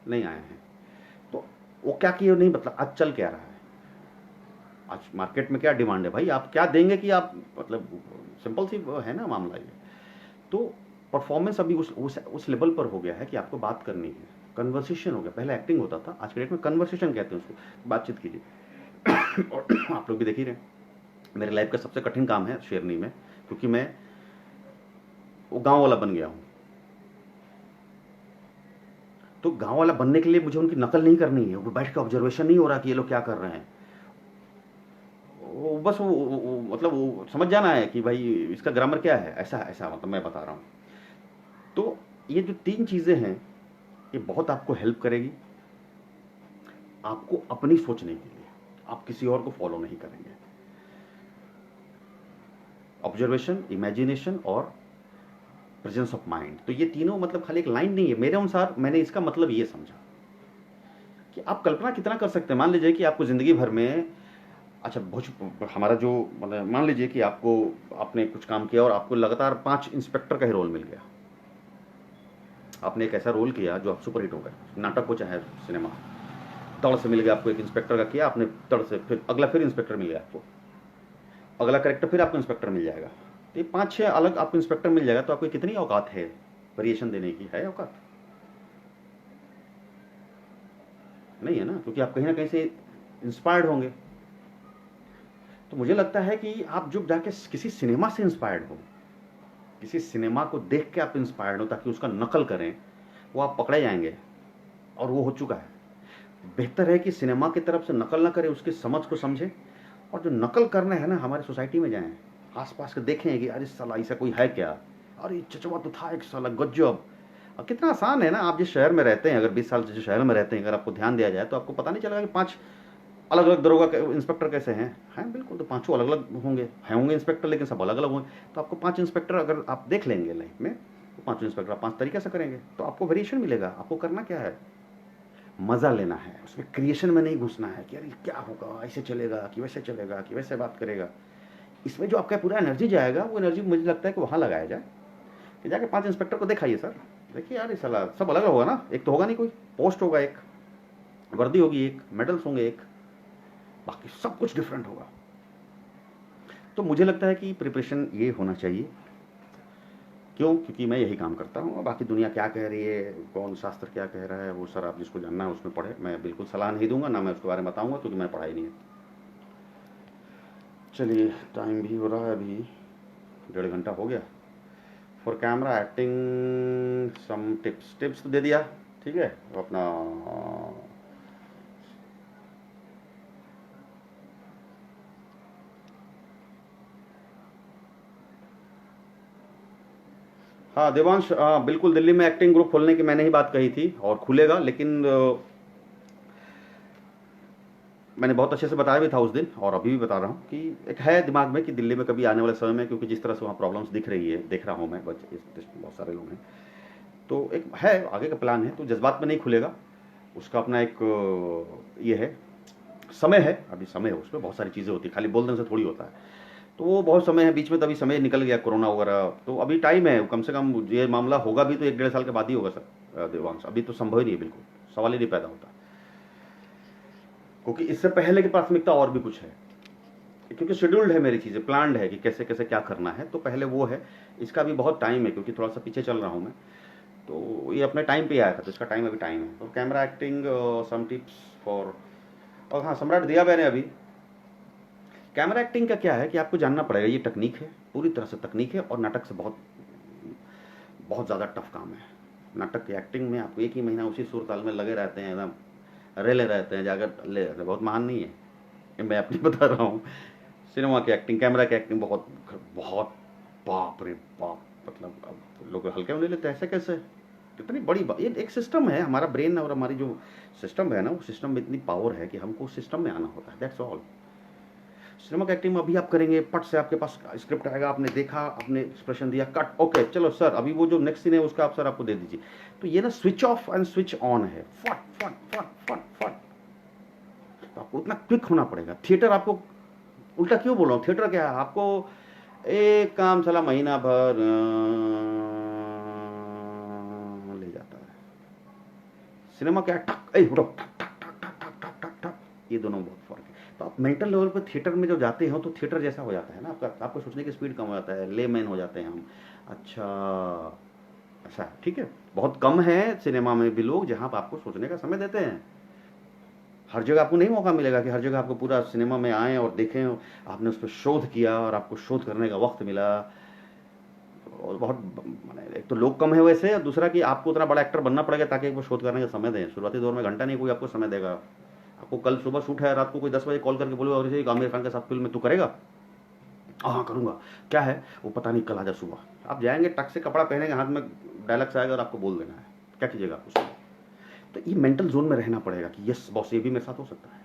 नहीं आए हैं। तो वो क्या किए नहीं, मतलब आज चल क्या रहा है, आज मार्केट में क्या डिमांड है भाई, आप क्या देंगे कि आप, मतलब सिंपल सी वो है ना मामला ये। तो परफॉर्मेंस अभी उस लेवल पर हो गया है कि आपको बात करनी है, कन्वर्सेशन हो गया। पहले एक्टिंग होता था, आज के डेट में कन्वर्सेशन कहते हैं उसको, बातचीत कीजिए। और आप लोग भी देख ही रहे हैं, मेरे लाइफ का सबसे कठिन काम है शेरनी में, क्योंकि मैं वो गांव वाला बन गया हूं। तो गांव वाला बनने के लिए मुझे उनकी नकल नहीं करनी है, वो बैठ के ऑब्जर्वेशन नहीं हो रहा कि ये लोग क्या कर रहे हैं, वो बस मतलब वो समझ जाना है कि भाई इसका ग्रामर क्या है, ऐसा ऐसा, मतलब मैं बता रहा हूँ। तो ये जो 3 चीज़ें हैं, ये बहुत आपको हेल्प करेगी आपको अपनी सोचने के लिए, आप किसी और को फॉलो नहीं करेंगे। ऑब्जर्वेशन, इमेजिनेशन और प्रेजेंस ऑफ माइंड। तो ये तीनों मतलब खाली एक लाइन नहीं है मेरे अनुसार, मैंने इसका मतलब ये समझा कि आप कल्पना कितना कर सकते हैं। मान लीजिए कि आपको ज़िंदगी भर में, अच्छा हमारा जो, मतलब मान लीजिए कि आपको, आपने कुछ काम किया और आपको लगातार 5 इंस्पेक्टर का ही रोल मिल गया। आपने एक ऐसा रोल किया जो आप सुपरहिट हो गए, नाटक हो चाहे सिनेमा, तड़ से मिल गया आपको एक इंस्पेक्टर का किया आपने, तड़ से फिर अगला फिर इंस्पेक्टर मिल गया आपको, अगला करेक्टर फिर आपको इंस्पेक्टर मिल जाएगा। तो ये 5-6 अलग आपको इंस्पेक्टर मिल जाएगा, तो आपको कितनी औकात है वेरिएशन देने की, है औकात? नहीं है ना, क्योंकि आप कहीं ना कहीं से इंस्पायर्ड होंगे। तो मुझे लगता है कि आप जब जाके किसी सिनेमा से इंस्पायर्ड हो, किसी सिनेमा को देख के आप इंस्पायर्ड हो ताकि उसका नकल करें, वो आप पकड़े जाएंगे, और वो हो चुका है। बेहतर है कि सिनेमा की तरफ से नकल ना करें, उसकी समझ को समझें, और जो नकल करना है ना हमारे सोसाइटी में जाएं, आसपास के देखें कि अरे साला ऐसा कोई है क्या, अरे चचवा तो था एक साला गजब। और कितना आसान है ना, आप जिस शहर में रहते हैं, अगर 20 साल से जिस शहर में रहते हैं, अगर आपको ध्यान दिया जाए तो आपको पता नहीं चलेगा कि 5 अलग अलग दरोगा इंस्पेक्टर कैसे हैं बिल्कुल, तो 5 अलग अलग होंगे इंस्पेक्टर, लेकिन सब अलग अलग होंगे। तो आपको 5 इंस्पेक्टर अगर आप देख लेंगे लाइफ में, तो 5 इंस्पेक्टर आप 5 तरीके से करेंगे, तो आपको वेरिएशन मिलेगा। आपको करना क्या है, मज़ा लेना है, उसमें क्रिएशन में नहीं घुसना है कि अरे क्या होगा, ऐसे चलेगा कि वैसे चलेगा कि वैसे बात करेगा। इसमें जो आपका पूरा एनर्जी जाएगा, वो एनर्जी मुझे लगता है कि वहाँ लगाया जाए, कि जाके 5 इंस्पेक्टर को दिखाइए, सर देखिए यार ये साला सब अलग होगा ना, एक तो होगा नहीं कोई, पोस्ट होगा एक, वर्दी होगी एक, मेडल्स होंगे एक, बाकी सब कुछ डिफरेंट होगा। तो मुझे लगता है कि प्रिपरेशन ये होना चाहिए। क्यों? क्योंकि मैं यही काम करता हूँ, बाकी दुनिया क्या कह रही है, कौन शास्त्र क्या कह रहा है, वो सर आप जिसको जानना है उसमें पढ़े, मैं बिल्कुल सलाह नहीं दूंगा, ना मैं उसके बारे में बताऊंगा, क्योंकि मैं पढ़ाई नहीं है। चलिए टाइम भी हो रहा है, अभी 1.5 घंटा हो गया। For camera acting some tips तो दे दिया, ठीक है। अपना हाँ देवांश, हाँ बिल्कुल, दिल्ली में एक्टिंग ग्रुप खोलने की मैंने ही बात कही थी, और खुलेगा, लेकिन मैंने बहुत अच्छे से बताया भी था उस दिन, और अभी भी बता रहा हूँ कि एक है दिमाग में कि दिल्ली में कभी आने वाले समय में, क्योंकि जिस तरह से वहाँ प्रॉब्लम्स दिख रही है, देख रहा हूँ मैं, बच्चे बहुत सारे लोग हैं, तो एक है आगे का प्लान है। तो जज्बात में नहीं खुलेगा, उसका अपना एक ये है, समय है, अभी समय है, उसमें बहुत सारी चीज़ें होती है, खाली बोल देने से थोड़ी होता है। तो वो बहुत समय है बीच में, तभी समय निकल गया कोरोना वगैरह, तो अभी टाइम है, कम से कम ये मामला होगा भी तो 1-1.5 साल के बाद ही होगा सर देवांश, अभी तो संभव ही नहीं है, बिल्कुल सवाल ही नहीं पैदा होता, क्योंकि इससे पहले की प्राथमिकता और भी कुछ है, क्योंकि शेड्यूल्ड है मेरी चीज़ें, प्लान्ड है कि कैसे कैसे क्या करना है, तो पहले वो है। इसका भी बहुत टाइम है, क्योंकि थोड़ा सा पीछे चल रहा हूँ मैं, तो ये अपने टाइम पे आया था, तो इसका टाइम अभी टाइम है। तो camera acting some tips for, और हाँ सम्राट दिया मैंने अभी। कैमरा एक्टिंग का क्या है कि आपको जानना पड़ेगा, ये टेक्निक है, पूरी तरह से तकनीक है, और नाटक से बहुत बहुत ज़्यादा टफ काम है। नाटक की एक्टिंग में आपको 1 ही महीना उसी सुर ताल में लगे रहते हैं, एकदम रेले रहते हैं, जाकर ले रहते हैं, बहुत महान नहीं है ये, मैं अपनी बता रहा हूँ। सिनेमा की एक्टिंग, कैमरा की एक्टिंग बहुत बहुत, बाप रे बाप, मतलब अब लोग हल्के में ले लेते हैं, ऐसे कैसे, कितनी बड़ी बात, ये एक सिस्टम है, हमारा ब्रेन और हमारी जो सिस्टम है ना, वो सिस्टम में इतनी पावर है कि हमको उस सिस्टम में आना होता है, दैट्स ऑल। सिनेमा का एक्टिंग में अभी आप करेंगे, पट से आपके पास स्क्रिप्ट आएगा, आपने देखा, आपने एक्सप्रेशन दिया, कट, ओके चलो सर अभी वो जो नेक्स्ट सीन है उसका आप सर आपको दे दीजिए। तो ये ना switch off and switch on है, फट फट फट फट फट। तो आपको उतना क्विक होना पड़ेगा। थिएटर आपको उल्टा क्यों बोल रहा हूँ, थिएटर क्या है, आपको एक काम चला महीना भर ले जाता है। सिनेमा क्या है, टक ए उठो, टक टक टक टक टक टक टक टक, ये दोनों बहुत फर्क है। तो आप मेंटल लेवल पर थिएटर में जो जाते हो तो थिएटर जैसा हो जाता है ना आपका, आपको सोचने की स्पीड कम हो जाता है, लेमैन हो जाते हैं हम। अच्छा ऐसा है, ठीक है। बहुत कम है सिनेमा में भी लोग जहाँ पर आपको सोचने का समय देते हैं। हर जगह आपको नहीं मौका मिलेगा कि हर जगह आपको पूरा सिनेमा में आएँ और देखें, आपने उस पर शोध किया और आपको शोध करने का वक्त मिला। और बहुत माने एक तो लोग कम है वैसे, और दूसरा कि आपको उतना बड़ा एक्टर बनना पड़ेगा ताकि एक बार शोध करने का समय दें। शुरुआती दौर में घंटा नहीं कोई आपको समय देगा। आपको कल सुबह शूट है, रात को कोई 10 बजे कॉल करके बोलेगा और इसे आमिर खान के साथ फिल्म में तू करेगा, हाँ करूँगा, क्या है वो पता नहीं, कल आ जा सुबह। आप जाएंगे, टक से कपड़ा पहनेंगे, हाथ में डायलॉग्स आएगा और आपको बोल देना है, क्या कीजिएगा आप उसमें। तो ये मेंटल जोन में रहना पड़ेगा कि यस बॉस ये भी मेरे साथ हो सकता है,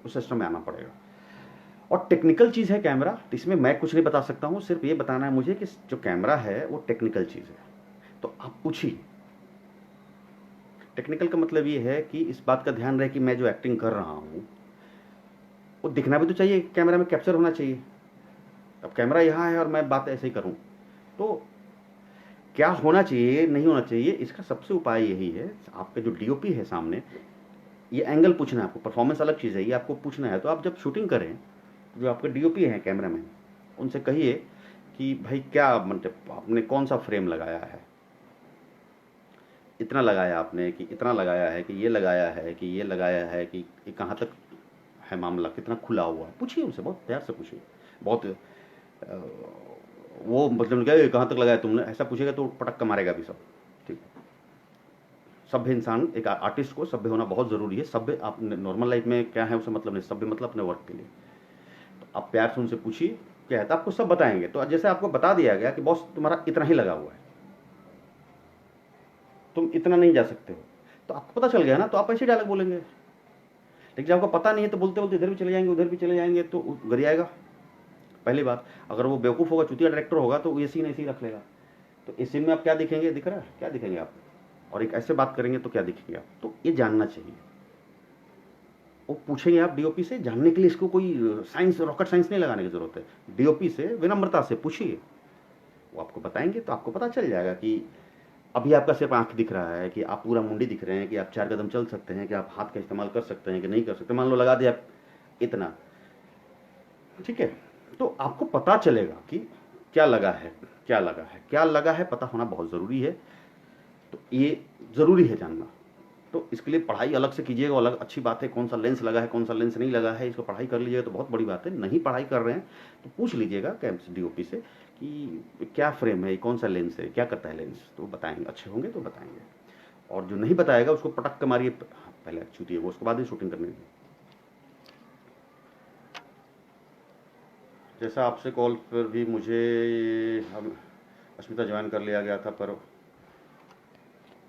उस सिस्टम में आना पड़ेगा। और टेक्निकल चीज़ है कैमरा, तो इसमें मैं कुछ नहीं बता सकता हूँ, सिर्फ ये बताना है मुझे कि जो कैमरा है वो टेक्निकल चीज़ है। तो आप पूछिए। टेक्निकल का मतलब ये है कि इस बात का ध्यान रहे कि मैं जो एक्टिंग कर रहा हूँ वो दिखना भी तो चाहिए, कैमरा में कैप्चर होना चाहिए। अब कैमरा यहाँ है और मैं बात ऐसे ही करूँ तो क्या होना चाहिए नहीं होना चाहिए, इसका सबसे उपाय यही है, आपका जो डीओपी है सामने, ये एंगल पूछना है आपको, परफॉर्मेंस अलग चीज़ है, ये आपको पूछना है। तो आप जब शूटिंग करें, जो आपके डीओपी हैं कैमरा मैन, उनसे कहिए कि भाई क्या मतलब आपने कौन सा फ्रेम लगाया है, इतना लगाया आपने कि इतना लगाया है कि ये लगाया है कि ये लगाया है कि ये कहाँ तक है मामला, कितना खुला हुआ, पूछिए उनसे, बहुत प्यार से पूछिए। बहुत वो मतलब क्या कहाँ तक लगाया तुमने, ऐसा पूछेगा तो पटक का मारेगा भी सब। ठीक, सभ्य इंसान, एक आर्टिस्ट को सभ्य होना बहुत ज़रूरी है। सभ्य आप नॉर्मल लाइफ में क्या है उसे मतलब नहीं, सभ्य मतलब अपने वर्क के लिए। तो आप प्यार से उनसे पूछिए क्या है, तो आपको सब बताएंगे। तो जैसे आपको बता दिया गया कि बॉस तुम्हारा इतना ही लगा हुआ है, तुम इतना नहीं जा सकते हो, तो आपको पता चल गया ना, तो आप ऐसे डायलॉग बोलेंगे। लेकिन जब आपको पता नहीं है तो बोलते बोलते इधर भी चले जाएंगे उधर भी चले जाएंगे, तो गरियाएगा। पहली बात, अगर वो बेवकूफ़ होगा, चुतिया डायरेक्टर होगा, तो ये सीन ऐसे ही रख लेगा। तो इस सीन में आप क्या दिखेंगे, दिख रहा है क्या दिखेंगे आप, और एक ऐसे बात करेंगे तो क्या दिखेंगे आप, तो ये जानना चाहिए। वो पूछेंगे आप डीओपी से जानने के लिए, इसको कोई साइंस रॉकेट साइंस नहीं लगाने की जरूरत है। डीओपी से विनम्रता से पूछिए, वो आपको बताएंगे, तो आपको पता चल जाएगा कि अभी आपका सिर्फ आंख दिख रहा है, कि आप पूरा मुंडी दिख रहे हैं, कि आप 4 कदम चल सकते हैं, कि आप हाथ का इस्तेमाल कर सकते हैं कि नहीं कर सकते। मान लो लगा दिया इतना, ठीक है, तो आपको पता चलेगा कि क्या लगा है, क्या लगा है, क्या लगा है, पता होना बहुत ज़रूरी है। तो ये ज़रूरी है जानना। तो इसके लिए पढ़ाई अलग से कीजिएगा, अलग अच्छी बात है। कौन सा लेंस लगा है, कौन सा लेंस नहीं लगा है, इसको पढ़ाई कर लीजिएगा तो बहुत बड़ी बात है। नहीं पढ़ाई कर रहे हैं तो पूछ लीजिएगा कैम्प डीओपी से कि क्या फ्रेम है, कौन सा लेंस है, क्या करता है लेंस, तो बताएंगे, अच्छे होंगे तो बताएंगे। और जो नहीं बताएगा उसको पटक के मारिए, पहले छूटिए वो, उसके बाद ही शूटिंग करने की। जैसा आपसे कॉल पर भी मुझे हम अस्मिता ज्वाइन कर लिया गया था, पर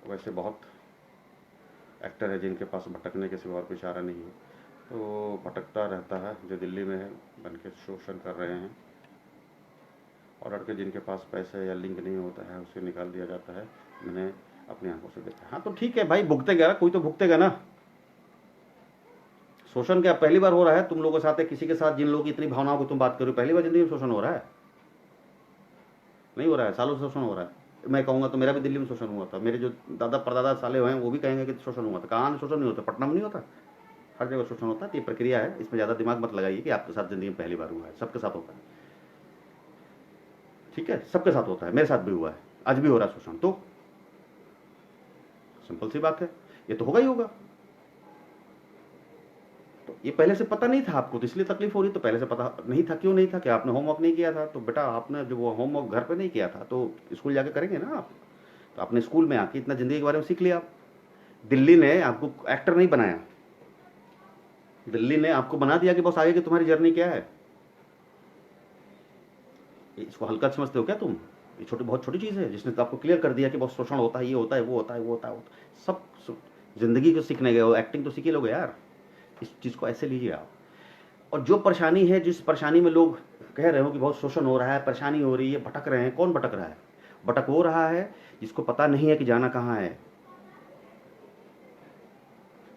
वैसे बहुत एक्टर है जिनके पास भटकने के सिवा और कोई चारा नहीं है, तो भटकता रहता है। जो दिल्ली में है बन के शोषण कर रहे हैं, और लड़के जिनके पास पैसे या लिंक नहीं होता है उसे निकाल दिया जाता है। मैंने अपनी आंखों से देखा। हाँ तो ठीक है भाई, भुगतेगा, कोई तो भुगतेगा ना। शोषण क्या पहली बार हो रहा है तुम लोगों के साथ, है किसी के साथ जिन लोगों की इतनी भावनाओं की तुम बात करो, पहली बार जिंदगी में शोषण हो रहा है? नहीं हो रहा है, सालों से शोषण हो रहा है। मैं कहूँगा तो मेरा भी दिल्ली में शोषण हुआ था, मेरे जो दादा परदादा साले हुए हैं वो भी कहेंगे कि शोषण हुआ था। कहाँ शोषण नहीं होता, पटना में नहीं होता, हर जगह शोषण होता है। तो ये प्रक्रिया है, इसमें ज़्यादा दिमाग मत लगाइए कि आपके साथ ज़िंदगी में पहली बार हुआ है, सबके साथ होता है। ठीक है, सबके साथ होता है, मेरे साथ भी हुआ है, आज भी हो रहा है शोषण। तो सिंपल सी बात है, ये तो होगा ही होगा। तो ये पहले से पता नहीं था आपको, तो इसलिए तकलीफ हो रही। तो पहले से पता नहीं था, क्यों नहीं था? कि आपने होमवर्क नहीं किया था। तो बेटा आपने जो वो होमवर्क घर पे नहीं किया था तो स्कूल जाके करेंगे ना आप। तो आपने स्कूल में आके इतना ज़िंदगी के बारे में सीख लिया। दिल्ली ने आपको एक्टर नहीं बनाया, दिल्ली ने आपको बना दिया कि बस आगे की तुम्हारी जर्नी क्या है। इसको हल्का समझते हो क्या तुम? ये छोटी बहुत छोटी चीज़ है जिसने तो आपको क्लियर कर दिया कि बहुत शोषण होता है, ये होता है, वो होता है, वो होता है, सब जिंदगी को सीखने गए हो, एक्टिंग तो सीख ही लोगे यार। इस चीज़ को ऐसे लीजिए आप। और जो परेशानी है, जिस परेशानी में लोग कह रहे हो कि बहुत शोषण हो रहा है, परेशानी हो रही है, भटक रहे हैं, कौन भटक रहा है? भटक वो रहा है जिसको पता नहीं है कि जाना कहाँ है।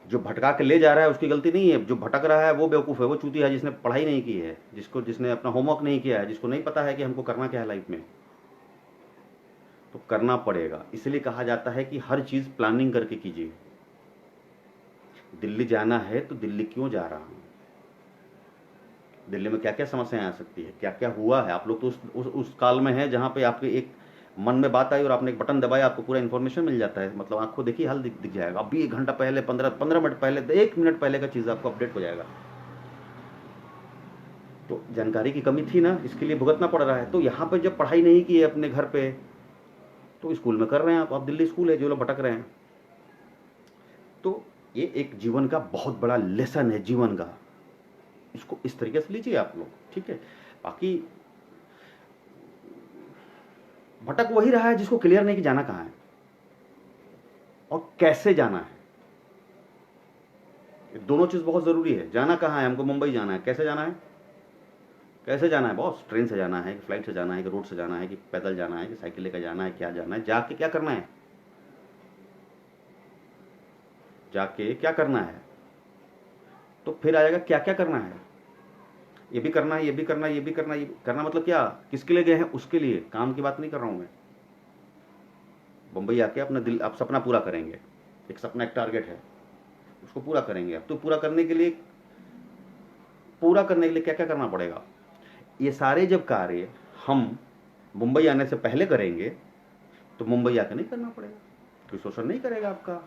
जो भटका के ले जा रहा है उसकी गलती नहीं है, जो भटक रहा है वो बेवकूफ़ है, वो चूतिया है, जिसने पढ़ाई नहीं की है, जिसने अपना होमवर्क नहीं किया है, जिसको नहीं पता है कि हमको करना क्या है लाइफ में। तो करना पड़ेगा। इसलिए कहा जाता है कि हर चीज़ प्लानिंग करके कीजिए। दिल्ली जाना है तो दिल्ली क्यों जा रहा हूँ, दिल्ली में क्या क्या समस्याएं आ सकती है, क्या क्या हुआ है। आप लोग तो उस काल में हैं जहाँ पे आपके एक मन में बात आई और आपने एक बटन दबाया, आपको पूरा इन्फॉर्मेशन मिल जाता है। मतलब आंखों देखी हाल दिख जाएगा। अभी 1 घंटा पहले, 15 मिनट पहले, 1 मिनट पहले का चीज़ आपको अपडेट हो जाएगा। तो जानकारी की कमी थी ना, इसके लिए भुगतना पड़ रहा है। तो यहाँ पे जब पढ़ाई नहीं की है अपने घर पे, तो स्कूल में कर रहे हैं आप दिल्ली स्कूल है जो लोग भटक रहे हैं। तो ये एक जीवन का बहुत बड़ा लेसन है, जीवन का। इसको इस तरीके से लीजिए आप लोग, ठीक है। बाकी भटक वही रहा है जिसको क्लियर नहीं कि जाना कहाँ है और कैसे जाना है। दोनों चीज बहुत जरूरी है। जाना कहाँ है, हमको मुंबई जाना है, कैसे जाना है? कैसे जाना है बॉस? ट्रेन से जाना है कि फ्लाइट से जाना है कि रोड से जाना है कि पैदल जाना है कि साइकिल लेकर जाना है, क्या जाना है, जाके क्या करना है, जाके क्या करना है। तो फिर आएगा क्या क्या करना है। ये भी करना है, ये भी करना है, ये भी करना है। ये करना मतलब क्या? किसके लिए गए हैं? उसके लिए। काम की बात नहीं कर रहा हूं मैं। मुंबई आके अपना दिल, आप सपना पूरा करेंगे। एक सपना, एक टारगेट है, उसको पूरा करेंगे आप। तो पूरा करने के लिए क्या क्या करना पड़ेगा? ये सारे जब कार्य हम मुंबई आने से पहले करेंगे तो मुंबई आके नहीं करना पड़ेगा। कोई शोषण नहीं करेगा आपका।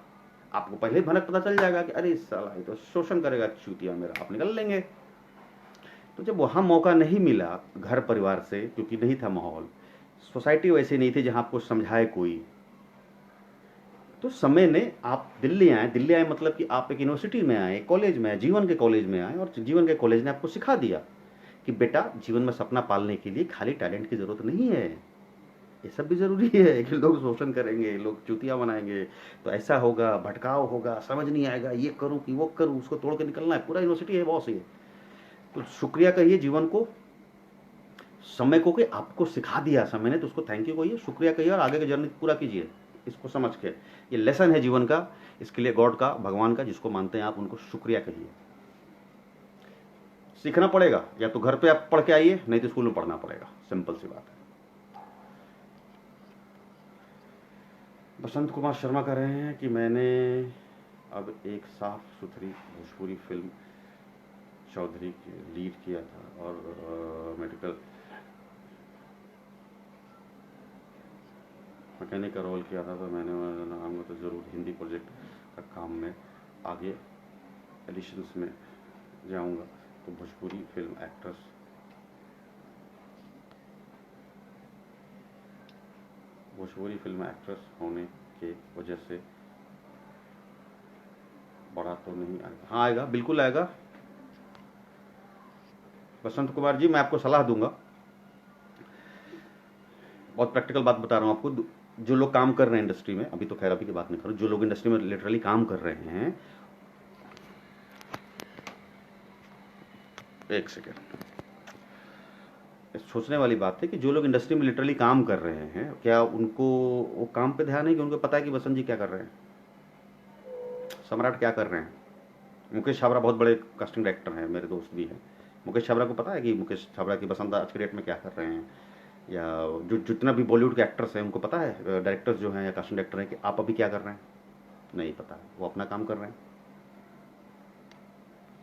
आपको पहले ही भनक पता चल जाएगा कि अरे साला ये तो शोषण करेगा चूतिया मेरा, आप निकल लेंगे। तो जब वहाँ मौका नहीं मिला घर परिवार से, क्योंकि नहीं था माहौल, सोसाइटी वैसी नहीं थी जहाँ आपको समझाए कोई, तो समय ने, आप दिल्ली आए। दिल्ली आए मतलब कि आप एक यूनिवर्सिटी में आए, कॉलेज में आए, जीवन के कॉलेज में आए, और जीवन के कॉलेज ने आपको सिखा दिया कि बेटा जीवन में सपना पालने के लिए खाली टैलेंट की जरूरत नहीं है, ये सब भी जरूरी है। कि लोग शोषण करेंगे, लोग चूतिया बनाएंगे, तो ऐसा होगा, भटकाव होगा, समझ नहीं आएगा, ये करूँ कि वो करूँ, उसको तोड़ के निकलना है। पूरा यूनिवर्सिटी है बॉस ये। तो शुक्रिया कहिए जीवन को, समय को, कि आपको सिखा दिया समय ने, तो उसको थैंक यू कहिए, शुक्रिया कहिए और आगे की जर्नी पूरा कीजिए इसको समझ के। ये लेसन है जीवन का। इसके लिए गॉड का, भगवान का, जिसको मानते हैं आप, उनको शुक्रिया कहिए। सीखना पड़ेगा, या तो घर पे आप पढ़ के आइए, नहीं तो स्कूल में पढ़ना पड़ेगा। सिंपल सी बात है। बसंत कुमार शर्मा कह रहे हैं कि मैंने अब एक साफ सुथरी भोजपुरी फिल्म चौधरी लीड किया था और मेडिकल मैकेनिक का रोल किया था, तो मैंने आऊँगा तो ज़रूर हिंदी प्रोजेक्ट का काम में आगे एडिशंस में जाऊँगा। तो Bhojpuri film actress, Bhojpuri film actress होने के वजह से बड़ा तो नहीं आएगा। हाँ आएगा, बिल्कुल आएगा बसंत कुमार जी। मैं आपको सलाह दूंगा, बहुत प्रैक्टिकल बात बता रहा हूँ आपको। जो लोग काम कर रहे हैं इंडस्ट्री में, अभी तो खैर अभी की बात नहीं कर रहा, जो लोग इंडस्ट्री में लिटरली काम कर रहे हैं, एक सेकेंड, सोचने वाली बात है कि जो लोग इंडस्ट्री में लिटरली काम कर रहे हैं, क्या उनको वो काम पे ध्यान है कि उनको पता है कि बसंत जी क्या कर रहे हैं, सम्राट क्या कर रहे हैं? मुकेश छाबड़ा बहुत बड़े कास्टिंग डायरेक्टर हैं, मेरे दोस्त भी हैं। मुकेश छाबड़ा को पता है कि मुकेश छाबड़ा की बसंत आज के डेट में क्या कर रहे हैं, या जो जितना भी बॉलीवुड के एक्टर्स हैं उनको पता है, डायरेक्टर्स जो हैं या कास्टिंग डायरेक्टर हैं, कि आप अभी क्या कर रहे हैं? नहीं पता है, वो अपना काम कर रहे हैं।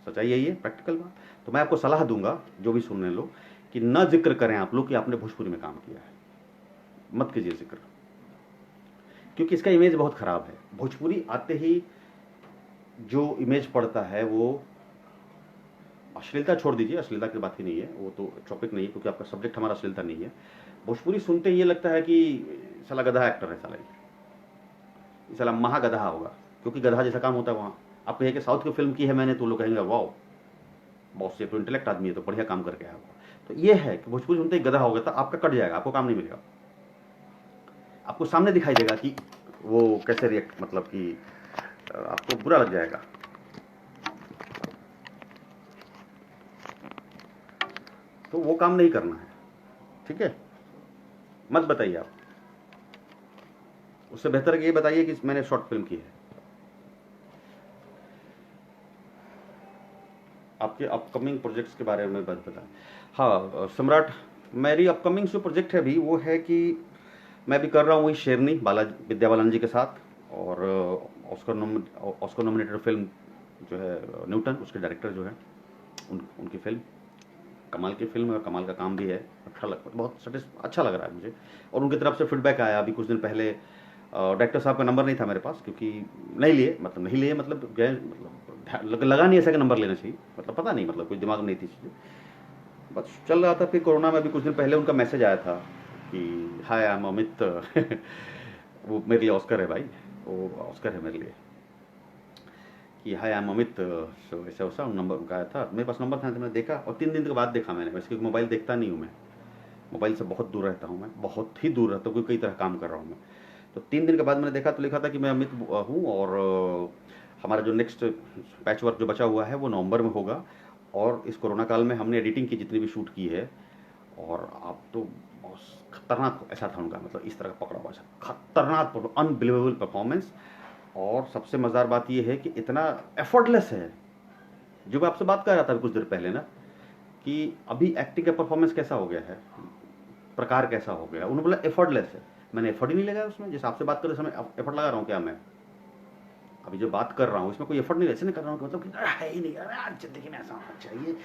सच्चाई यही है, प्रैक्टिकल बात। तो मैं आपको सलाह दूंगा, जो भी सुनने लोग, कि न जिक्र करें आप लोग कि आपने भोजपुरी में काम किया है, मत कीजिए जिक्र, क्योंकि इसका इमेज बहुत खराब है। भोजपुरी आते ही जो इमेज पड़ता है वो, अश्लीलता छोड़ दीजिए, अश्लीलता की बात ही नहीं है, वो तो टॉपिक नहीं है, क्योंकि आपका सब्जेक्ट हमारा अश्लीलता नहीं है। भोजपुरी सुनते ही ये लगता है कि साला गधा एक्टर है, साला ये साला महागधा होगा, क्योंकि गधा जैसा काम होता है वहाँ। आप कहिए कि साउथ की फिल्म की है मैंने, तो लोग कहेंगे वाओ बॉस ये तो इंटेलेक्ट आदमी है, तो बढ़िया काम करके आया होगा। तो ये है कि भोजपुरी सुनते ही गधा होगा तो आपका कट जाएगा, आपको काम नहीं मिलेगा। आपको सामने दिखाई देगा कि वो कैसे रिएक्ट, मतलब कि आपको बुरा लग जाएगा। तो वो काम नहीं करना है, ठीक है? मत बताइए आप, उससे बेहतर ये बताइए कि मैंने शॉर्ट फिल्म की है। आपके अपकमिंग प्रोजेक्ट्स के बारे में बात बताएं। हाँ सम्राट, मेरी अपकमिंग जो प्रोजेक्ट है अभी वो है कि मैं भी कर रहा हूँ वही शेरनी विद्या बालन जी के साथ, और ऑस्कर नॉमिनेटेड फिल्म जो है न्यूटन, उसके डायरेक्टर जो है उनकी फिल्म, कमाल की फिल्म है और कमाल का काम भी है। बहुत अच्छा लग रहा है मुझे। और उनकी तरफ से फीडबैक आया अभी कुछ दिन पहले। डायरेक्टर साहब का नंबर नहीं था मेरे पास, क्योंकि नहीं लिए मतलब गए, मतलब लगा नहीं ऐसा कि नंबर लेना चाहिए, मतलब पता नहीं, मतलब कुछ दिमाग में नहीं थी चीज़ें, बस चल रहा था। फिर कोरोना में अभी कुछ दिन पहले उनका मैसेज आया था कि हाय आई एम अमित वो मेरे लिए ऑस्कर है भाई, वो ऑस्कर है मेरे लिए, कि हाय आई एम अमित, सो ऐसा वैसा नंबर उनका आया था। मेरे पास नंबर था तो मैंने देखा, और 3 दिन के बाद देखा मैंने, वैसे क्योंकि मोबाइल देखता नहीं हूँ मैं, मोबाइल से बहुत दूर रहता हूँ मैं, बहुत ही दूर रहता हूँ, क्योंकि कई तरह काम कर रहा हूँ मैं। तो 3 दिन के बाद मैंने देखा तो लिखा था कि मैं अमित हूँ, और हमारा जो नेक्स्ट पैच वर्क जो बचा हुआ है वो नवंबर में होगा, और इस कोरोना काल में हमने एडिटिंग की जितनी भी शूट की है, और आप तो बहुत खतरनाक, ऐसा था उनका, मतलब इस तरह का पकड़ा हुआ, खतरनाक अनबिलीवेबल परफॉर्मेंस। और सबसे मज़ेदार बात यह है कि इतना एफर्टलेस है, जो मैं आपसे बात कर रहा था कुछ देर पहले ना, कि अभी एक्टिंग का परफॉर्मेंस कैसा हो गया है, प्रकार कैसा हो गया, उन्होंने बोला एफर्टलेस है। मैंने एफर्ट ही नहीं लगाया उसमें, जैसे आपसे बात करते समय एफर्ट लगा रहा हूँ क्या मैं, अभी जो बात कर रहा हूँ इसमें कोई एफर्ट नहीं, ऐसे नहीं कर रहा हूँ कि मतलब कि है ही नहीं यार जिंदगी में ऐसा होना चाहिए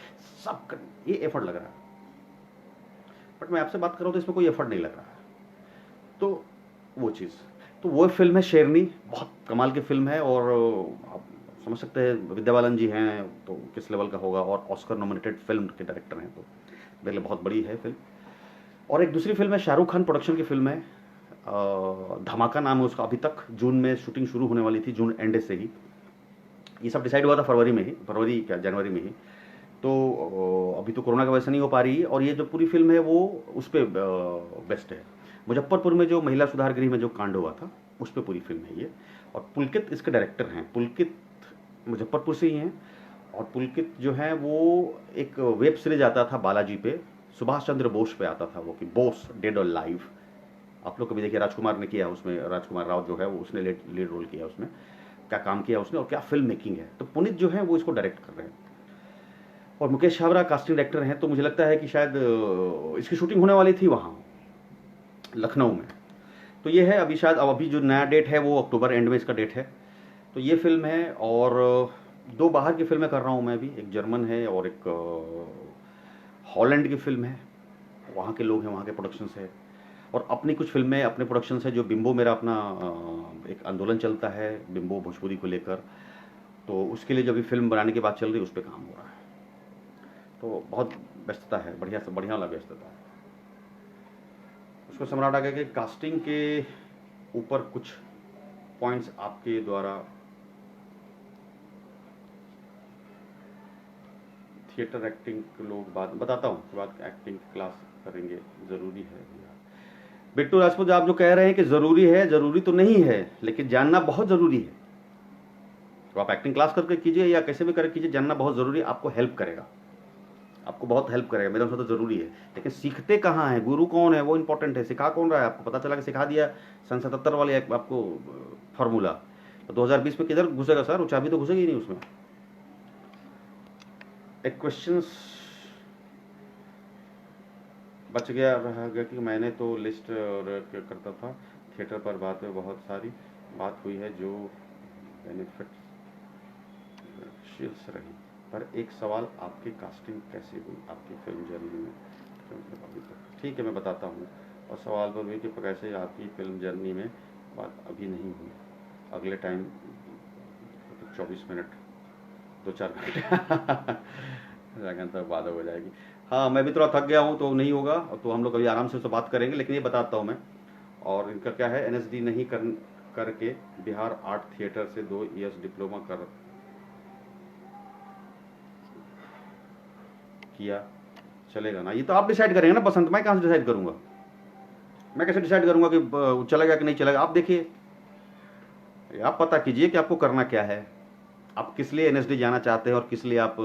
सब कर, ये एफर्ट लग रहा है। बट मैं आपसे बात कर रहा हूँ तो इसमें कोई एफर्ट नहीं लग रहा है। तो वो चीज़, तो वो फिल्म है शेरनी, बहुत कमाल की फिल्म है, और आप समझ सकते हैं विद्या बालन जी हैं तो किस लेवल का होगा, और ऑस्कर नॉमिनेटेड फिल्म के डायरेक्टर हैं, तो मेरे लिए बहुत बड़ी है फिल्म। और एक दूसरी फिल्म है, शाहरुख खान प्रोडक्शन की फिल्म है, धमाका नाम है उसका। अभी तक जून में शूटिंग शुरू होने वाली थी, जून एंड से ही, ये सब डिसाइड हुआ था फरवरी में ही, फरवरी क्या जनवरी में ही। तो अभी तो कोरोना की वजह से नहीं हो पा रही है, और ये जो पूरी फिल्म है वो उस पर बेस्ट है। मुजफ्फरपुर में जो महिला सुधार गृह में जो कांड हुआ था उस पर पूरी फिल्म है ये, और पुलकित इसके डायरेक्टर हैं। पुलकित मुजफ्फरपुर से ही हैं, और पुलकित जो है वो एक वेब सीरीज आता था बालाजी पे, सुभाष चंद्र बोस पे आता था वो, कि बोस डेड और लाइव। आप लोग कभी देखिए, राजकुमार ने किया उसमें, राजकुमार राव जो है वो उसने लीड रोल किया उसमें, क्या काम किया उसने और क्या फिल्म मेकिंग है। तो पुनीत जो है वो इसको डायरेक्ट कर रहे हैं, और मुकेश छाबरा कास्टिंग डायरेक्टर हैं। तो मुझे लगता है कि शायद इसकी शूटिंग होने वाली थी वहाँ लखनऊ में। तो ये है, अभी शायद अब अभी जो नया डेट है वो अक्टूबर एंड में इसका डेट है। तो ये फिल्म है, और 2 बाहर की फिल्में कर रहा हूँ मैं अभी, एक जर्मन है और एक हॉलैंड की फिल्म है, वहाँ के लोग हैं, वहाँ के प्रोडक्शन है। और अपनी कुछ फिल्में अपने प्रोडक्शन है, जो बिम्बो मेरा अपना एक आंदोलन चलता है बिम्बो भोजपुरी को लेकर, तो उसके लिए जो अभी फिल्म बनाने की बात चल रही है उस पर काम हो रहा है। तो बहुत व्यस्तता है, बढ़िया से बढ़िया वाला व्यस्तता है। उसको सम्राट आगे के कास्टिंग के ऊपर कुछ पॉइंट्स आपके द्वारा, थिएटर एक्टिंग के लोग बात बताता हूँ, बात एक्टिंग क्लास करेंगे, ज़रूरी है। बिट्टू राजपूत, आप जो कह रहे हैं कि ज़रूरी है, ज़रूरी तो नहीं है, लेकिन जानना बहुत ज़रूरी है। तो आप एक्टिंग क्लास करके कीजिए या कैसे भी करके कीजिए, जानना बहुत ज़रूरी है, आपको हेल्प करेगा, आपको बहुत हेल्प करेगा, मेरे अनुसार तो ज़रूरी है। लेकिन सीखते कहाँ हैं, गुरु कौन है वो इंपॉर्टेंट है, सिखा कौन रहा है, आपको पता चला कि सिखा दिया सन 77 वाले आपको फार्मूला, तो 2020 में किधर घुसेगा सर, वो चाबी तो घुसेगी नहीं उसमें। एक क्वेश्चन बच गया रह गया कि मैंने तो लिस्ट करता था, थिएटर पर बात में बहुत सारी बात हुई है जो बेनिफिट रही, पर एक सवाल, आपकी कास्टिंग कैसे हुई आपकी फिल्म जर्नी में, अभी तक ठीक है मैं बताता हूँ। और सवाल पर हुई कि कैसे आपकी फिल्म जर्नी में बात अभी नहीं हुई, अगले टाइम 24 मिनट 2-4 घंटे तक बात हो जाएगी। हाँ मैं भी थोड़ा थक गया हूँ तो नहीं होगा, तो हम लोग अभी आराम से उससे बात करेंगे, लेकिन ये बताता हूँ मैं। और इनका क्या है, एनएसडी नहीं करके बिहार आर्ट थिएटर से 2 ईयर्स डिप्लोमा किया, चलेगा ना? ये तो आप डिसाइड करेंगे ना, बसंत, मैं कहाँ से डिसाइड करूंगा, मैं कैसे डिसाइड करूंगा कि चलेगा कि नहीं चलेगा? आप देखिए, आप पता कीजिए कि आपको करना क्या है, आप किस लिए एनएसडी जाना चाहते हैं और किस लिए आप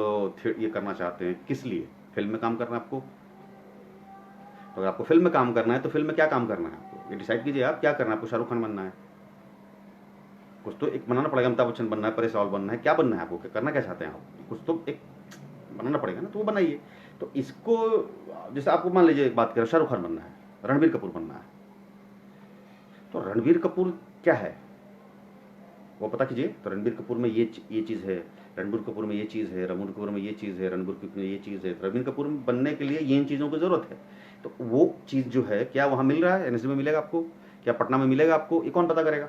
ये करना चाहते हैं, किस लिए फिल्म में काम करना है आपको, तो अगर आपको फिल्म में काम करना है तो फिल्म में क्या काम करना है आपको, ये डिसाइड कीजिए आप क्या करना है। आपको शाहरुख खान बनना है, कुछ तो एक बनाना पड़ेगा, अमिताभ बच्चन बनना है, परेश रावल बनना है, क्या बनना है आपको, करना क्या चाहते हैं आप, कुछ तो एक बनाना पड़ेगा ना, तो वो बनाइए। तो इसको जैसे आपको मान लीजिए एक बात करें, शाहरुख खान बनना है, रणबीर कपूर बनना है, तो रणबीर कपूर क्या है वो पता कीजिए। तो रणबीर कपूर में ये चीज़ है, रणबीर कपूर में ये चीज़ है, रणबीर कपूर में ये चीज़ है, रणबीर कपूर में ये चीज़ है। रणबीर कपूर बनने के लिए ये इन चीज़ों की ज़रूरत है। तो वो चीज़ जो है क्या वहाँ मिल रहा है, एनएसडी में मिलेगा आपको, क्या पटना में मिलेगा आपको, ये कौन पता करेगा,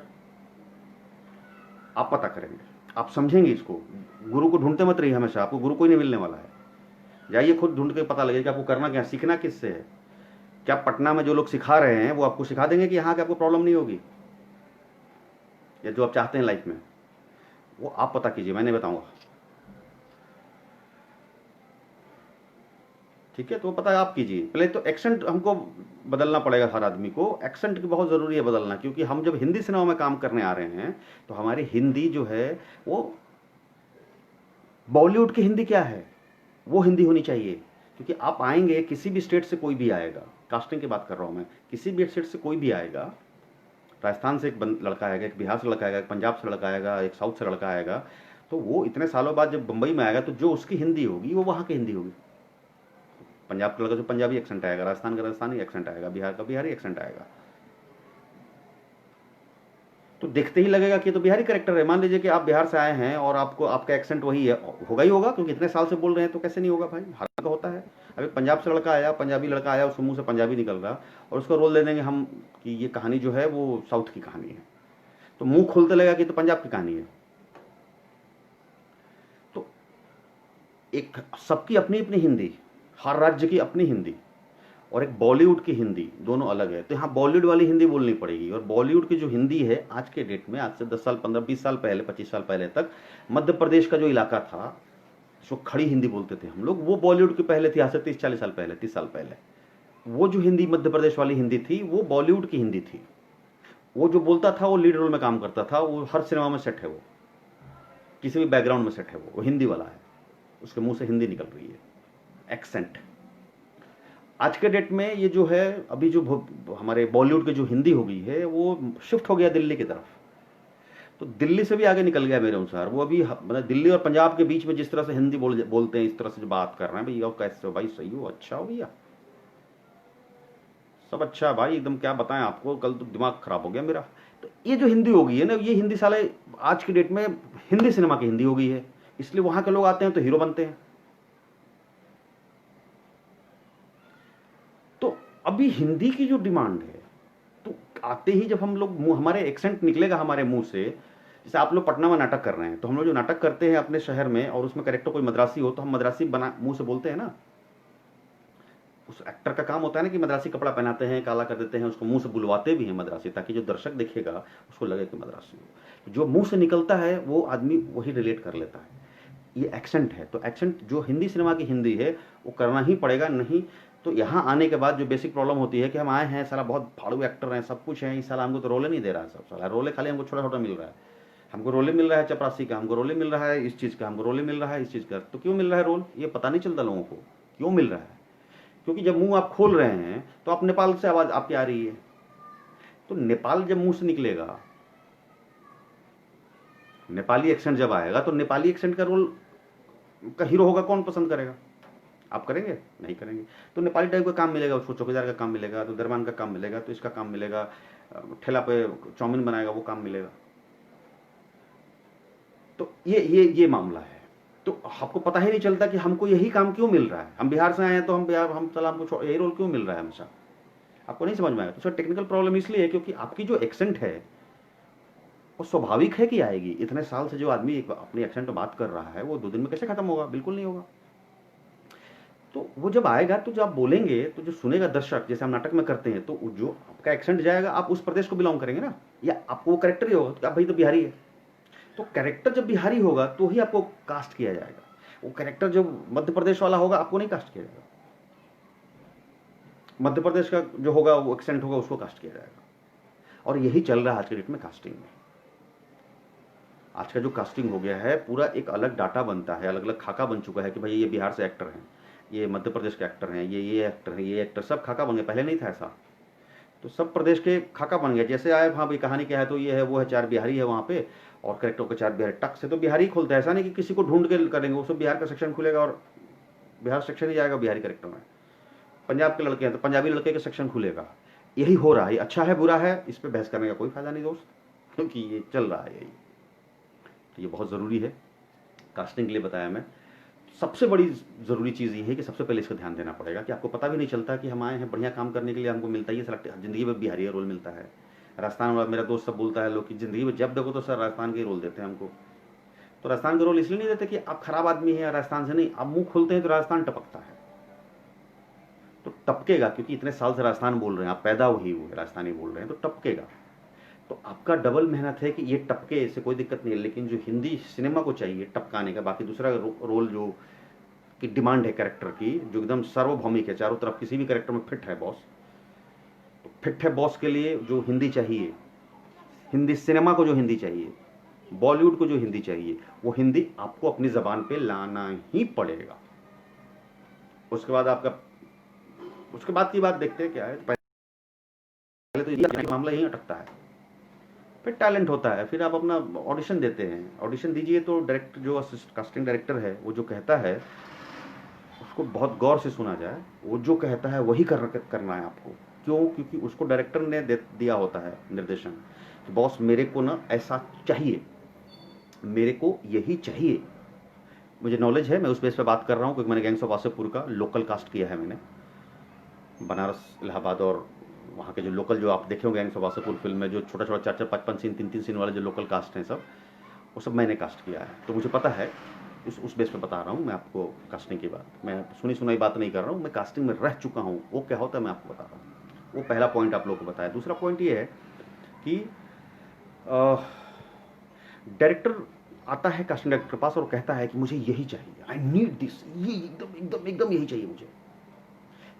आप पता करेंगे, आप समझेंगे इसको। गुरु को ढूंढते मत रहिए हमेशा, आपको गुरु कोई नहीं मिलने वाला है। जाइए खुद ढूंढ के पता लगेगा कि आपको करना क्या, सीखना किससे है। क्या पटना में जो लोग सिखा रहे हैं वो आपको सिखा देंगे कि यहाँ की आपको प्रॉब्लम नहीं होगी, या जो आप चाहते हैं लाइफ में, वो आप पता कीजिए, मैं नहीं बताऊंगा। ठीक है, तो पता है आप कीजिए। पहले तो एक्सेंट हमको बदलना पड़ेगा, हर आदमी को एक्सेंट की बहुत ज़रूरी है बदलना, क्योंकि हम जब हिंदी सिनेमा में काम करने आ रहे हैं तो हमारी हिंदी जो है वो बॉलीवुड की हिंदी क्या है, वो हिंदी होनी चाहिए। क्योंकि आप आएंगे किसी भी स्टेट से, कोई भी आएगा, कास्टिंग की बात कर रहा हूँ मैं, किसी भी स्टेट से कोई भी आएगा, राजस्थान से एक लड़का आएगा, एक बिहार से लड़का आएगा, एक पंजाब से लड़का आएगा, एक साउथ से लड़का आएगा, तो वो इतने सालों बाद जब बम्बई में आएगा तो जो उसकी हिंदी होगी वो वहाँ की हिंदी होगी। पंजाब का लड़का जो पंजाबी एक्सेंट आएगा, राजस्थान का राजस्थानी एक्सेंट आएगा, बिहार का बिहारी एक्सेंट आएगा, तो देखते ही लगेगा कि ये तो बिहारी करेक्टर है। मान लीजिए कि आप बिहार से आए हैं और आपको आपका एक्सेंट वही है, होगा ही होगा, क्योंकि इतने साल से बोल रहे हैं, तो कैसे नहीं होगा भाई, हर का होता है। अभी पंजाब से लड़का आया, पंजाबी लड़का आया, उसके मुंह से पंजाबी निकल रहा, और उसको रोल दे देंगे हम कि ये कहानी जो है वो साउथ की कहानी है, तो मुंह खोलते लगेगा कि तो पंजाब की कहानी है। तो एक सबकी अपनी अपनी हिंदी, हर राज्य की अपनी हिंदी, और एक बॉलीवुड की हिंदी, दोनों अलग है। तो यहाँ बॉलीवुड वाली हिंदी बोलनी पड़ेगी। और बॉलीवुड की जो हिंदी है आज के डेट में, आज से 10 साल 15 20 साल पहले, 25 साल पहले तक मध्य प्रदेश का जो इलाका था, जो खड़ी हिंदी बोलते थे हम लोग, वो बॉलीवुड की पहले थी, आज से 30-40 साल पहले, 30 साल पहले। वो जो हिंदी मध्य प्रदेश वाली हिंदी थी वो बॉलीवुड की हिंदी थी। वो जो बोलता था वो लीड रोल में काम करता था, वो हर सिनेमा में सेट है, वो किसी भी बैकग्राउंड में सेट है, वो हिंदी वाला है, उसके मुंह से हिंदी निकल रही है, एक्सेंट। आज के डेट में ये जो है, अभी जो हमारे बॉलीवुड की जो हिंदी हो गई है वो शिफ्ट हो गया दिल्ली की तरफ। तो दिल्ली से भी आगे निकल गया मेरे अनुसार वो। अभी मतलब दिल्ली और पंजाब के बीच में जिस तरह से हिंदी बोलते हैं, इस तरह से जो बात कर रहे हैं भैया, कैसे हो भाई, सही हो, अच्छा हो भैया, सब अच्छा है भाई एकदम, क्या बताएं आपको, कल तो दिमाग खराब हो गया मेरा। तो ये जो हिंदी हो गई है ना, ये हिंदी साले आज की डेट में हिंदी सिनेमा की हिंदी हो गई है, इसलिए वहां के लोग आते हैं तो हीरो बनते हैं। तो अभी हिंदी की जो डिमांड है, तो आते ही जब हम लोग हमारे एक्सेंट निकलेगा हमारे मुंह से, जैसे आप लोग पटना में नाटक कर रहे हैं, तो हम लोग जो नाटक करते हैं अपने शहर में और उसमें करेक्टर कोई मद्रासी हो, तो हम मद्रासी बना मुंह से बोलते हैं ना। उस एक्टर का काम होता है ना कि मद्रासी कपड़ा पहनाते हैं, काला कर देते हैं, उसको मुंह से बुलवाते भी हैं मद्रासी, ताकि जो दर्शक देखेगा उसको लगे कि मद्रासी हो। तो जो मुंह से निकलता है वो आदमी वही रिलेट कर लेता है, ये एक्सेंट है। तो एक्सेंट जो हिंदी सिनेमा की हिंदी है वो करना ही पड़ेगा, नहीं तो यहाँ आने के बाद जो बेसिक प्रॉब्लम होती है कि हम आए हैं, साला बहुत फाड़ू एक्टर हैं, सब कुछ है, इस साला हमको तो रोले नहीं दे रहा है, सब साला रोले खाली हमको छोटा छोटा मिल रहा है, हमको रोले मिल रहा है चपरासी का, हमको रोले मिल रहा है इस चीज़ का, हमको रोले मिल रहा है इस चीज़ का। तो क्यों मिल रहा है रोल, ये पता नहीं चलता लोगों को क्यों मिल रहा है। क्योंकि जब मुंह आप खोल रहे हैं तो आप नेपाल से आवाज़ आपकी आ रही है, तो नेपाल जब मुंह से निकलेगा, नेपाली एक्सेंट जब आएगा, तो नेपाली एक्सेंट का रोल का हीरो होगा, कौन पसंद करेगा, आप करेंगे, नहीं करेंगे। तो नेपाली टाइप का काम मिलेगा उसको, चौकीदार का काम मिलेगा, तो दरबान का काम मिलेगा, तो इसका काम मिलेगा, ठेला पे चाउमीन बनाएगा वो काम मिलेगा। तो ये मामला है। तो आपको पता ही नहीं चलता कि हमको यही काम क्यों मिल रहा है। हम बिहार से आए हैं तो हम बिहार, हम चला, हमको यही रोल क्यों मिल रहा है हमेशा, आपको नहीं समझ में आएगा। तो सर टेक्निकल प्रॉब्लम इसलिए है क्योंकि आपकी जो एक्सेंट है वो स्वाभाविक है कि आएगी। इतने साल से जो आदमी अपनी एक्सेंट में बात कर रहा है वो 2 दिन में कैसे खत्म होगा, बिल्कुल नहीं होगा। तो वो जब आएगा तो जब आप बोलेंगे तो जो सुनेगा दर्शक, जैसे हम नाटक में करते हैं, तो जो आपका एक्सेंट जाएगा, आप उस प्रदेश को बिलोंग करेंगे ना, या आपको वो करेक्टर ही होगा, तो आप भाई तो बिहारी है। तो कैरेक्टर जब बिहारी होगा तो ही आपको कास्ट किया जाएगा। वो कैरेक्टर जब मध्य प्रदेश वाला होगा आपको नहीं कास्ट किया जाएगा, मध्य प्रदेश का जो होगा वो एक्सेंट होगा उसको कास्ट किया जाएगा। और यही चल रहा है आज के डेट में कास्टिंग में। आज का जो कास्टिंग हो गया है पूरा एक अलग डाटा बनता है, अलग अलग खाका बन चुका है कि भाई ये बिहार से एक्टर हैं, ये मध्य प्रदेश के एक्टर हैं, ये एक्टर हैं, ये एक्टर सब खाका बन गए, पहले नहीं था ऐसा। तो सब प्रदेश के खाका बन गए, जैसे आए हाँ भाई कहानी क्या है, तो ये है वो है, 4 बिहारी है वहाँ पे और करेक्टर के 4 बिहारी टक से तो बिहारी खोलता है, ऐसा नहीं कि किसी को ढूंढ के करेंगे, वो सब बिहार का सेक्शन खुलेगा और बिहार सेक्शन ही जाएगा बिहारी करेक्टर में। पंजाब के लड़के हैं तो पंजाबी लड़के का सेक्शन खुलेगा। यही हो रहा है, अच्छा है बुरा है इस पर बहस करने का कोई फायदा नहीं दोस्त, क्योंकि ये चल रहा है यही। तो ये बहुत ज़रूरी है, कास्टिंग के लिए बताया मैं। सबसे बड़ी ज़रूरी चीज़ ये है कि सबसे पहले इसका ध्यान देना पड़ेगा कि आपको पता भी नहीं चलता कि हम आए हैं बढ़िया काम करने के लिए, हमको मिलता ही है सेलेक्ट, ज़िंदगी में बिहारी रोल मिलता है। राजस्थान वाला मेरा दोस्त सब बोलता है लोग कि ज़िंदगी में जब देखो तो सर राजस्थान के रोल देते हैं हमको। तो राजस्थान का रोल इसलिए नहीं देते कि आप खराब आदमी हैं या राजस्थान से नहीं, आप मुंह खोलते हैं तो राजस्थान टपकता है, तो टपकेगा, क्योंकि इतने साल से राजस्थान बोल रहे हैं, आप पैदा वही हुए राजस्थानी बोल रहे हैं तो टपकेगा। तो आपका डबल मेहनत है कि ये टपके, इससे कोई दिक्कत नहीं है, लेकिन जो हिंदी सिनेमा को चाहिए टपकाने का, बाकी दूसरा रोल जो की डिमांड है कैरेक्टर की, जो एकदम सार्वभौमिक है, चारों तरफ किसी भी कैरेक्टर में फिट है बॉस, तो फिट है बॉस के लिए जो हिंदी चाहिए, हिंदी सिनेमा को जो हिंदी चाहिए, बॉलीवुड को जो हिंदी चाहिए, वो हिंदी आपको अपनी जबान पे लाना ही पड़ेगा। उसके बाद आपका, उसके बाद की बात देखते हैं क्या है। पहले तो ये मामला यही अटकता है, फिर टैलेंट होता है, फिर आप अपना ऑडिशन देते हैं, ऑडिशन दीजिए तो डायरेक्टर जो कास्टिंग डायरेक्टर है वो जो कहता है उसको बहुत गौर से सुना जाए, वो जो कहता है वही करना है आपको। क्यों? क्योंकि उसको डायरेक्टर ने दिया होता है निर्देशन कि बॉस मेरे को ना ऐसा चाहिए, मेरे को यही चाहिए। मुझे नॉलेज है, मैं उस बेस पे बात कर रहा हूँ, क्योंकि मैंने गैंग्स ऑफ वासेपुर का लोकल कास्ट किया है मैंने, बनारस इलाहाबाद और वहाँ के जो लोकल, जो आप देखे होंगे गैंग्स ऑफ वासेपुर फिल्म में, जो छोटा छोटा 4-4, 5-5 सीन, 3-3 सीन वाले जो लोकल कास्ट हैं सब, वो सब मैंने कास्ट किया है, तो मुझे पता है। उस बेस पे बता रहा हूँ मैं आपको कास्टिंग की बात, मैं सुनी सुनाई बात नहीं कर रहा हूँ, मैं कास्टिंग में रह चुका हूँ, वो क्या होता है मैं आपको बता रहा हूँ। वो पहला पॉइंट आप लोगों को बताया। दूसरा पॉइंट ये है कि डायरेक्टर आता है कास्टिंग डायरेक्टर के पास और कहता है कि मुझे यही चाहिए, आई नीड दिस, ये एकदम एकदम एकदम यही चाहिए मुझे।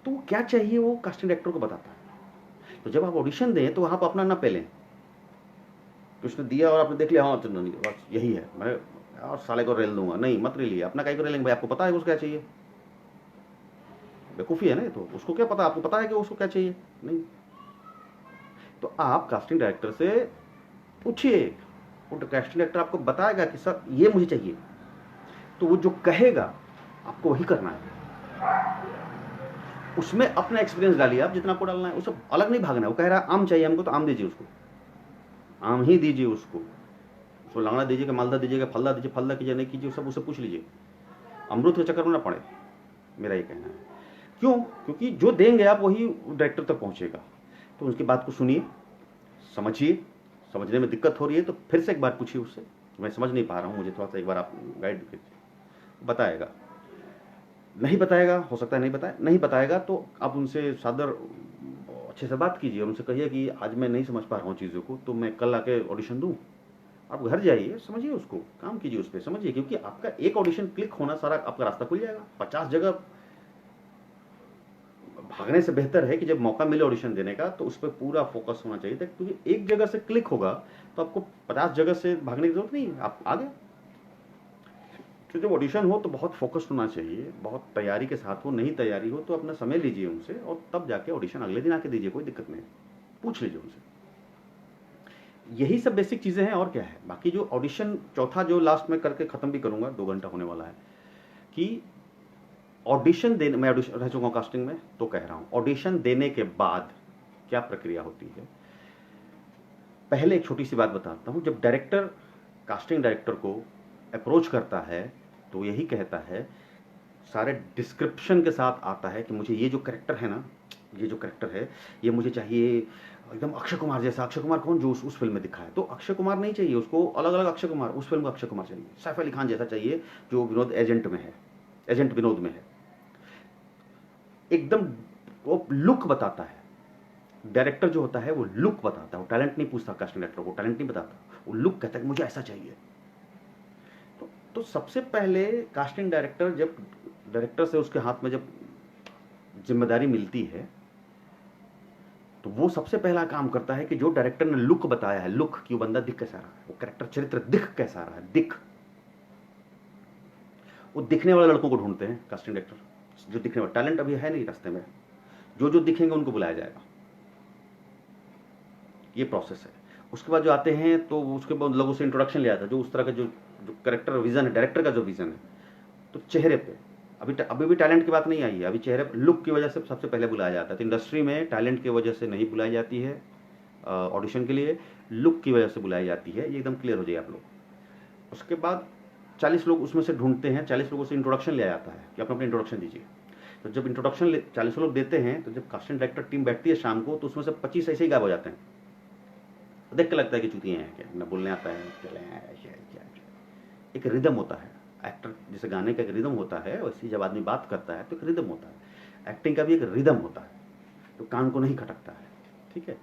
तो वो क्या चाहिए वो कास्टिंग डायरेक्टर को बताता है। तो जब आप ऑडिशन दें तो वहाँ पर अपना ना पहले, तो उसने दिया और आपने देख लिया, हाँ चलो नहीं बस यही है, मैं और साले को रेल दूंगा, नहीं मत रेलिए, अपना कहीं को रेलेंगे भाई, आपको पता है उसको क्या चाहिए। बेवकूफ़ी है ना, तो उसको क्या पता, आपको पता है कि उसको क्या चाहिए नहीं। तो आप कास्टिंग डायरेक्टर से पूछिए, वो कास्टिंग डायरेक्टर आपको बताएगा कि सर ये मुझे चाहिए, तो वो जो कहेगा आपको वही करना है। उसमें अपना एक्सपीरियंस डालिए आप जितना आपको डालना है, उससे अलग नहीं भागना है। वो कह रहा है आम चाहिए हमको, तो आम दीजिए उसको, आम ही दीजिए उसको लंगड़ा दीजिएगा, मालदा दीजिएगा, फलदा दीजिए, फलदा कीजिए नहीं कीजिए, सब उससे पूछ लीजिए। अमरूद के चक्कर में ना पड़े, मेरा ये कहना है। क्यों? क्योंकि जो देंगे आप वही डायरेक्टर तक पहुंचेगा। तो उसकी बात को सुनिए, समझिए, समझने में दिक्कत हो रही है तो फिर से एक बार पूछिए उससे, मैं समझ नहीं पा रहा हूँ, मुझे थोड़ा सा एक बार आप गाइड कीजिए। बताएगा, नहीं बताएगा, हो सकता है नहीं बताए, नहीं बताएगा तो आप उनसे सादर अच्छे से बात कीजिए, उनसे कहिए कि आज मैं नहीं समझ पा रहा हूँ चीज़ों को, तो मैं कल आके ऑडिशन दूँ। आप घर जाइए, समझिए उसको, काम कीजिए उस पर, समझिए, क्योंकि आपका एक ऑडिशन क्लिक होना सारा आपका रास्ता खुल जाएगा। 50 जगह भागने से बेहतर है कि जब मौका मिले ऑडिशन देने का तो उस पर पूरा फोकस होना चाहिए था, क्योंकि एक जगह से क्लिक होगा तो आपको 50 जगह से भागने की जरूरत नहीं है, आप आ गए। तो जब ऑडिशन हो तो बहुत फोकस्ड होना चाहिए, बहुत तैयारी के साथ हो, नहीं तैयारी हो तो अपना समय लीजिए उनसे और तब जाके ऑडिशन अगले दिन आके दीजिए, कोई दिक्कत नहीं, पूछ लीजिए उनसे। यही सब बेसिक चीज़ें हैं, और क्या है। बाकी जो ऑडिशन चौथा जो लास्ट में करके ख़त्म भी करूँगा, 2 घंटा होने वाला है, कि ऑडिशन देने, मैं ऑडिशन रह चुका हूँ कास्टिंग में तो कह रहा हूँ, ऑडिशन देने के बाद क्या प्रक्रिया होती है। पहले एक छोटी सी बात बताता हूँ। जब डायरेक्टर कास्टिंग डायरेक्टर को अप्रोच करता है तो यही कहता है, सारे डिस्क्रिप्शन के साथ आता है कि मुझे ये जो कैरेक्टर है ना, ये जो कैरेक्टर है ये मुझे चाहिए एकदम अक्षय कुमार जैसा। अक्षय कुमार कौन? जो उस फिल्म में दिखा है। तो अक्षय कुमार नहीं चाहिए उसको, अलग अलग अक्षय कुमार, उस फिल्म का अक्षय कुमार चाहिए। सैफ अली खान जैसा चाहिए जो विनोद एजेंट में है, एजेंट विनोद में है। एकदम वो लुक बताता है, डायरेक्टर जो होता है वो लुक बताता है, वो टैलेंट नहीं पूछता, कास्टिंग डायरेक्टर को टैलेंट नहीं बताता, वो लुक कहता है कि मुझे ऐसा चाहिए। तो सबसे पहले कास्टिंग डायरेक्टर, जब डायरेक्टर से उसके हाथ में जब जिम्मेदारी मिलती है तो वो सबसे पहला काम करता है कि जो डायरेक्टर ने लुक बताया है, लुक कि वो बंदा दिख कैसा रहा है, वो कैरेक्टर चरित्र दिख कैसा रहा है, दिख, वो दिखने वाले लड़कों को ढूंढते हैं कास्टिंग डायरेक्टर। जो दिखने वाला टैलेंट अभी है नहीं रास्ते में, जो जो दिखेंगे उनको बुलाया जाएगा। ये प्रोसेस है। उसके बाद जो आते हैं तो उसके बाद लोगों से इंट्रोडक्शन ले आता है, जो उस तरह का जो करेक्टर विजन है, डायरेक्टर का जो विजन है, तो चेहरे पे अभी भी टैलेंट की बात नहीं आई है, अभी चेहरे लुक की वजह से सबसे पहले बुलाया जाता है। तो इंडस्ट्री में टैलेंट की वजह से नहीं बुलाई जाती है ऑडिशन के लिए, लुक की वजह से बुलाई जाती है। ये एकदम क्लियर हो जाए आप लोग। उसके बाद 40 लोग उसमें से ढूंढते हैं, 40 लोगों से इंट्रोडक्शन लिया जाता है कि अपना अपना इंट्रोडक्शन दीजिए। तो जब इंट्रोडक्शन 40 लोग देते हैं, तो जब कास्टिंग डायरेक्टर टीम बैठती है शाम को, तो उसमें से 25 ऐसे ही गायब हो जाते हैं। देख के लगता है कि चुतियाँ हैं, क्या न बोलने आता है, चले ऐसे क्या। एक रिदम होता है एक्टर, जैसे गाने का एक रिदम होता है, वैसे जब आदमी बात करता है तो एक रिदम होता है। एक्टिंग का भी एक रिदम होता है, तो कान को नहीं खटकता है। ठीक है,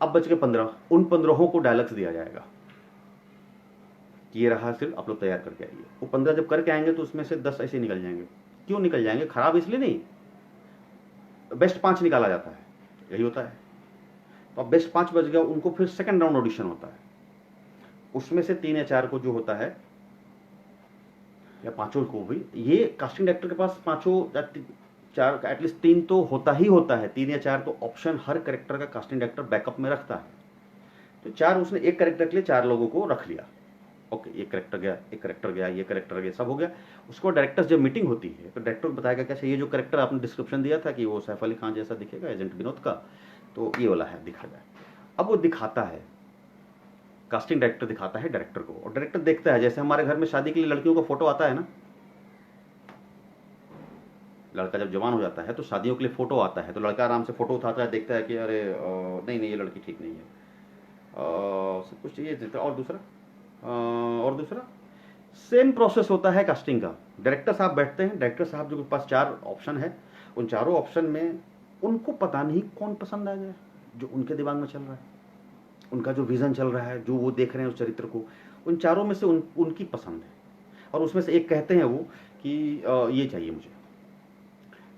अब बच के 15, उन 15 को डायलॉग्स दिया जाएगा कि ये रहा, सिर्फ आप लोग तैयार करके आइए। वो 15 जब करके आएंगे तो उसमें से 10 ऐसे निकल जाएंगे। क्यों निकल जाएंगे? खराब इसलिए नहीं, बेस्ट 5 निकाला जाता है, यही होता है। तो अब बेस्ट 5 बच गया, उनको फिर सेकंड राउंड ऑडिशन होता है। उसमें से 3 या 4 को जो होता है, या 5 को भी, ये कास्टिंग डायरेक्टर के पास 5 4 एटलीस्ट 3 तो होता ही होता है, 3 या 4 तो ऑप्शन हर करेक्टर का कास्टिंग डायरेक्टर बैकअप में रखता है। तो 4 उसने एक करेक्टर के लिए 4 लोगों को रख लिया। ओके, एक करेक्टर गया, एक करेक्टर गया, ये करेक्टर गया, सब हो गया। उसको डायरेक्टर्स जब मीटिंग होती है तो डायरेक्टर को बताएगा कैसे, ये जो करेक्टर आपने डिस्क्रिप्शन दिया था कि वो सैफ अली खान जैसा दिखेगा, एजेंट विनोद का, तो ये वाला है, दिखेगा। अब वो दिखाता है, कास्टिंग डायरेक्टर दिखाता है डायरेक्टर को, और डायरेक्टर देखता है, जैसे हमारे घर में शादी के लिए लड़कियों का फोटो आता है ना, लड़का जब जवान हो जाता है तो शादियों के लिए फोटो आता है, तो लड़का आराम से फोटो उठाता है, देखता है कि अरे नहीं नहीं, ये लड़की ठीक नहीं है, सब कुछ चाहिए देता। और दूसरा सेम प्रोसेस होता है कास्टिंग का। डायरेक्टर साहब बैठते हैं, डायरेक्टर साहब जो के पास 4 ऑप्शन है, उन चारों ऑप्शन में उनको पता नहीं कौन पसंद आ जाए, जो उनके दिमाग में चल रहा है, उनका जो विजन चल रहा है, जो वो देख रहे हैं उस चरित्र को, उन चारों में से उनकी पसंद है, और उसमें से एक कहते हैं वो कि ये चाहिए मुझे।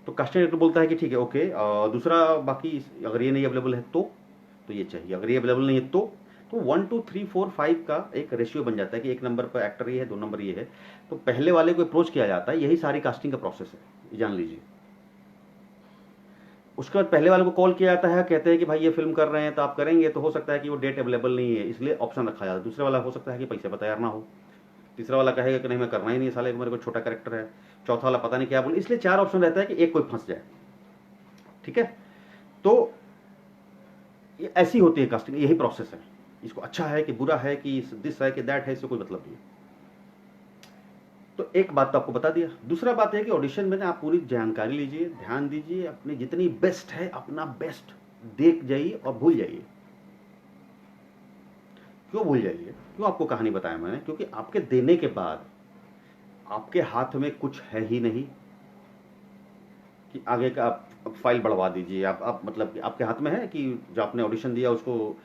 तो कास्टिंग डायरेक्टर बोलता है कि ठीक है, ओके, दूसरा बाकी अगर ये नहीं अवेलेबल है तो ये चाहिए, अगर ये अवेलेबल नहीं है तो 1 2 3 4 5 का एक रेशियो बन जाता है कि 1 नंबर पर एक्टर ये है, 2 नंबर ये है, तो पहले वाले को अप्रोच किया जाता है। यही सारी कास्टिंग का प्रोसेस है, जान लीजिए। उसके बाद पहले वाले को कॉल किया जाता है, कहते हैं कि भाई ये फिल्म कर रहे हैं तो आप करेंगे, तो हो सकता है कि वो डेट अवेलेबल नहीं है, इसलिए ऑप्शन रखा जाता है। दूसरे वाला हो सकता है कि पैसे पर तैयार ना हो, तीसरा वाला कहेगा कि नहीं मैं करना ही नहीं, साले मेरे को छोटा कैरेक्टर है, चौथा वाला पता नहीं क्या बोले, इसलिए 4 ऑप्शन रहता है कि एक कोई फंस जाए। ठीक है, तो ये ऐसी होती है कास्टिंग, यही प्रोसेस है। इसको अच्छा है कि बुरा है कि दिस है कि दैट है, इससे कोई मतलब नहीं। तो एक बात तो आपको बता दिया। दूसरा बात है कि ऑडिशन में आप पूरी जानकारी लीजिए, ध्यान दीजिए, अपनी जितनी बेस्ट है अपना बेस्ट देख जाइए और भूल जाइए। क्यों भूल जाइए? क्यों आपको कहानी बताया मैंने? क्योंकि आपके देने के बाद आपके हाथ में कुछ है ही नहीं कि आगे का आप फाइल बढ़वा दीजिए। आप मतलब आपके हाथ में है कि जो आपने ऑडिशन दिया उसको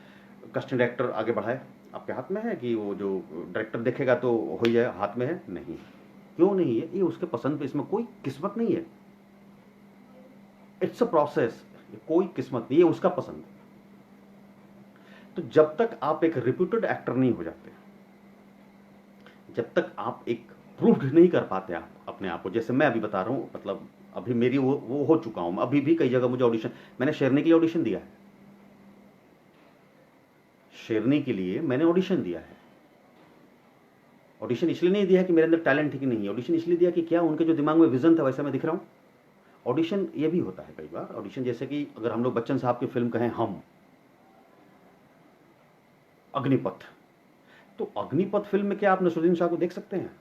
कास्टिंग डायरेक्टर आगे बढ़ाए? आपके हाथ में है कि वो जो डायरेक्टर देखेगा तो हो ही जाए? हाथ में है नहीं। क्यों नहीं है? ये उसके पसंद पे, इसमें कोई किस्मत नहीं है। इट्स अ प्रोसेस, कोई किस्मत नहीं, ये उसका पसंद। तो जब तक आप एक रिप्यूटेड एक्टर नहीं हो जाते, जब तक आप एक प्रूव्ड नहीं कर पाते आप अपने आप को, जैसे मैं अभी बता रहा हूँ, मतलब अभी मेरी वो हो चुका हूं, अभी भी कई जगह मुझे ऑडिशन, मैंने शेरनी के लिए ऑडिशन दिया है, शेरनी के लिए मैंने ऑडिशन दिया है। ऑडिशन इसलिए नहीं दिया कि मेरे अंदर टैलेंट है कि नहीं, ऑडिशन इसलिए दिया कि क्या उनके जो दिमाग में विजन था वैसा मैं दिख रहा हूँ। ऑडिशन ये भी होता है कई बार, ऑडिशन जैसे कि अगर हम लोग बच्चन साहब की फिल्म कहें हम, अग्निपथ, तो अग्निपथ फिल्म में क्या आप नसरुद्दीन शाह को देख सकते हैं?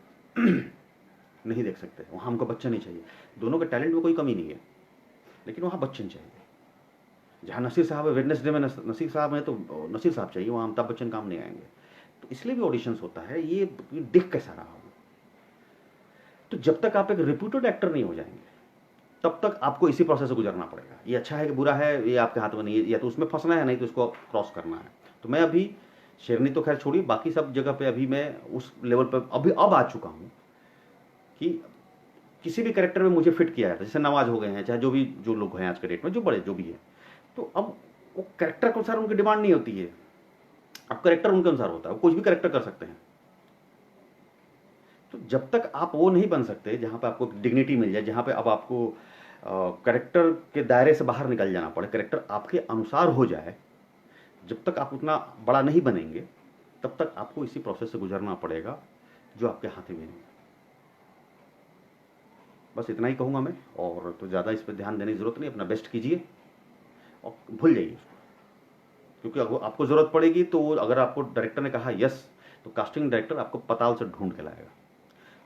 नहीं देख सकते, वहां हमको बच्चन ही चाहिए। दोनों के टैलेंट में कोई कमी नहीं है, लेकिन वहां बच्चन चाहिए। जहाँ नसीर साहब है, वेडनेसडे में नसीर साहब है, तो नसीर साहब चाहिए, वहाँ अमिताभ बच्चन काम नहीं आएंगे। तो इसलिए भी ऑडिशंस होता है। ये दिख कैसा रहा हो, तो जब तक आप एक रिप्यूटेड एक्टर नहीं हो जाएंगे तब तक आपको इसी प्रोसेस से गुजरना पड़ेगा। ये अच्छा है कि बुरा है, ये आपके हाथ में नहीं है, या तो उसमें फंसना है, नहीं तो उसको क्रॉस करना है। तो मैं अभी शेरनी तो खैर छोड़िए, बाकी सब जगह पे अभी मैं उस लेवल पर अभी अब आ चुका हूँ कि किसी भी कैरेक्टर में मुझे फिट किया जाता है। जैसे नवाज हो गए हैं, चाहे जो भी जो लोग हैं आज के डेट में, जो बड़े जो भी है, तो अब वो कैरेक्टर के अनुसार उनकी डिमांड नहीं होती है, अब कैरेक्टर उनके अनुसार होता है, वो कुछ भी कैरेक्टर कर सकते हैं। तो जब तक आप वो नहीं बन सकते जहाँ पे आपको डिग्निटी मिल जाए, जहाँ पे अब आपको करेक्टर के दायरे से बाहर निकल जाना पड़े, करेक्टर आपके अनुसार हो जाए, जब तक आप उतना बड़ा नहीं बनेंगे तब तक आपको इसी प्रोसेस से गुजरना पड़ेगा जो आपके हाथ में नहीं है। बस इतना ही कहूँगा मैं, और तो ज़्यादा इस पर ध्यान देने की ज़रूरत नहीं। अपना बेस्ट कीजिए और भूल जाइए उसको, क्योंकि अगर आपको ज़रूरत पड़ेगी तो अगर आपको डायरेक्टर ने कहा यस, तो कास्टिंग डायरेक्टर आपको पताल से ढूंढ के लाएगा।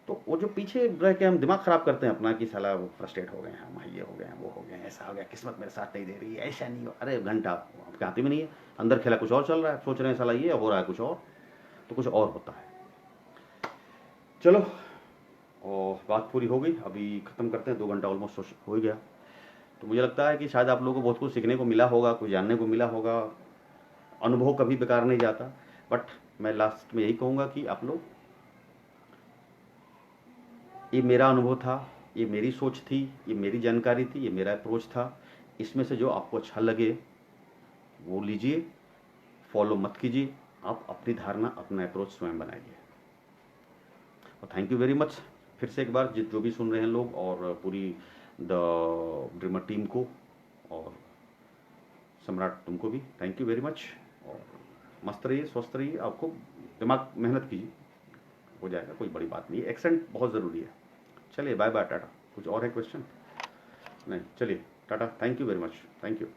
तो वो जो पीछे रह के हम दिमाग ख़राब करते हैं अपना कि साला फ्रस्ट्रेट हो गए हैं हम, ये हो गए हैं, वो हो गए हैं, ऐसा हो गया, किस्मत मेरे साथ नहीं दे रही है, ऐसा नहीं हो, अरे घंटा आपके हाथ में नहीं है। अंदर खेला कुछ और चल रहा है, सोच रहे हैं साला ये हो रहा है कुछ और, तो कुछ और होता है। चलो, और बात पूरी हो गई, अभी ख़त्म करते हैं। 2 घंटा ऑलमोस्ट हो ही गया। तो मुझे लगता है कि शायद आप लोगों को बहुत कुछ सीखने को मिला होगा, कुछ जानने को मिला होगा। अनुभव कभी बेकार नहीं जाता। बट मैं लास्ट में यही कहूँगा कि आप लोग, ये मेरा अनुभव था, ये मेरी सोच थी, ये मेरी जानकारी थी, ये मेरा अप्रोच था। इसमें से जो आपको अच्छा लगे वो लीजिए, फॉलो मत कीजिए। आप अपनी धारणा, अपना अप्रोच स्वयं बनाइए। और थैंक यू वेरी मच फिर से एक बार जो भी सुन रहे हैं लोग, और पूरी द ड्रीमर टीम को, और सम्राट तुमको भी थैंक यू वेरी मच। और मस्त रहिए, स्वस्थ रहिए, आपको दिमाग मेहनत कीजिए, हो जाएगा, कोई बड़ी बात नहीं है। एक्सेंट बहुत ज़रूरी है। चलिए बाय बाय, टाटा। कुछ और है क्वेश्चन? नहीं, चलिए Tata, thank you very much, thank you.